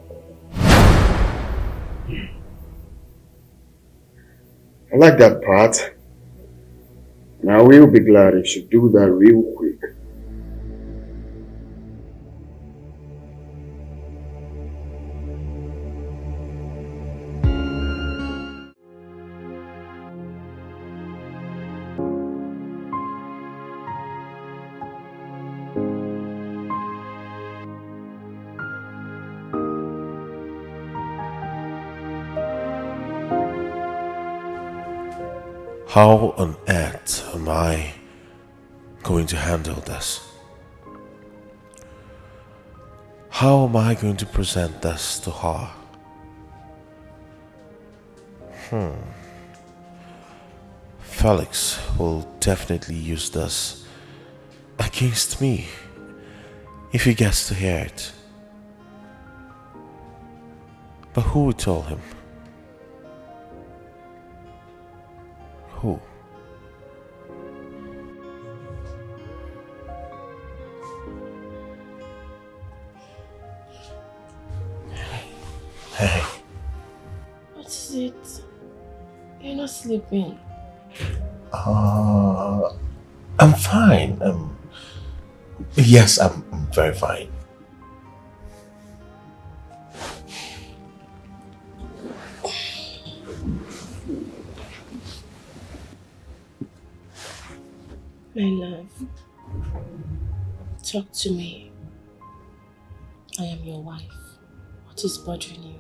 I like that part. And I will be glad if you do that real quick. How on earth am I going to handle this? How am I going to present this to her? Felix will definitely use this against me if he gets to hear it. But who would tell him? Who? Hey. What is it? You're not sleeping. I'm fine. Yes, I'm very fine. My love, talk to me. I am your wife. What is bothering you?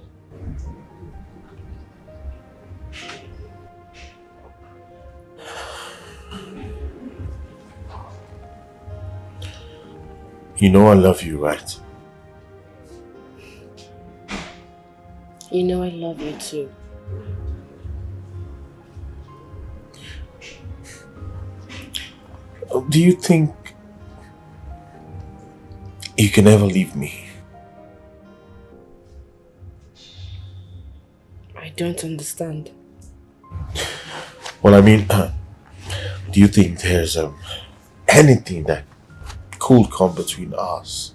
You know I love you, right? You know I love you too. Do you think you can ever leave me? I don't understand. Well, I mean, do you think there's anything that could come between us?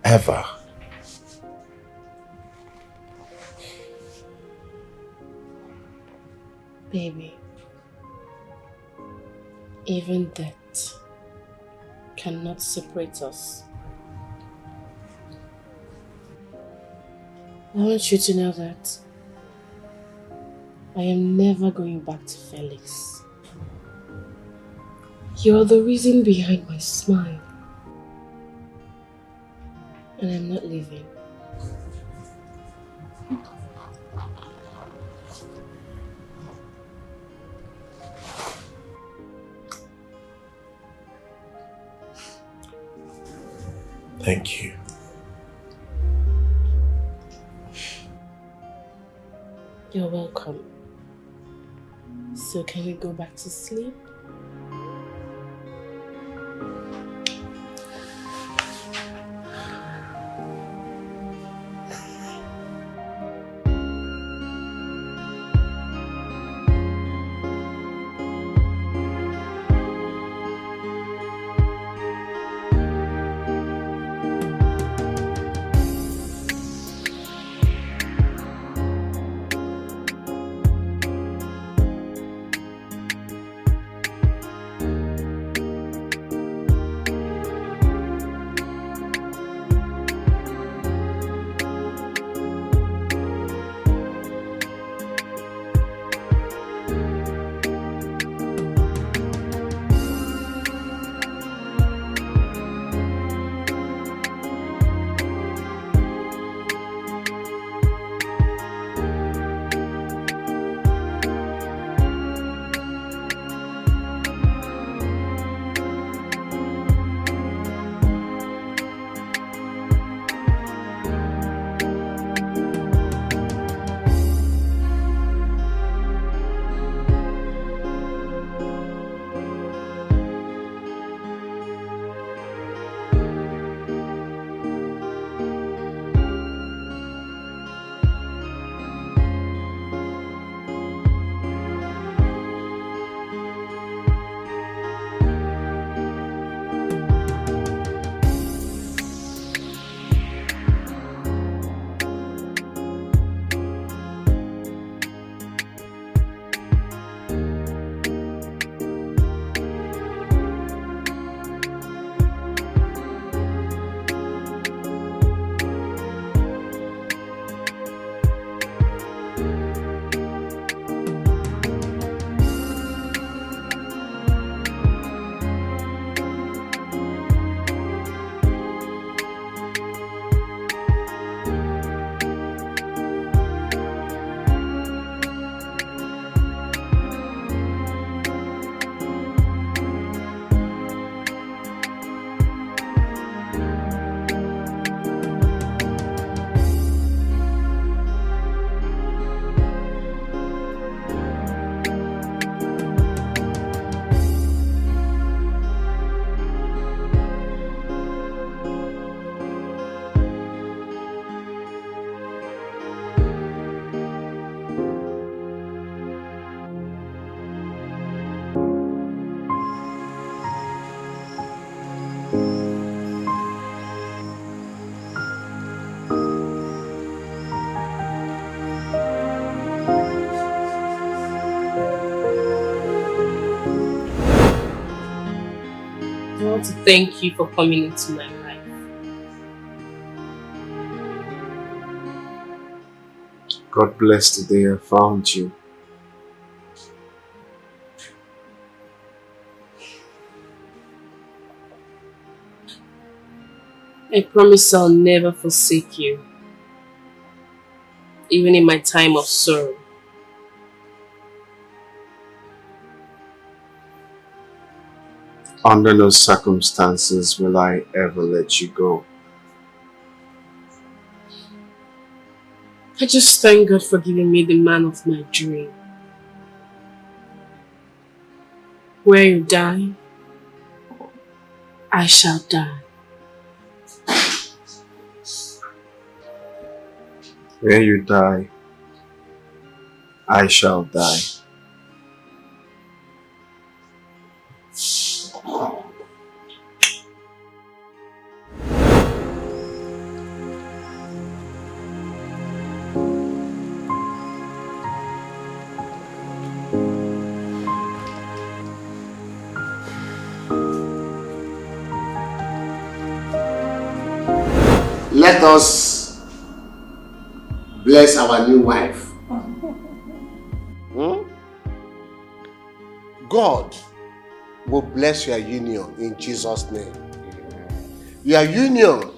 Ever? Baby, even death cannot separate us. I want you to know that I am never going back to Felix. You're the reason behind my smile. And I'm not leaving. Thank you. You're welcome. So can we go back to sleep? I want to thank you for coming into my life. God bless the day I found you. I promise I'll never forsake you, even in my time of sorrow. Under no circumstances will I ever let you go. I just thank God for giving me the man of my dream. Where you die, I shall die. Where you die, I shall die. Let us bless our new wife. God will bless your union in Jesus' name. Your union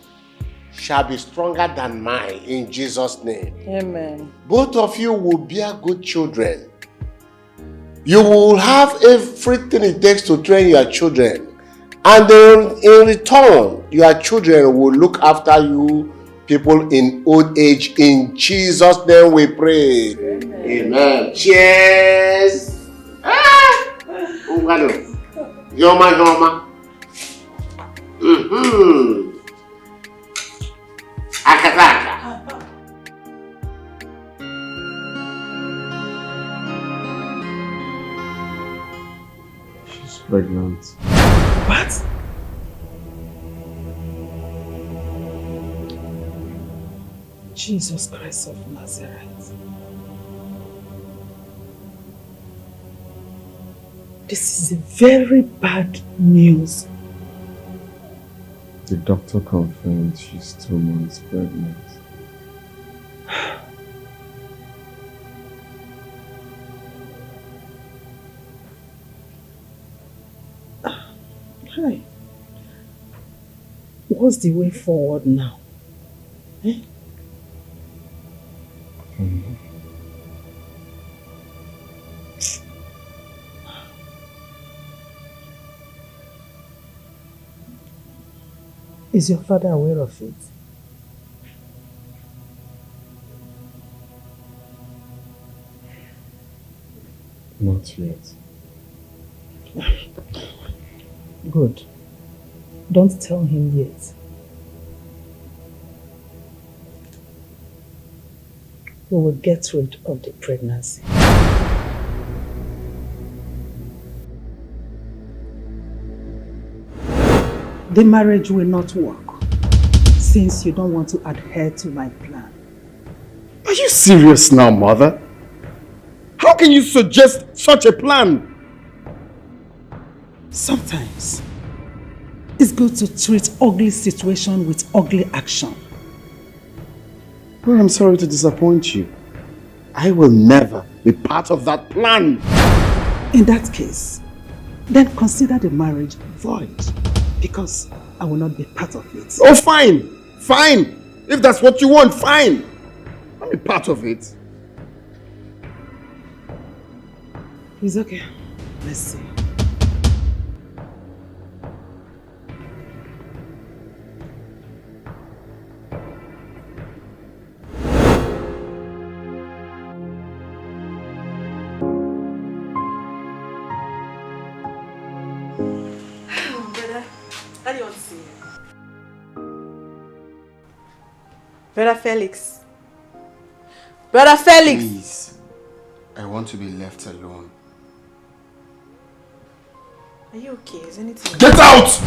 shall be stronger than mine in Jesus' name. Amen. Both of you will bear good children. You will have everything it takes to train your children. And then in return, your children will look after you people in old age. In Jesus' name we pray. Amen. Cheers. Yoma. Akataka. She's pregnant. What? Jesus Christ of Nazareth. This is a very bad news. The doctor confirmed she's 2 months pregnant. Hi. What's the way forward now? Eh? Is your father aware of it? Not yet. Good. Don't tell him yet. We will get rid of the pregnancy. The marriage will not work since you don't want to adhere to my plan. Are you serious now, Mother? How can you suggest such a plan? Sometimes it's good to treat ugly situation with ugly action. Well, I'm sorry to disappoint you. I will never be part of that plan. In that case, then consider the marriage void, because I will not be part of it. Oh, fine. Fine. If that's what you want, fine. I'll be part of it. It's okay. Let's see. Daddy wants to see you. Brother Felix. Brother Felix! Please, I want to be left alone. Are you okay? Is anything... Get out!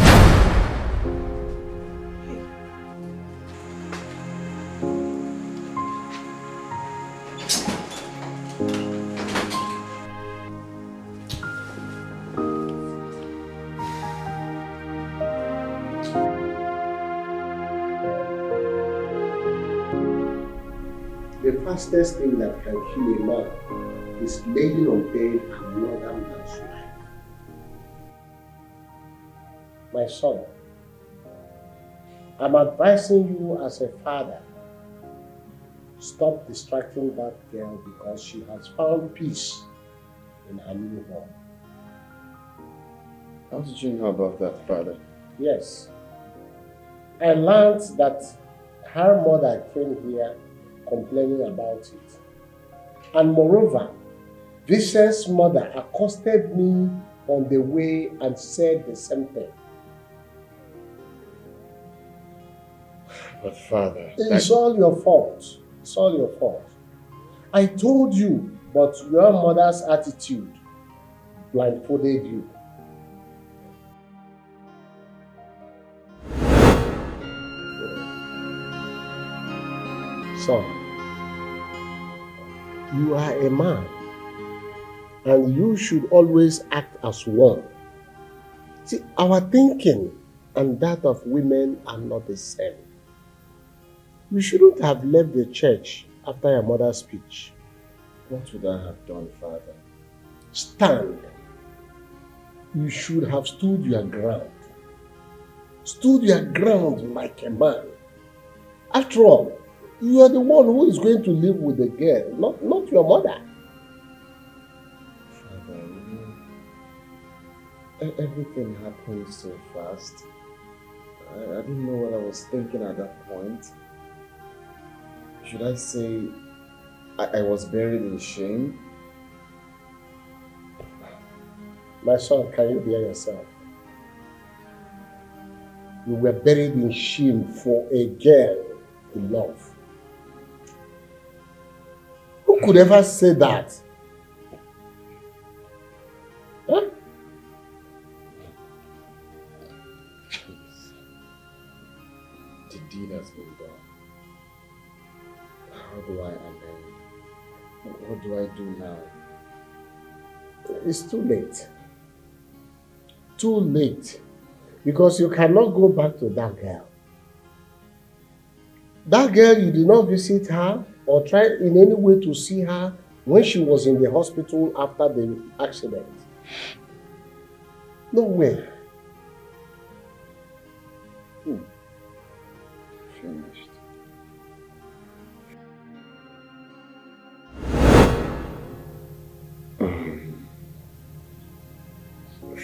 The fastest thing that can kill a man is laying on bed another man's wife. My son, I'm advising you as a father, stop distracting that girl because she has found peace in her new home. How did you know about that, Father? Yes. I learned that her mother came here complaining about it. And moreover, Vincent's mother accosted me on the way and said the same thing. But Father... It's all your fault. It's all your fault. I told you, but your mother's attitude blindfolded you. Son, you are a man, and you should always act as one. See, our thinking and that of women are not the same. You shouldn't have left the church after your mother's speech. What would I have done, Father? Stand. You should have stood your ground. Stood your ground like a man. After all, you are the one who is going to live with the girl, not your mother. Father, everything happened so fast. I didn't know what I was thinking at that point. Should I say I was buried in shame? My son, can you hear yourself? You were buried in shame for a girl you love. Who could ever say that? Huh? The deed has been done. How do I amend? What do I do now? It's too late. Too late. Because you cannot go back to that girl. That girl, you did not visit her or try in any way to see her when she was in the hospital after the accident. No way. Finished.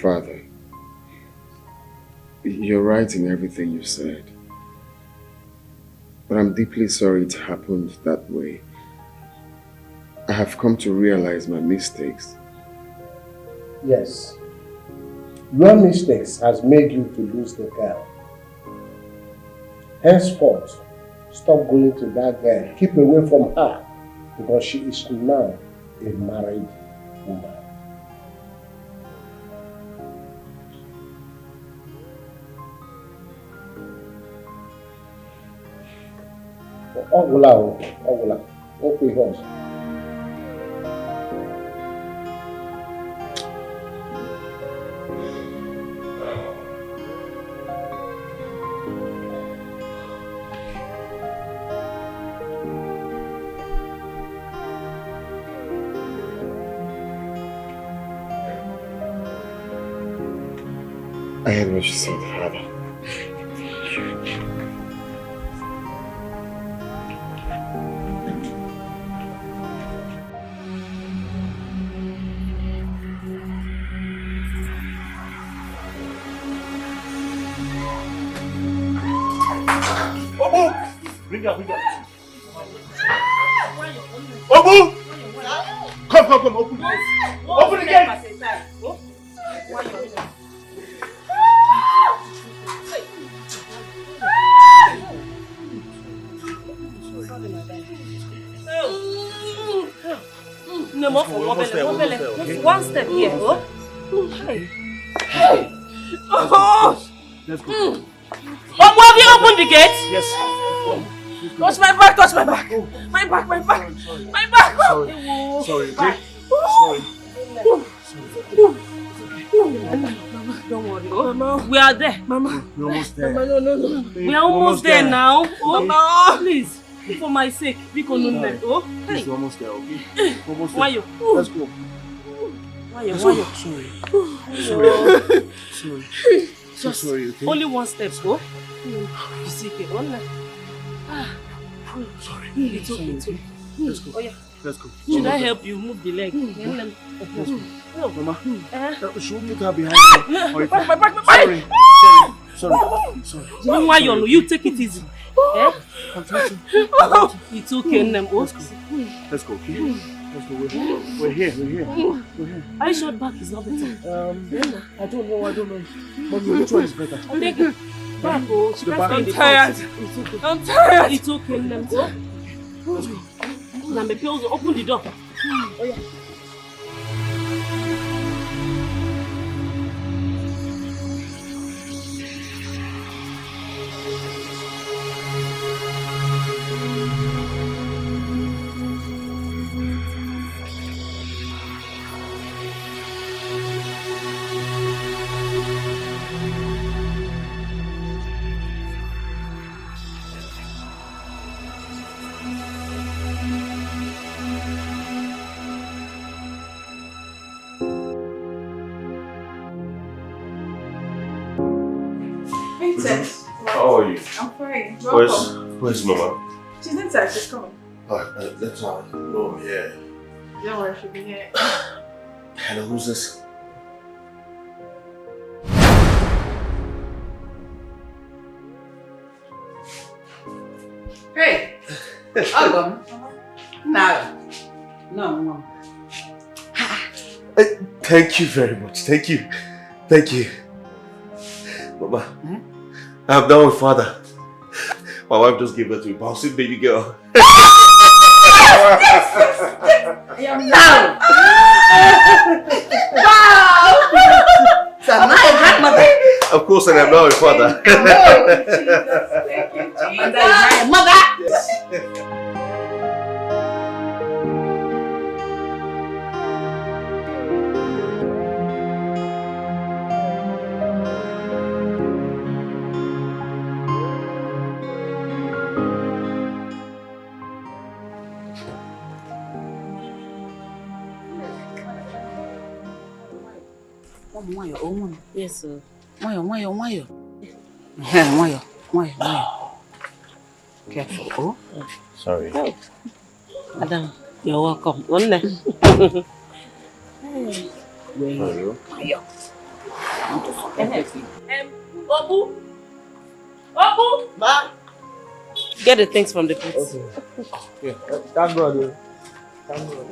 Father, you're right in everything you said. But I'm deeply sorry it happened that way. I have come to realize my mistakes. Yes. Your mistakes has made you to lose the girl. Henceforth, stop going to that girl. Keep away from her because she is now a married woman. Ogula. Okay, horse. I heard what you said, Father. Bring her. Open! Come, open. Open again! No more for one step here. Let's go. Have you opened the gate? Yes. Touch my back. My back. Sorry, okay? Mama, don't worry. Mama, we are there. Mama. We're almost there. Mama, no. We are almost there now. Oh, Mama, please. For my sake, we can do that. Oh, please, we're almost there, okay? Almost there. Why you? Let's go. Why you? Sorry. So sorry, okay? Only one step, go. Sorry. It's okay. It's okay. Let's go. Oh, yeah. Let's go. Should I help you move the leg? Let's go. No. Mama, should we put her behind me? Or if Sorry. Why you take it easy? Eh? I'm trying to. It's okay, Nem. Let's go, okay? Let's go. We're here. Are you sure back is not better? I don't know. Mommy, which one is better? Take it. Back, oh. I'm tired. I'm tired. It's okay, Nem. Let's go. Now, my pills, open the door. Oh, yeah. Princess. How are you? I'm fine. Where's Mama? She's inside. She's coming. Alright, let her know I'm here. Don't worry, she'll be here. Hello, who's this? Hey! Welcome. No, Mom. Thank you very much. Thank you. Mama, I'm now with father. My wife just gave birth to a bouncing baby girl. No! Wow! So now you're grandmother. Of course, and I'm now with father. Thank you, Jesus. Mother! Yes, sir. Wayo. Careful, oh? Sorry. Oh. Adam, you're welcome. One day. Wayo. Obu! Ma! Get the things from the boots. Okay. Yeah. Thank God. Thank God.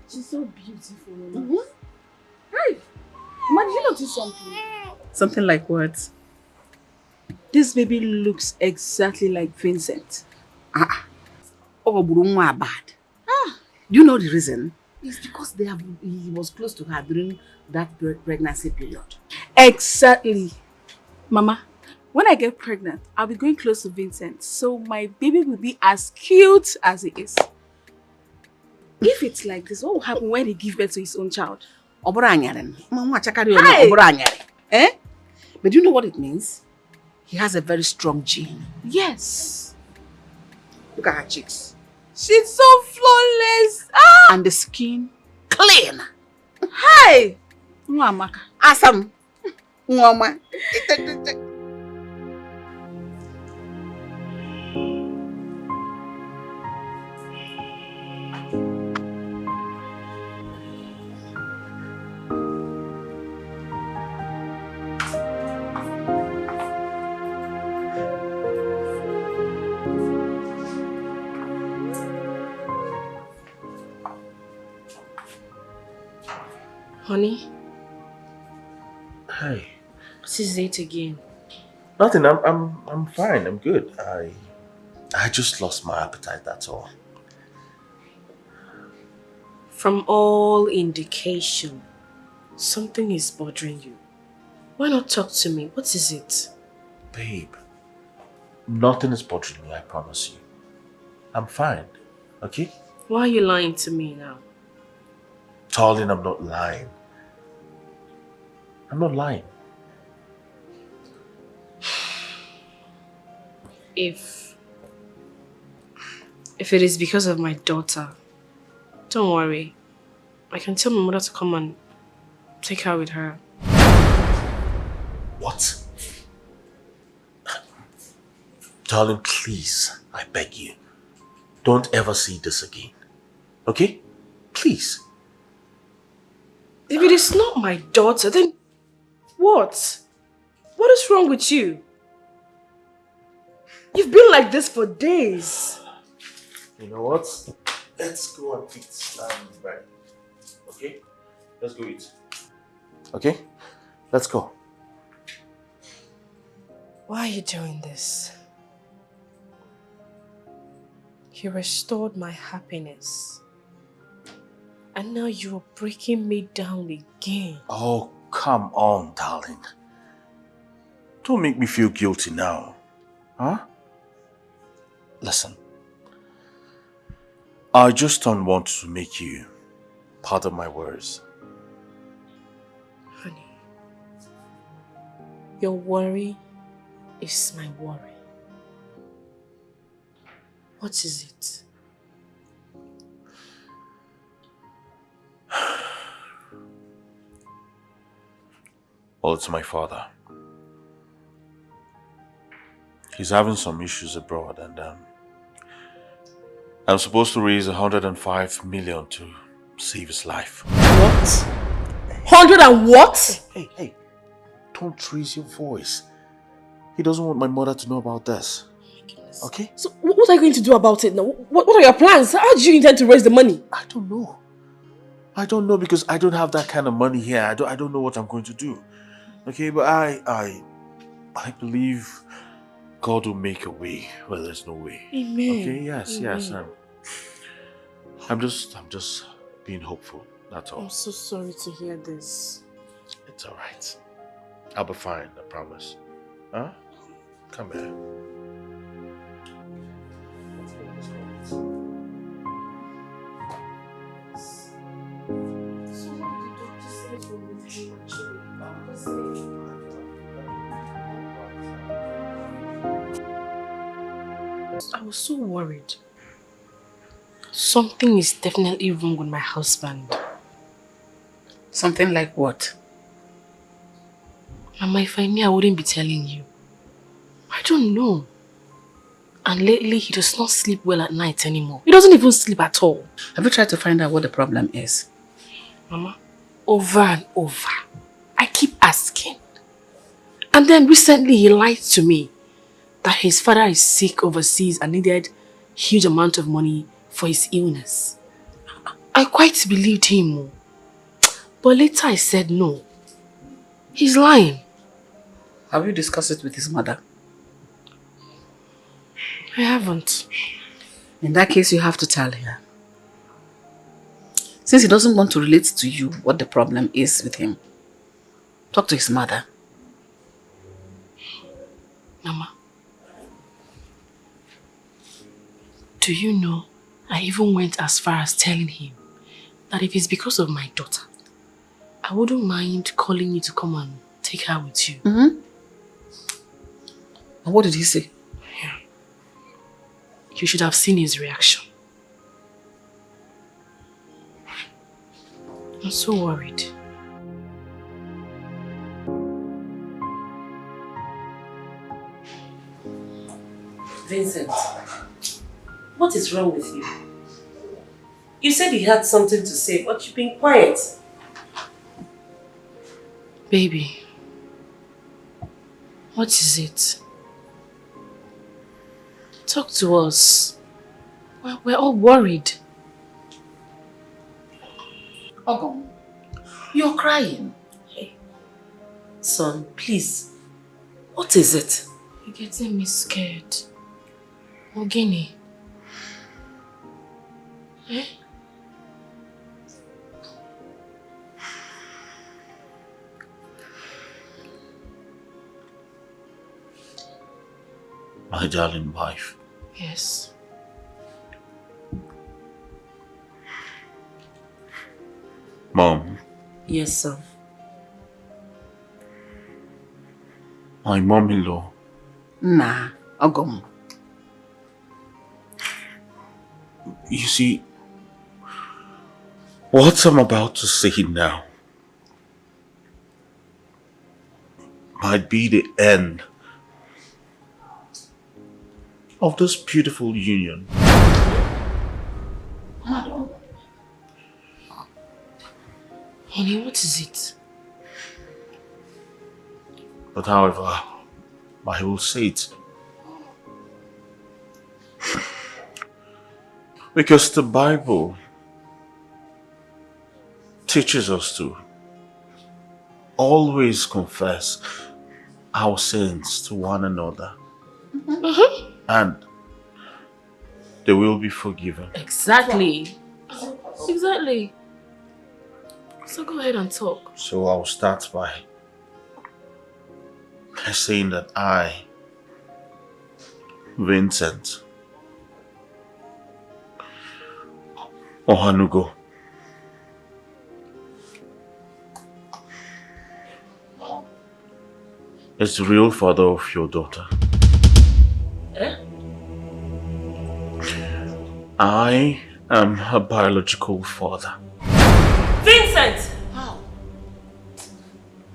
She's so beautiful. Hey, man, did you notice something? Something like what? This baby looks exactly like Vincent. Oh, Burunwa bad. Do you know the reason? It's because he was close to her during that pregnancy period. Exactly. Mama, when I get pregnant, I'll be going close to Vincent, so my baby will be as cute as he is. If it's like this, what will happen when he gives birth to his own child? Hey! Eh? But do you know what it means? He has a very strong gene. Yes. Look at her cheeks. She's so flawless. And the skin clean. Hi! Mwamaka. Awesome. Mwama. Honey? Hi. What is it again? Nothing. I'm fine. I'm good. I just lost my appetite. That's all. From all indication, something is bothering you. Why not talk to me? What is it? Babe, nothing is bothering me. I promise you. I'm fine. Okay? Why are you lying to me now? Darling, I'm not lying. I'm not lying. If it is because of my daughter, don't worry. I can tell my mother to come and take her with her. What? Darling, please, I beg you. Don't ever see this again. Okay? Please. If it is not my daughter, then what? What is wrong with you? You've been like this for days. You know what? Let's go and eat bread. Okay? Let's go eat. Okay? Let's go. Why are you doing this? You restored my happiness. And now you are breaking me down again. Oh, come on, darling. Don't make me feel guilty now. Huh? Listen. I just don't want to make you part of my worries. Honey, your worry is my worry. What is it? Well, it's my father. He's having some issues abroad and I'm supposed to raise 105 million to save his life. What? 100 and what? Hey. Don't raise your voice. He doesn't want my mother to know about this. Okay? So what are you going to do about it now? What are your plans? How do you intend to raise the money? I don't know. I don't know because I don't have that kind of money here. I don't know what I'm going to do. Okay, but I believe God will make a way where there's no way. Amen. Okay, yes. Amen. I'm just being hopeful. That's all. I'm so sorry to hear this. It's alright. I'll be fine, I promise. Huh? Come here. I was so worried. Something is definitely wrong with my husband. Something like what? Mama, if I knew, I wouldn't be telling you. I don't know. And lately, he does not sleep well at night anymore. He doesn't even sleep at all. Have you tried to find out what the problem is? Mama, over and over, I keep asking. And then recently, he lied to me that his father is sick overseas and needed a huge amount of money for his illness. I quite believed him. But later I said no. He's lying. Have you discussed it with his mother? I haven't. In that case, you have to tell her. Since he doesn't want to relate to you what the problem is with him, talk to his mother. Mama, do you know, I even went as far as telling him that if it's because of my daughter, I wouldn't mind calling you to come and take her with you. Mm-hmm. And what did he say? Yeah. You should have seen his reaction. I'm so worried. Vincent, what is wrong with you? You said you had something to say, but you've been quiet. Baby, what is it? Talk to us. We're all worried. Ogong, you're crying. Hey, son, please. What is it? You're getting me scared. Ogini. Eh? My darling wife. Yes. Mom. Yes, son. My mom-in-law. Nah, Ogom. You see, what I'm about to say now might be the end of this beautiful union. Honey, what is it? But however, I will say it. Because the Bible teaches us to always confess our sins to one another. And they will be forgiven. Exactly. Exactly. So go ahead and talk. So I'll start by saying that I, Vincent Ohanugo, is the real father of your daughter. Eh? I am her biological father. Vincent! How?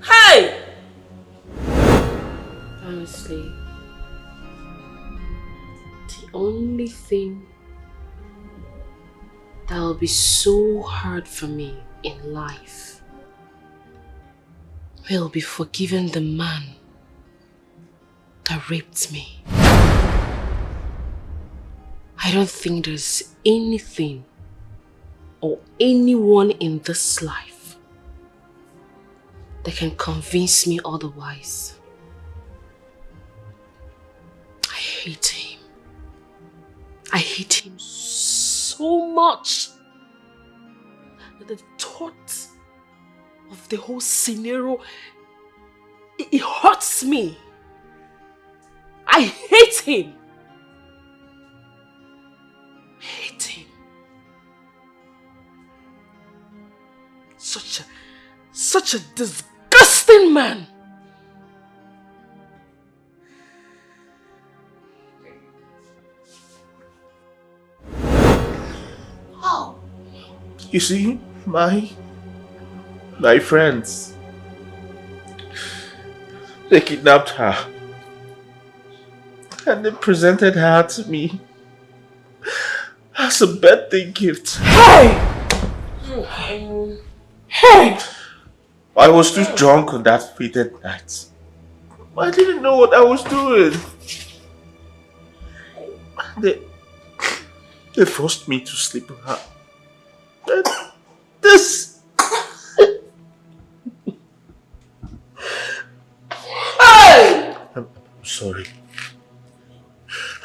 Hey! Honestly, the only thing that will be so hard for me in life will be forgiving the man that raped me. I don't think there's anything or anyone in this life that can convince me otherwise. I hate him. I hate him so much that the thought of the whole scenario, it hurts me. I hate him. I hate him. Such a disgusting man. How? You see, my friends, they kidnapped her and they presented her to me as a birthday gift. Hey! Hey! I was too drunk on that fated night. I didn't know what I was doing. They forced me to sleep with her. And this... Hey! I'm sorry.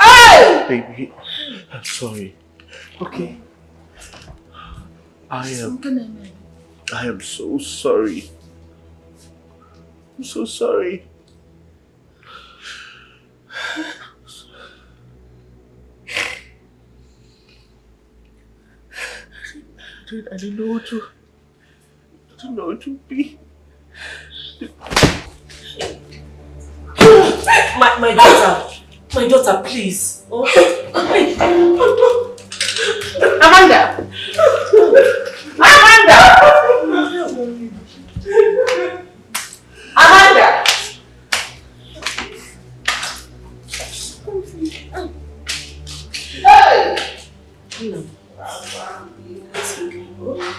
Hey! Baby, I'm sorry. Okay. I am so sorry. I'm so sorry. I didn't know what to be. My daughter, please. Oh. Amanda! Amanda! Hey!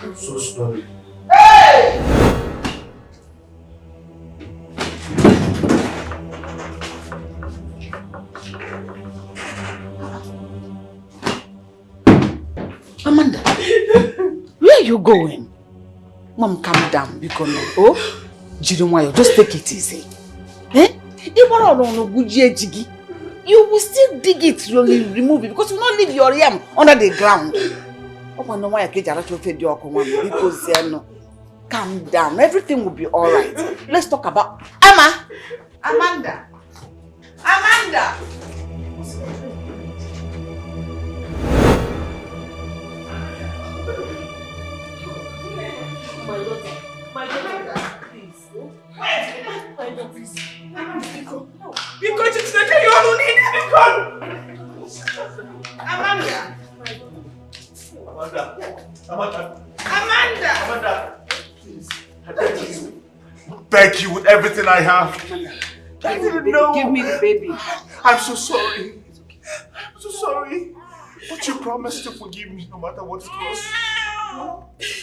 I'm so sorry. Hey! Amanda, where are you going? Mom, calm down, because oh, Jirumayo, just take it easy. Eh? You will still dig it to remove it because you will not leave your yam under the ground. Because calm down, everything will be alright. Let's talk about Amanda! Amanda! My daughter. My daughter. Please. My daughter, please. Because it's the day you don't need Amanda. Amanda. Please. I beg you with everything I have. I didn't know. Give me the baby. I'm so sorry. I'm so sorry. But you promised to forgive me no matter what it was.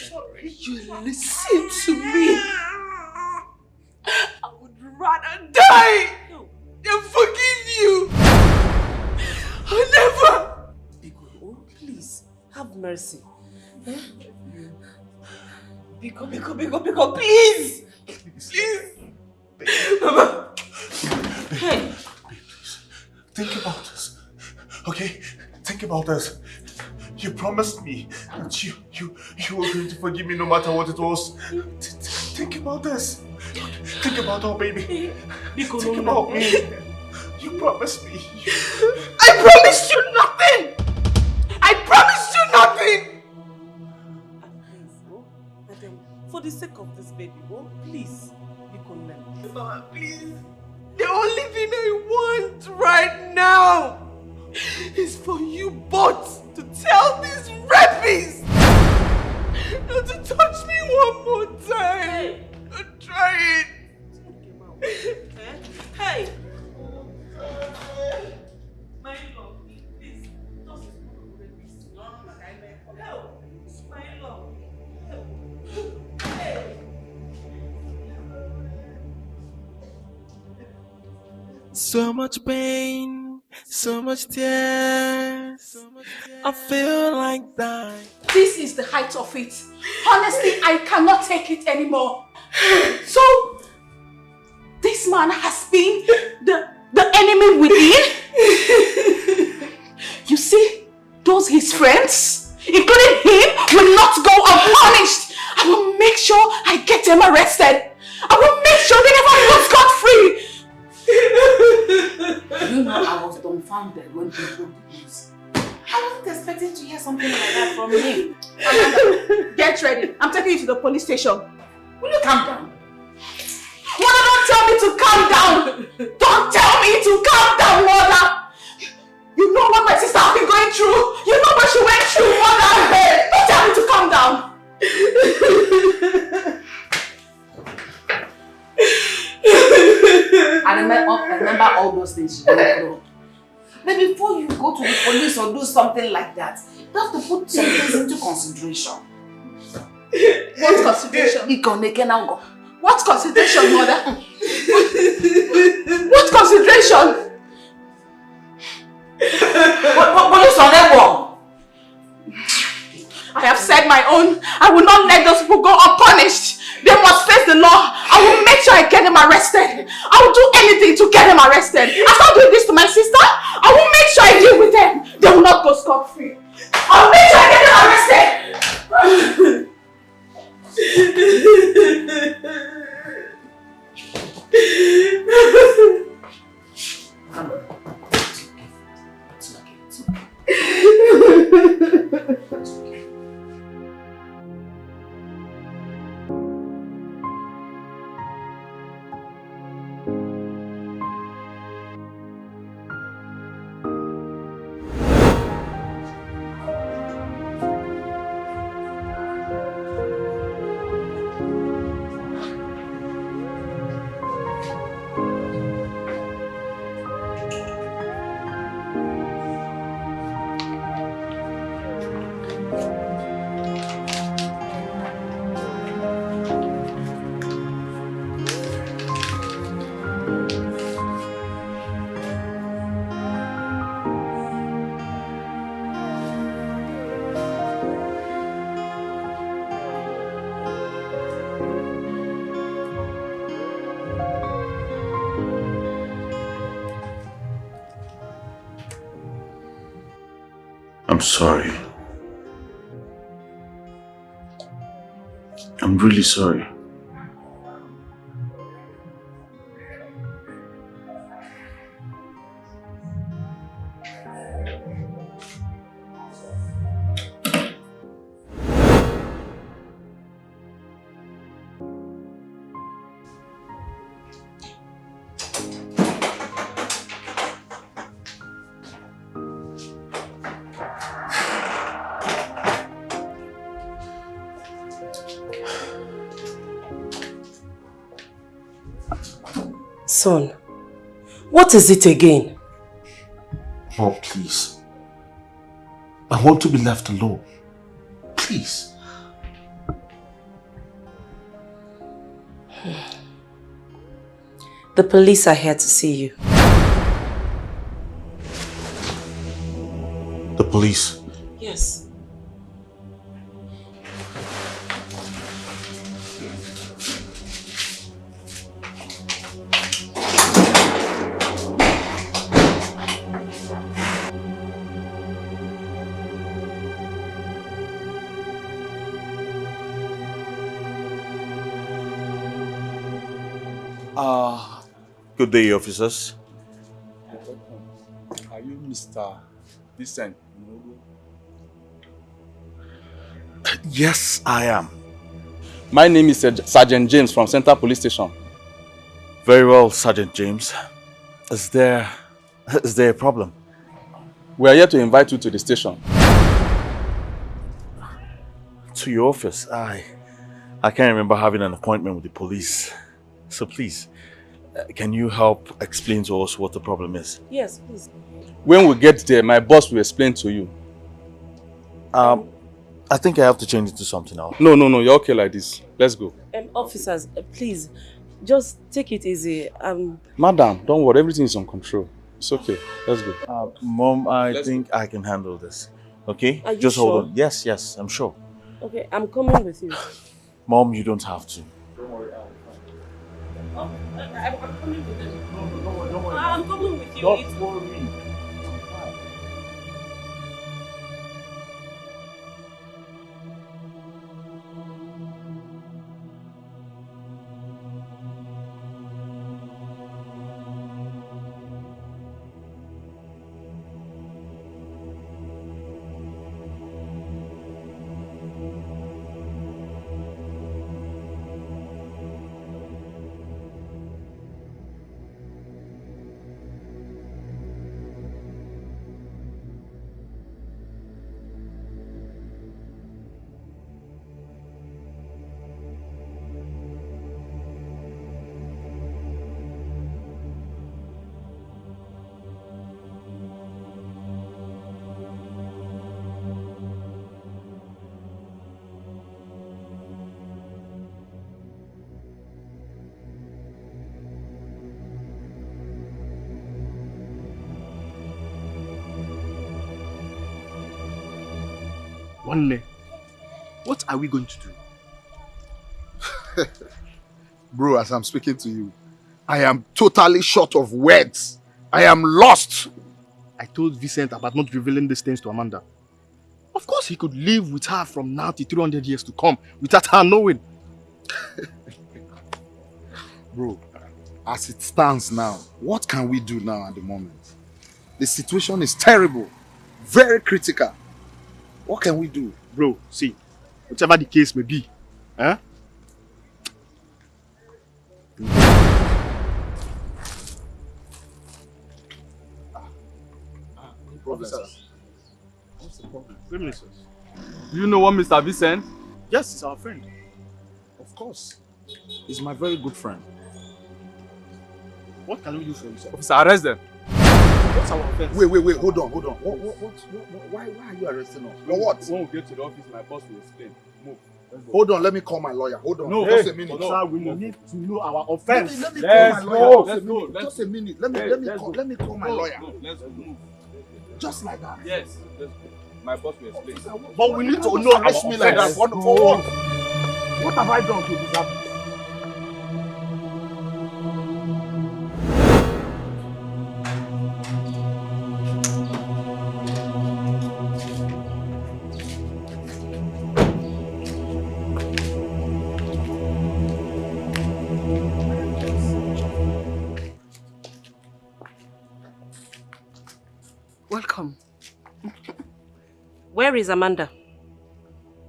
Sorry. You listen to me. I would rather die than forgive you. I'll never. Oh, please, have mercy. Biko, please. Please. Mama. Hey. Think about this. Okay? Think about this. You promised me that you were going to forgive me no matter what it was. Think about this. Think about our baby. Think about me. You promised me. I promised you nothing. I promised you nothing. For the sake of this baby, please, Mama, please. The only thing I want right now is for you both to tell these rapists not to touch me one more time. Don't try it. Hey. My love, please. Don't rapists. No, help. My love. Hey. So much pain, so much tears. I feel like dying. This is the height of it. Honestly, I cannot take it anymore. So, this man has been the enemy within? You see, those his friends, including him, will not go unpunished. I will make sure I get them arrested. I will make sure they never go scot-free. You know, I was dumbfounded when he told the news. I wasn't expecting to hear something like that from him. Amanda, get ready. I'm taking you to the police station. Will you calm down? Mother, don't tell me to calm down. Don't tell me to calm down, Mother. You know what my sister has been going through. You know what she went through, Mother. Don't tell me to calm down. I remember all those things you went through. But before you go to the police or do something like that, you have to put some things into consideration. What consideration? What consideration, Mother? What consideration? I have said my own. I will not let those people go unpunished. They must face the law. I will make sure I get them arrested. I will do anything to get them arrested. After doing this to my sister, I will make sure I deal with them. They will not go scot-free. I'll make sure I get them arrested. I'm sorry. I'm really sorry. Son, what is it again? Mom, please. I want to be left alone. Please. The police are here to see you. The police? Yes. Good day, officers. Are you Mr. Vincent? Yes, I am. My name is Sergeant James from Central Police Station. Very well, Sergeant James. Is there a problem? We are here to invite you to the station. To your office? I can't remember having an appointment with the police. So please, can you help explain to us what the problem is? Yes, please. When we get there, my boss will explain to you. I think I have to change it to something else. No, you're okay like this. Let's go. Officers, please, just take it easy. Madam, don't worry, everything is on control. It's okay. Let's go. Mom, I think I can handle this. Okay? Are you Just sure? hold on. Yes, I'm sure. Okay, I'm coming with you. Mom, you don't have to. Don't worry. I'm coming with them. No, I'm coming with you. Don't worry. What are we going to do? Bro, as I'm speaking to you, I am totally short of words. I am lost. I told Vincent about not revealing these things to Amanda. Of course he could live with her from now to 300 years to come without her knowing. Bro, as it stands now, what can we do now at the moment? The situation is terrible. Very critical. What can we do? Bro, see, whatever the case may be, no problem, sir. What's the problem? Ministers. Do you know what Mr. Vincent? Yes, he's our friend. Of course. He's my very good friend. What can we do for you, sir? Officer, arrest them. What's our offense? Wait, hold on. Why are you arresting us? For what? When we get to the office, my boss will explain. Move. Hold on, let me call my lawyer. Hold on. No, just a minute. Sir, we need to know our offense. Let me call my lawyer. Just a minute. Let me call my lawyer. Let's move. Just like that. Yes. Let's go. My boss will explain. But we need to know our Ask me like that. offense. For what? What have I done to deserve this? Welcome. Where is Amanda?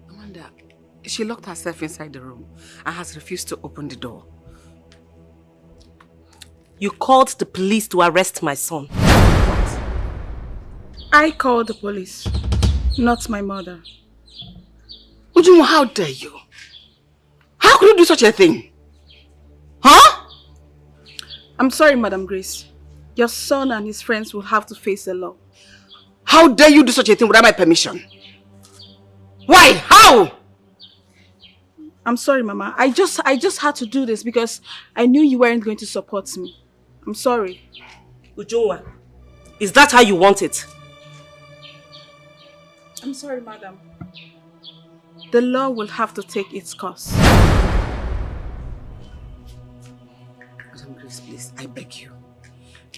Amanda, she locked herself inside the room and has refused to open the door. You called the police to arrest my son. I called the police, not my mother. Ujunwa, how dare you? How could you do such a thing? Huh? I'm sorry, Madam Grace. Your son and his friends will have to face the law. How dare you do such a thing without my permission? Why? How? I'm sorry, Mama. I just had to do this because I knew you weren't going to support me. I'm sorry. Ujunwa, is that how you want it? I'm sorry, Madam. The law will have to take its course. Madam Grace, please, I beg you.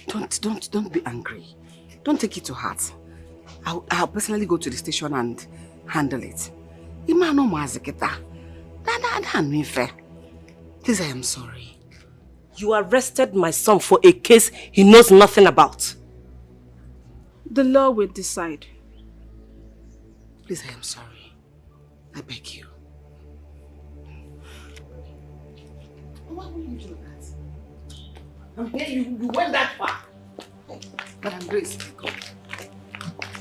Don't be angry. Don't take it to heart. I'll personally go to the station and handle it. Please, I am sorry. You arrested my son for a case he knows nothing about. The law will decide. Please, I am sorry. I beg you. Why would you do that? I'm here, you went that far. Madam Grace, go.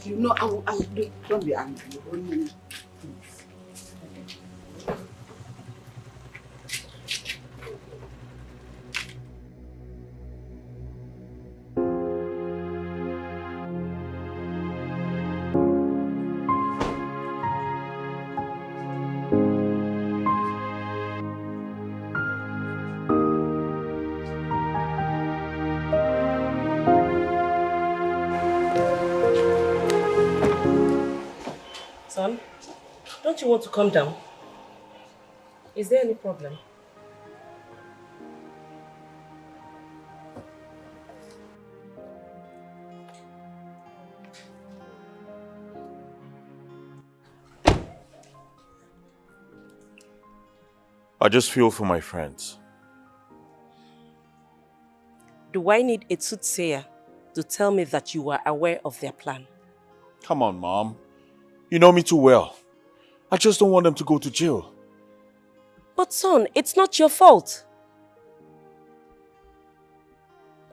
You know, I will do. Don't be angry. Please. Son, don't you want to come down? Is there any problem? I just feel for my friends. Do I need a soothsayer to tell me that you are aware of their plan? Come on, Mom. You know me too well. I just don't want them to go to jail. But son, it's not your fault.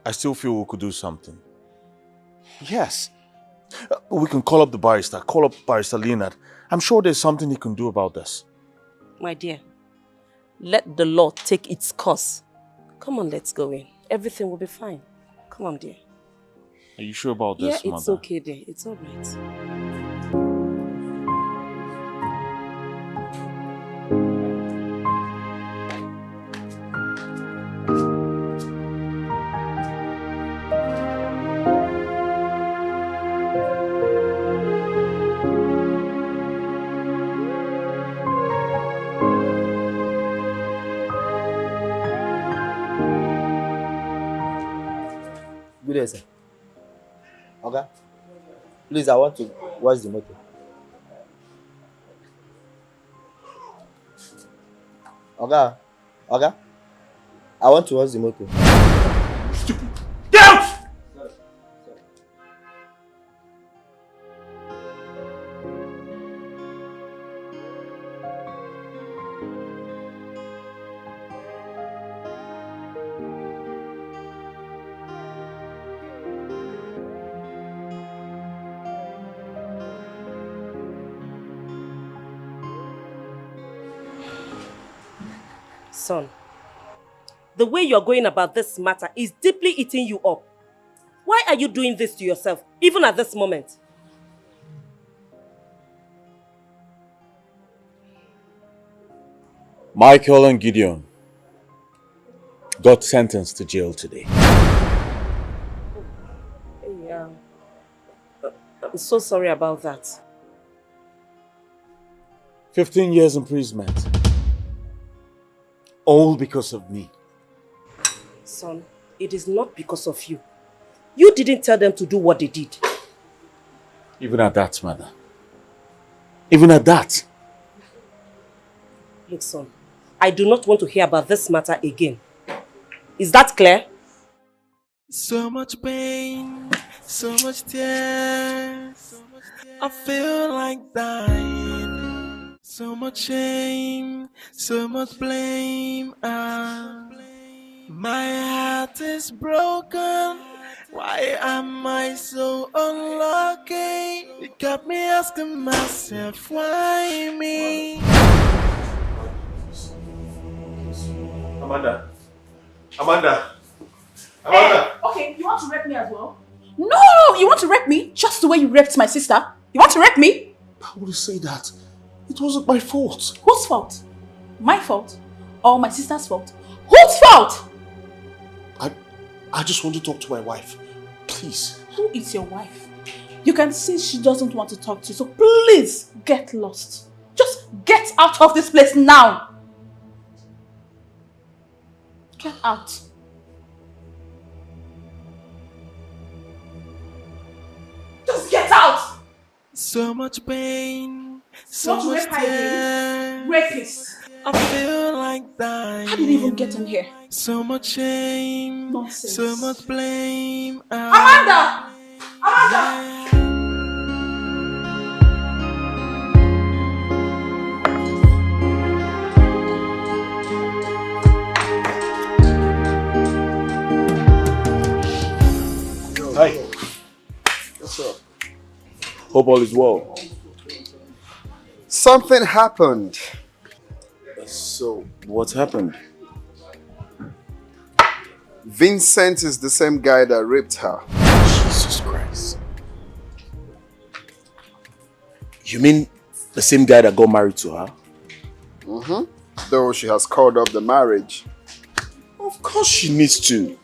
I still feel we could do something. Yes. We can call up the barrister, call up Barrister Leonard. I'm sure there's something he can do about this. My dear, let the law take its course. Come on, let's go in. Everything will be fine. Come on, dear. Are you sure about this, Yeah, it's Mother? okay, dear. It's all right. Good day, sir. Okay. Please, I want to watch the motor. Okay. Okay. I want to watch the motor. Get out! Son, the way you're going about this matter is deeply eating you up. Why are you doing this to yourself, even at this moment? Michael and Gideon got sentenced to jail today. Yeah. I'm so sorry about that. 15 years imprisonment. All because of me. Son, it is not because of you. You didn't tell them to do what they did. Even at that, Mother. Even at that. Look, son, I do not want to hear about this matter again. Is that clear? So much pain, so much tears. I feel like dying. So much shame, so much blame. My heart is broken. Why am I so unlucky? It got me asking myself, why me? Amanda. Amanda. Hey, okay, you want to rape me as well? No, you want to rape me just the way you raped my sister? You want to rape me? How would you say that? It wasn't my fault. Whose fault? My fault? Or my sister's fault? Whose fault? I just want to talk to my wife. Please. Who is your wife? You can see she doesn't want to talk to you, so please get lost. Just get out of this place now. Get out. Just get out! So much pain, so What much rape are you? tears. Rapist. I feel like dying. How did you even get in here? So much shame, Nonsense. so much blame. Amanda! Amanda! Hi. What's up? Hope all is well. Something happened. So, what happened? Vincent is the same guy that raped her. Jesus Christ. You mean the same guy that got married to her? Mm-hmm. Though she has called up the marriage. Of course she needs to.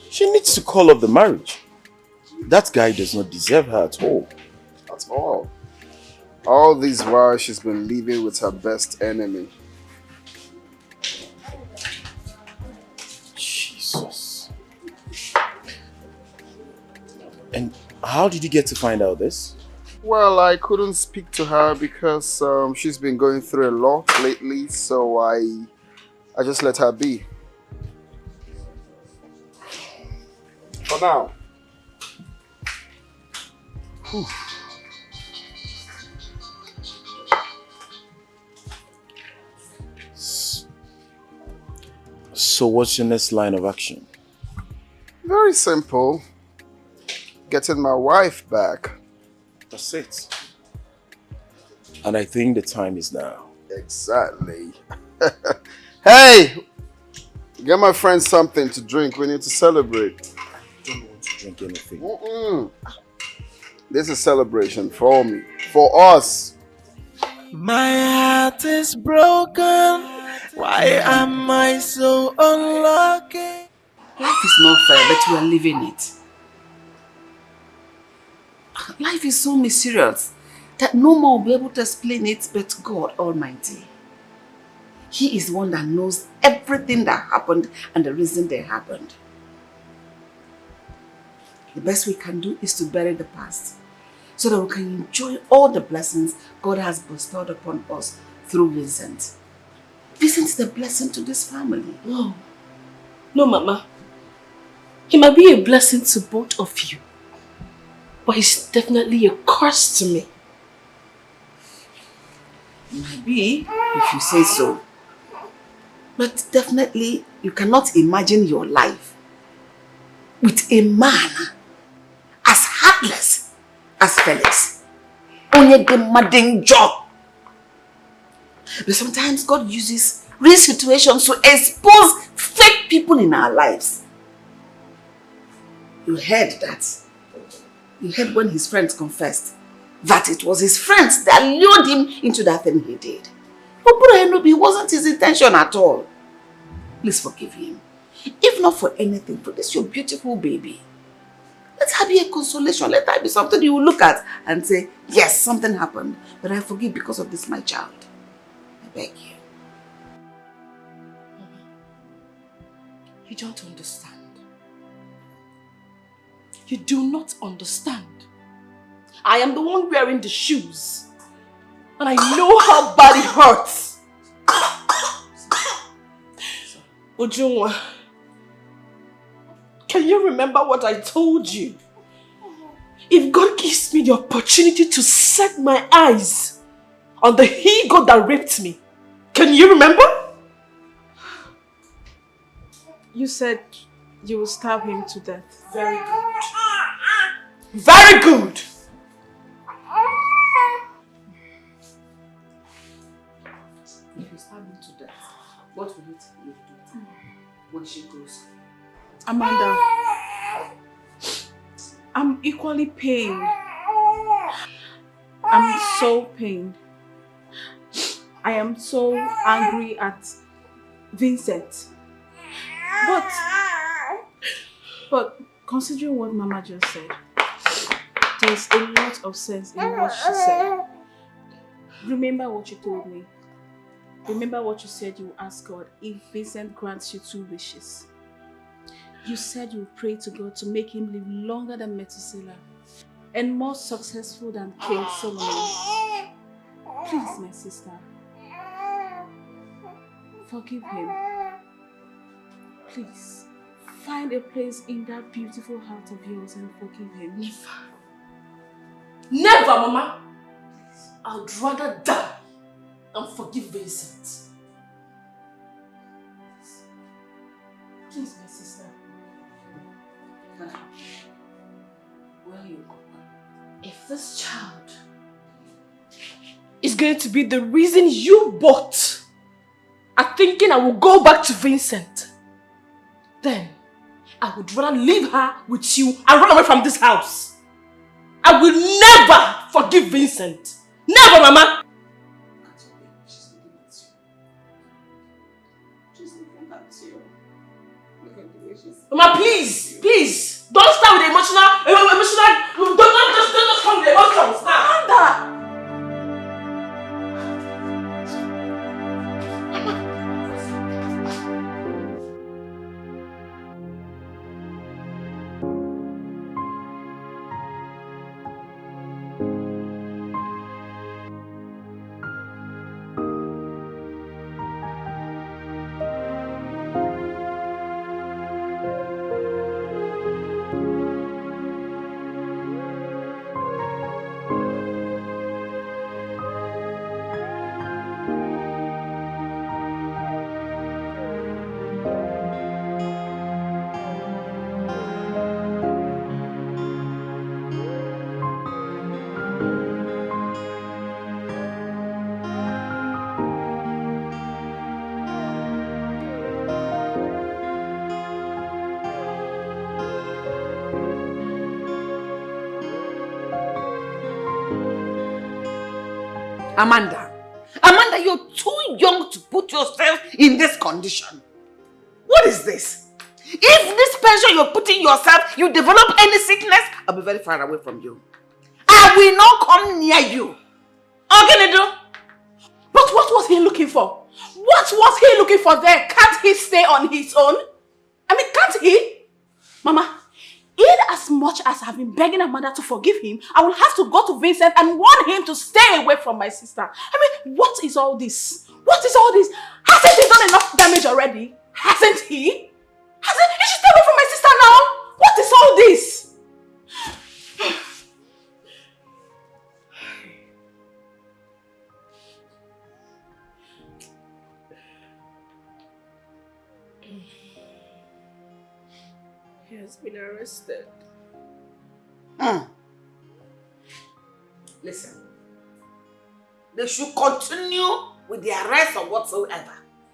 She needs to call up the marriage. That guy does not deserve her at all. At all. All this while she's been living with her best enemy. Jesus. And how did you get to find out this? Well, I couldn't speak to her because she's been going through a lot lately, so I just let her be. For now. Whew. So what's your next line of action? Very simple. Getting my wife back. That's it. And I think the time is now. Exactly. Hey! Get my friend something to drink. We need to celebrate. I don't want to drink anything. This is celebration for me. For us. My heart is broken. Why am I so unlucky? Life is not fair, but we are living it. Life is so mysterious that no one will be able to explain it but God Almighty. He is the one that knows everything that happened and the reason they happened. The best we can do is to bury the past so that we can enjoy all the blessings God has bestowed upon us through Vincent. Vincent is a blessing to this family. No. No, Mama. He might be a blessing to both of you. But he's definitely a curse to me. Might be, if you say so. But definitely, you cannot imagine your life with a man as heartless as Felix. Only the demanding job. But sometimes God uses real situations to expose fake people in our lives. You heard that. You heard when his friends confessed that it was his friends that lured him into that thing he did. But it wasn't his intention at all. Please forgive him. If not for anything, for this your beautiful baby. Let her be a consolation. Let her be something you will look at and say, yes, something happened, but I forgive because of this, my child. I beg you. You don't understand. You do not understand. I am the one wearing the shoes. And I know how bad it hurts. Ujunwa, can you remember what I told you? If God gives me the opportunity to set my eyes on the he-goat that raped me, can you remember? You said you will stab him to death. Very good. Very good! If you stab him to death, What will you tell your daughter when she grows up? Amanda, I'm equally pained. I'm so pained. I am so angry at Vincent. But considering what Mama just said, there's a lot of sense in what she said. Remember what you told me. Remember what you said you will ask God if Vincent grants you 2 wishes. You said you would pray to God to make him live longer than Methuselah and more successful than King Solomon. Please, my sister, forgive him. Please, find a place in that beautiful heart of yours and forgive him. Never, Mama. I'd rather die than forgive Vincent. Please, my sister. Where are you going? If this child is going to be the reason you both are thinking I will go back to Vincent, then I would rather leave her with you and run away from this house. I will never forgive Vincent. Never, Mama! Mama, please, please, don't start with emotional, don't just come with emotions now. Amanda! Amanda, you're too young to put yourself in this condition. What is this? If this pension you're putting yourself, you develop any sickness, I'll be very far away from you. I will not come near you. Ogenedo! But what was he looking for? What was he looking for there? Can't he stay on his own? I mean, can't he? Mama, in as much as I've been begging Amanda to forgive him, I will have to go to Vincent and warn him to stay away from my sister. I mean, what is all this? What is all this? Hasn't he done enough damage already? Hasn't he? He should stay away from my sister now. What is all this? He has been arrested. Listen, they should continue with the arrest or whatsoever.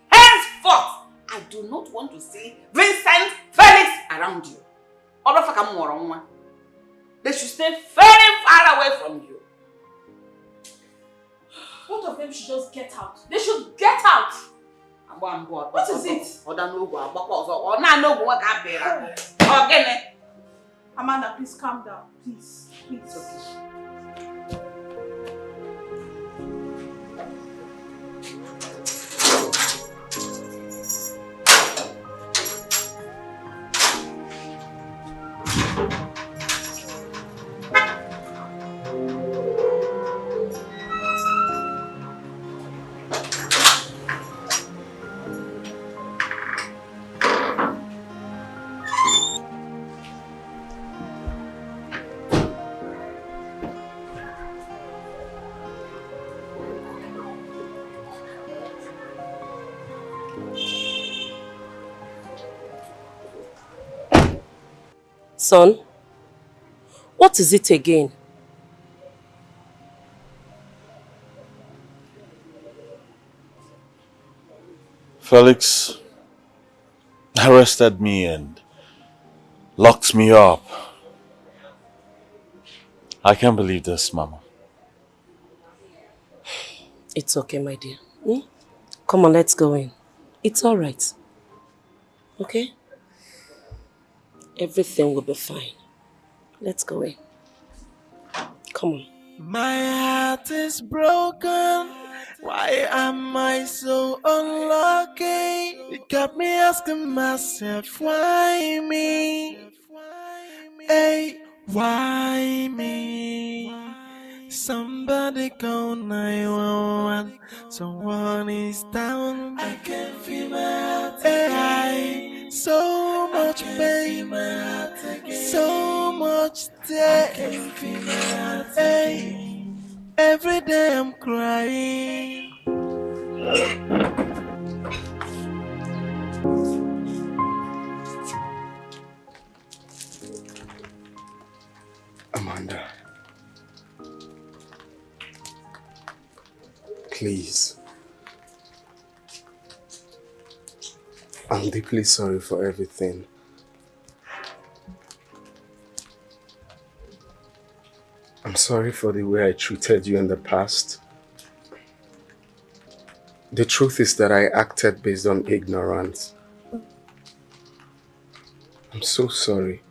Henceforth, I do not want to see Vincent Felix around you. They should stay very far away from you. Both of them should just get out. They should get out. What is it? Amanda, please calm down. Please. Please. Okay. Son, what is it again? Felix arrested me and locked me up. I can't believe this, Mama. It's okay, my dear. Hmm? Come on, let's go in. It's all right. Okay? Everything will be fine. Let's go in. Come on. My heart is broken. Why am I so unlucky? It got me asking myself, why me? Hey, why me? Somebody call 911. Someone is down. I can feel my heart. Hey, so much pain, so much death. Hey, every day I'm crying. Amanda. Please. I'm deeply sorry for everything. I'm sorry for the way I treated you in the past. The truth is that I acted based on ignorance. I'm so sorry.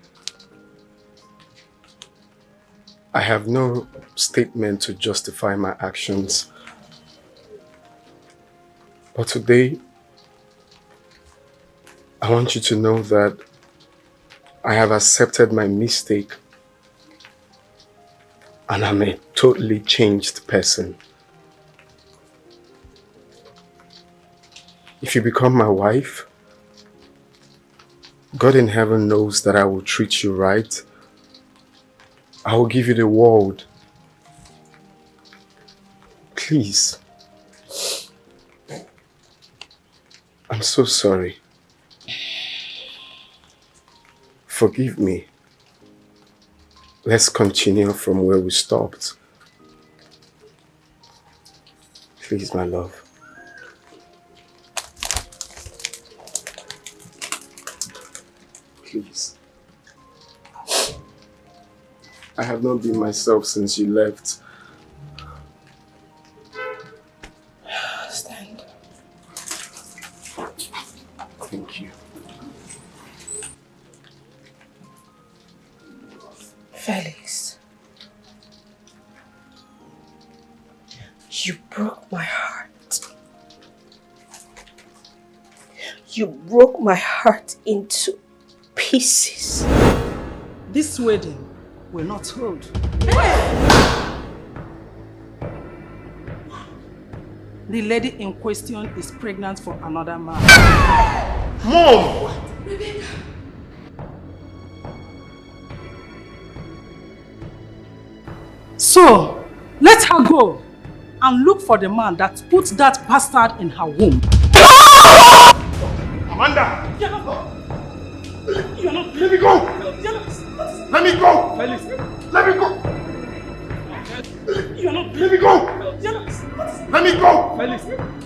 I have no statement to justify my actions. But today, I want you to know that I have accepted my mistake and I'm a totally changed person. If you become my wife, God in heaven knows that I will treat you right. I will give you the world. Please. I'm so sorry. Forgive me. Let's continue from where we stopped. Please, my love. Please. I have not been myself since you left. Stand. Thank you. Felix. You broke my heart. You broke my heart into pieces. This wedding will not hold. The lady in question is pregnant for another man. Mom! So, let her go and look for the man that put that bastard in her womb. Amanda! You're not. Let me go! Let me go! Felix. Let me go! You're not. Let me go! Let me go! Felix.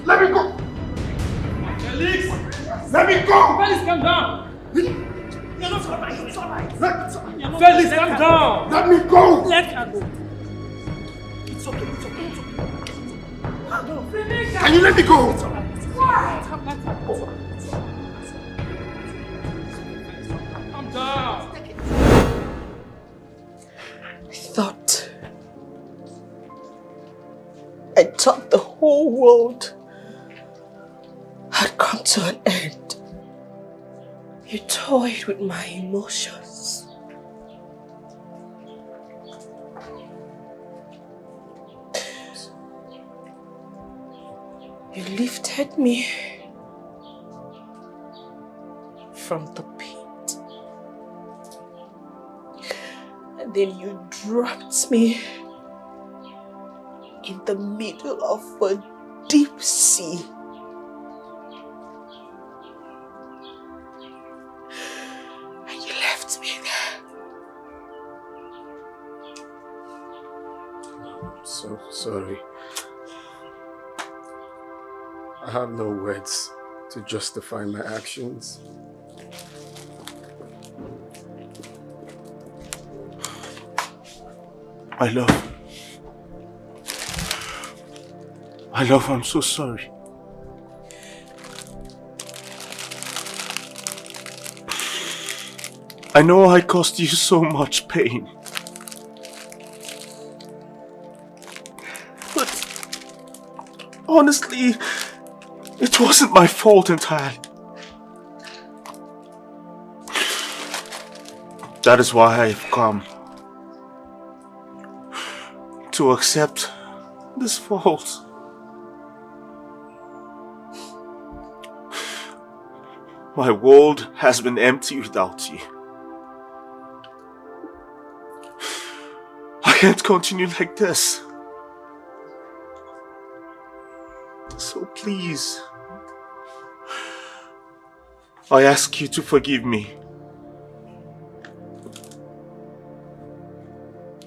Let me go! Felix. Let me go! Felix, calm down. You're not alright. It's alright. Felix, calm down. Let me go! Let her go. It's okay. It's okay. It's okay. Can you let me go? It's alright. Let her go. Calm down. I thought the whole world had come to an end. You toyed with my emotions. You lifted me from the pit. And then you dropped me in the middle of a deep sea. And you left me there. I'm so sorry. I have no words to justify my actions. My love. My love, I'm so sorry. I know I caused you so much pain. But honestly, it wasn't my fault entirely. That is why I've come to accept this fault. My world has been empty without you. I can't continue like this. So please, I ask you to forgive me.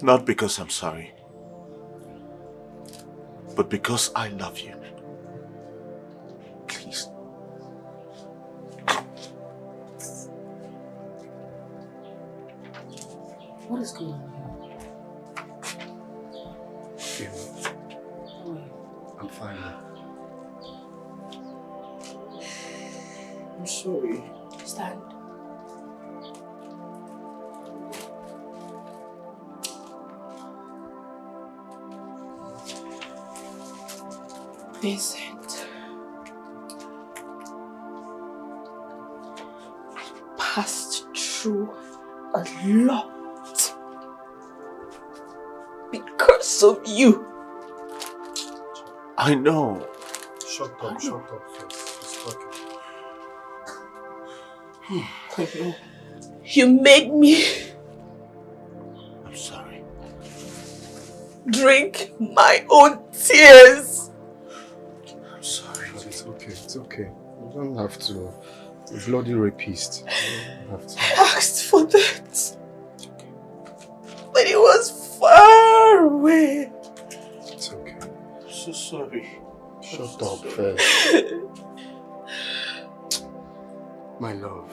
Not because I'm sorry, but because I love you. Please. What is going on here? I'm fine. I'm sorry. Stand. Vincent, I passed through a lot because of you. I know. Shut up first. Just talking. I know. You made me I'm sorry. drink my own tears. I'm sorry. It's okay. It's okay. You don't have to. A bloody rapist. You don't have to. I asked for that, but it was far away. It's okay. I'm so sorry. Shut up first. My love,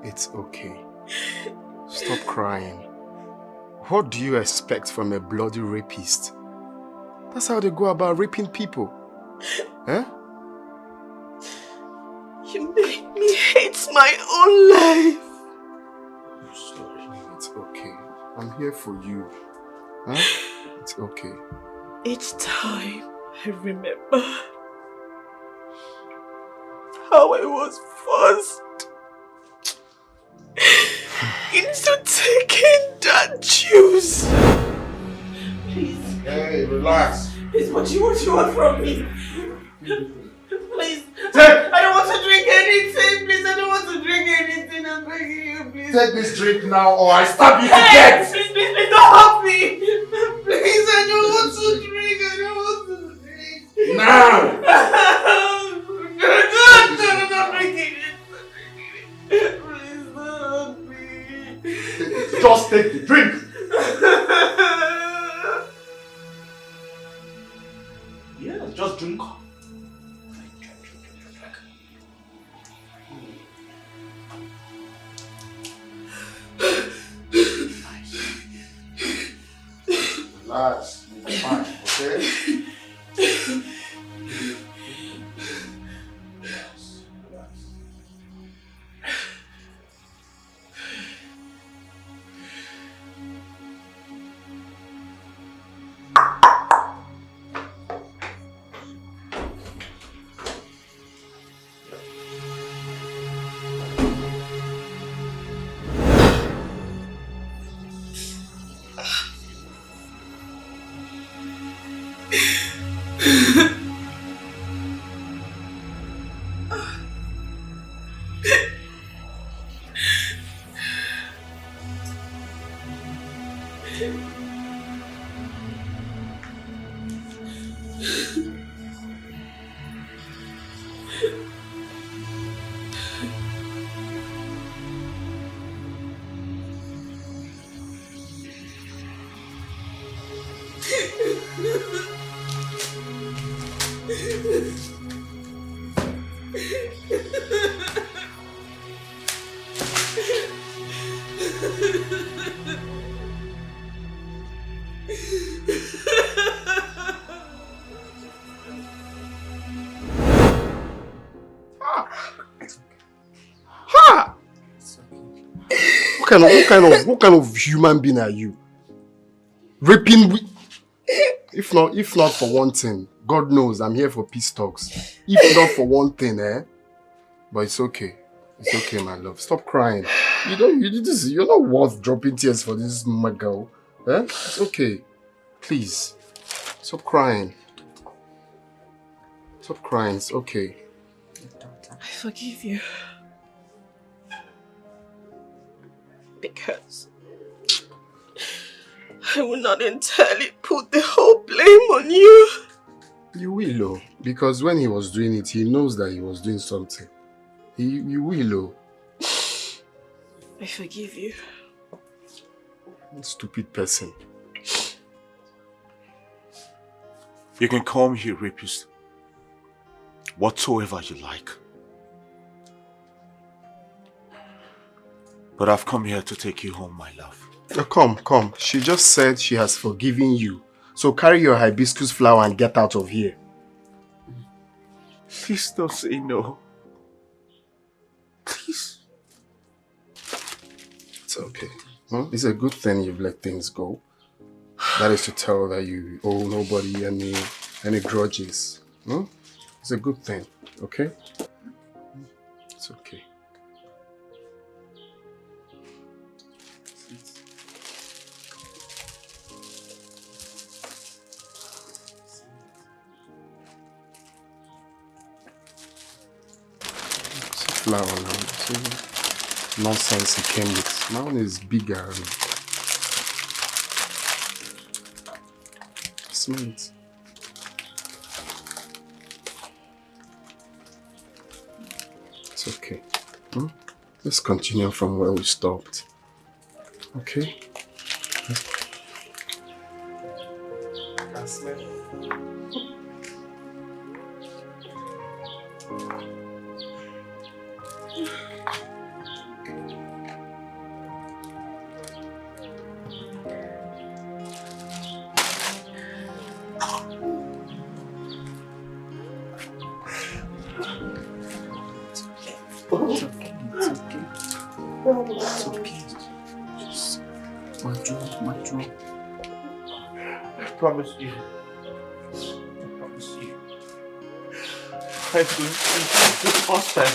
it's okay. Stop crying. What do you expect from a bloody rapist? That's how they go about raping people. Eh? You made me hate my own life. I'm sorry. It's okay. I'm here for you. Huh? It's okay. Each time I remember how I was forced into taking that juice. Please. Hey, relax. Please, what you want from me? Please. Take. I don't want to drink anything. Please, I don't want to drink anything. I'm begging you, please. Take this drink now or I stab you to Hey, death. please, don't help me. Please, I don't want to drink. I don't want to drink. Now. Don't drink it. Please, don't help me. Just take the drink. Yeah, just drink. Relax, you'll be fine, okay? Ha! What kind of human being are you? Raping if not for one thing, God knows I'm here for peace talks. If not for one thing, but it's okay. It's okay, my love. Stop crying. You're not worth dropping tears for this my girl. It's okay. Please. Stop crying. Stop crying. It's okay. I forgive you. Because I will not entirely put the whole blame on you. You will, though. Because when he was doing it, he knows that he was doing something. You will, though. I forgive you. Stupid person. You can call me a rapist. Whatsoever you like. But I've come here to take you home, my love. Come. She just said she has forgiven you. So carry your hibiscus flower and get out of here. Please don't say no. Please. It's okay. It's a good thing you've let things go. That is to tell that you owe nobody any grudges. It's a good thing, okay? It's okay. Flower now. See, nonsense he came with. My one is bigger. Smell it. It's okay. Let's continue from where we stopped. Okay? I smell it. It's okay. Just mature. I promise you. I'm going to be the husband.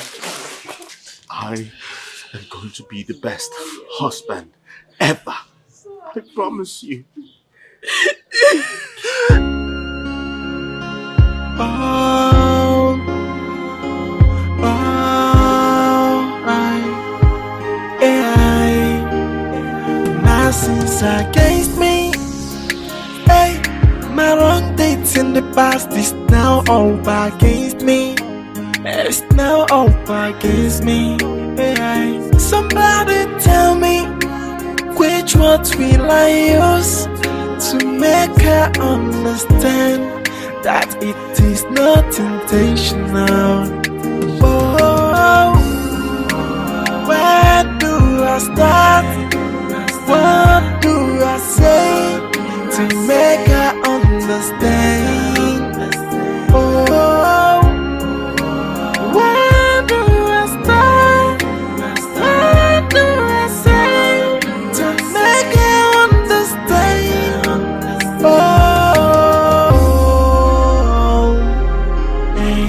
I am going to be the best husband ever. I promise you. Since against me, hey, my wrong dates in the past is now all against me. It's now all against me. Hey, somebody tell me which words will I use to make her understand that it is not intentional. Oh, where do I start? What do I say to make her understand? Oh, where do I start? What do I say to make her understand? Oh, hey.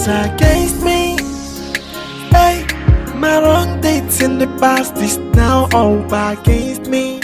Against me, hey, my wrong dates in the past is now all against me.